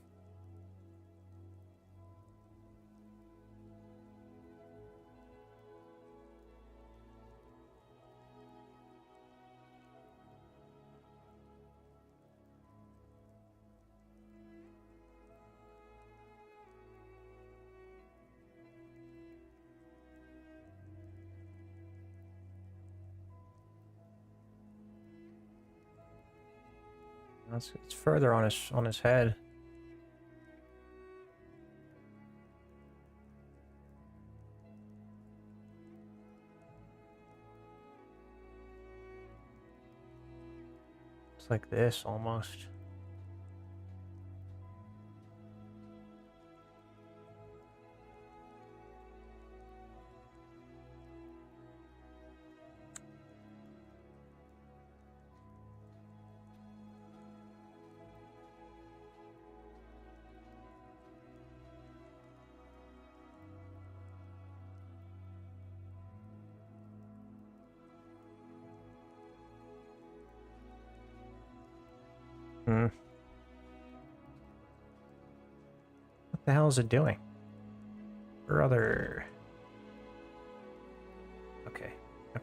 It's further on his head. It's like this almost. What the hell is it doing? Brother. Okay.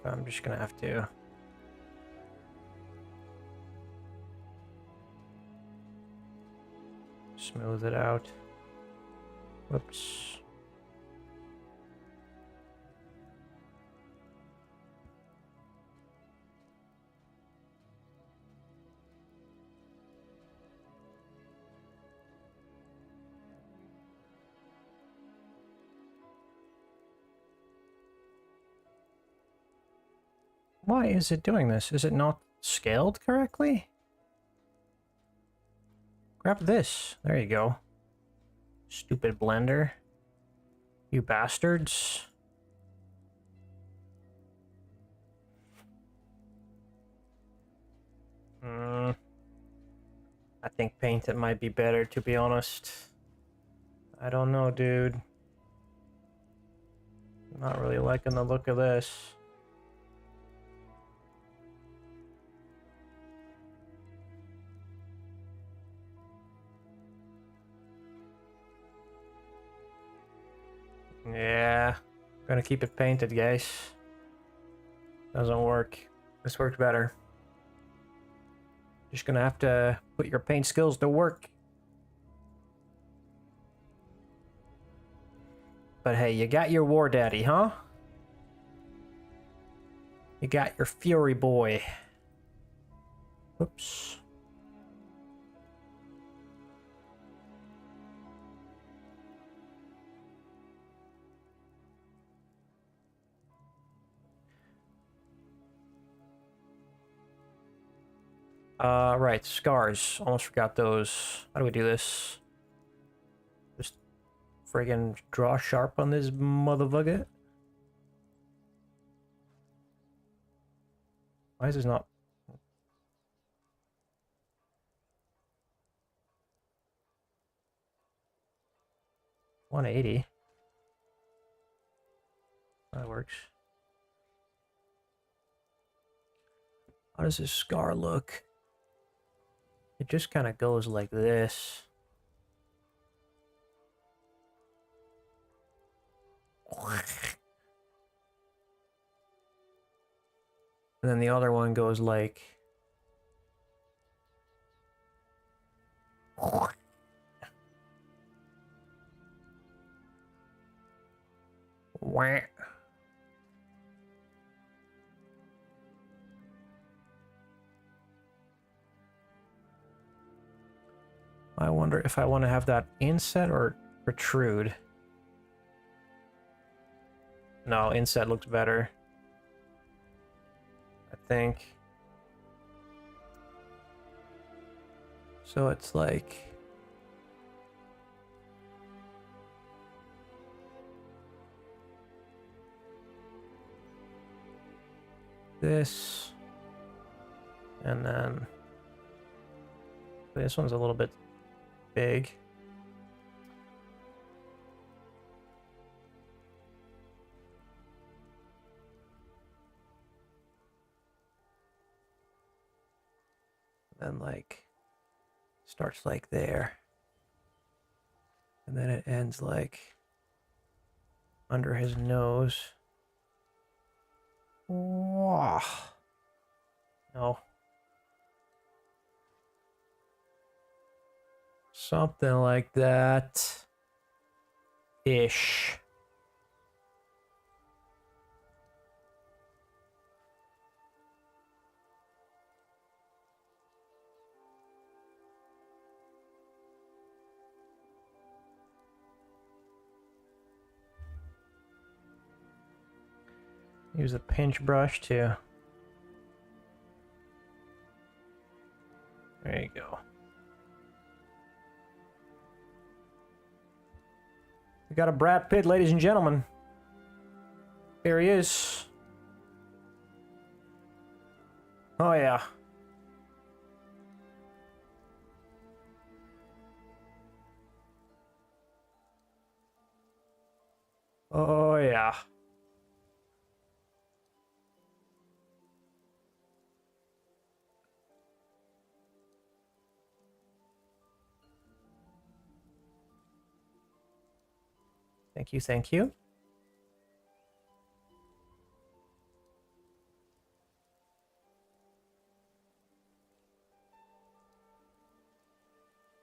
I'm just gonna have to smooth it out. Whoops. Why is it doing this? Is it not scaled correctly? Grab this. There you go. Stupid Blender. You bastards. I think painted might be better, to be honest. I don't know, dude. Not really liking the look of this. Yeah, gonna keep it painted, guys. Doesn't work. This worked better. Just gonna have to put your paint skills to work. But hey, you got your war daddy, huh? You got your fury boy. Whoops. Right, scars. Almost forgot those. How do we do this? Just friggin' draw sharp on this motherfucker. Why is this not? $180. That works. How does this scar look? It just kind of goes like this. And then the other one goes like... Wah. I wonder if I want to have that inset or protrude. No, inset looks better, I think. So it's like... this, and then this one's a little bit big. Then like starts like there, and then it ends like under his nose. Wow. No. Something like that. Ish. Use a pinch brush too. There you go. We got a Brad Pitt, ladies and gentlemen. Here he is. Oh yeah. Oh yeah. Thank you, thank you.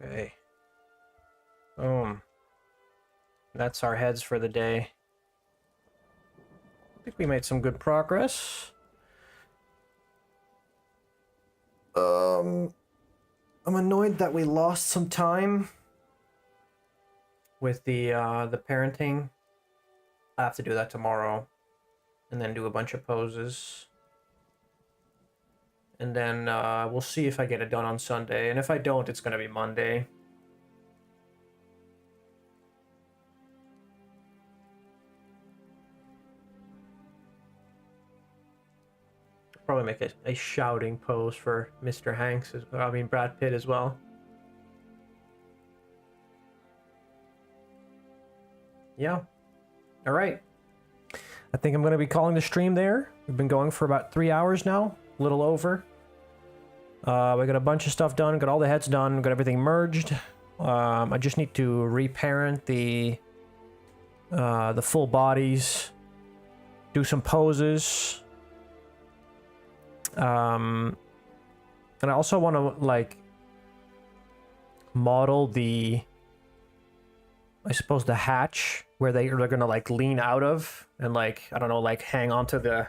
Okay. Boom. That's our heads for the day. I think we made some good progress. I'm annoyed that we lost some time with the parenting. I have to do that tomorrow, and then do a bunch of poses, and then we'll see if I get it done on Sunday, and if I don't, it's gonna be Monday. Probably make a shouting pose for Mr. Hanks, Brad Pitt as well. Yeah. All right. I think I'm going to be calling the stream there. We've been going for about 3 hours now, a little over. We got a bunch of stuff done, got all the heads done, got everything merged. I just need to reparent the full bodies, do some poses. And I also want to like model the, I suppose, the hatch where they're gonna like lean out of and like, I don't know, like hang onto the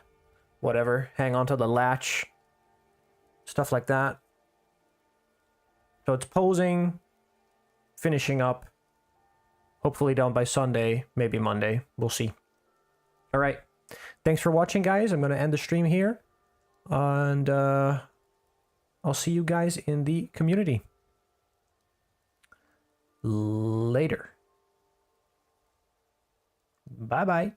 whatever, hang onto the latch, stuff like that. So it's posing, finishing up, hopefully done by Sunday, maybe Monday, we'll see. All right, thanks for watching, guys. I'm gonna end the stream here, and I'll see you guys in the community later. Bye-bye.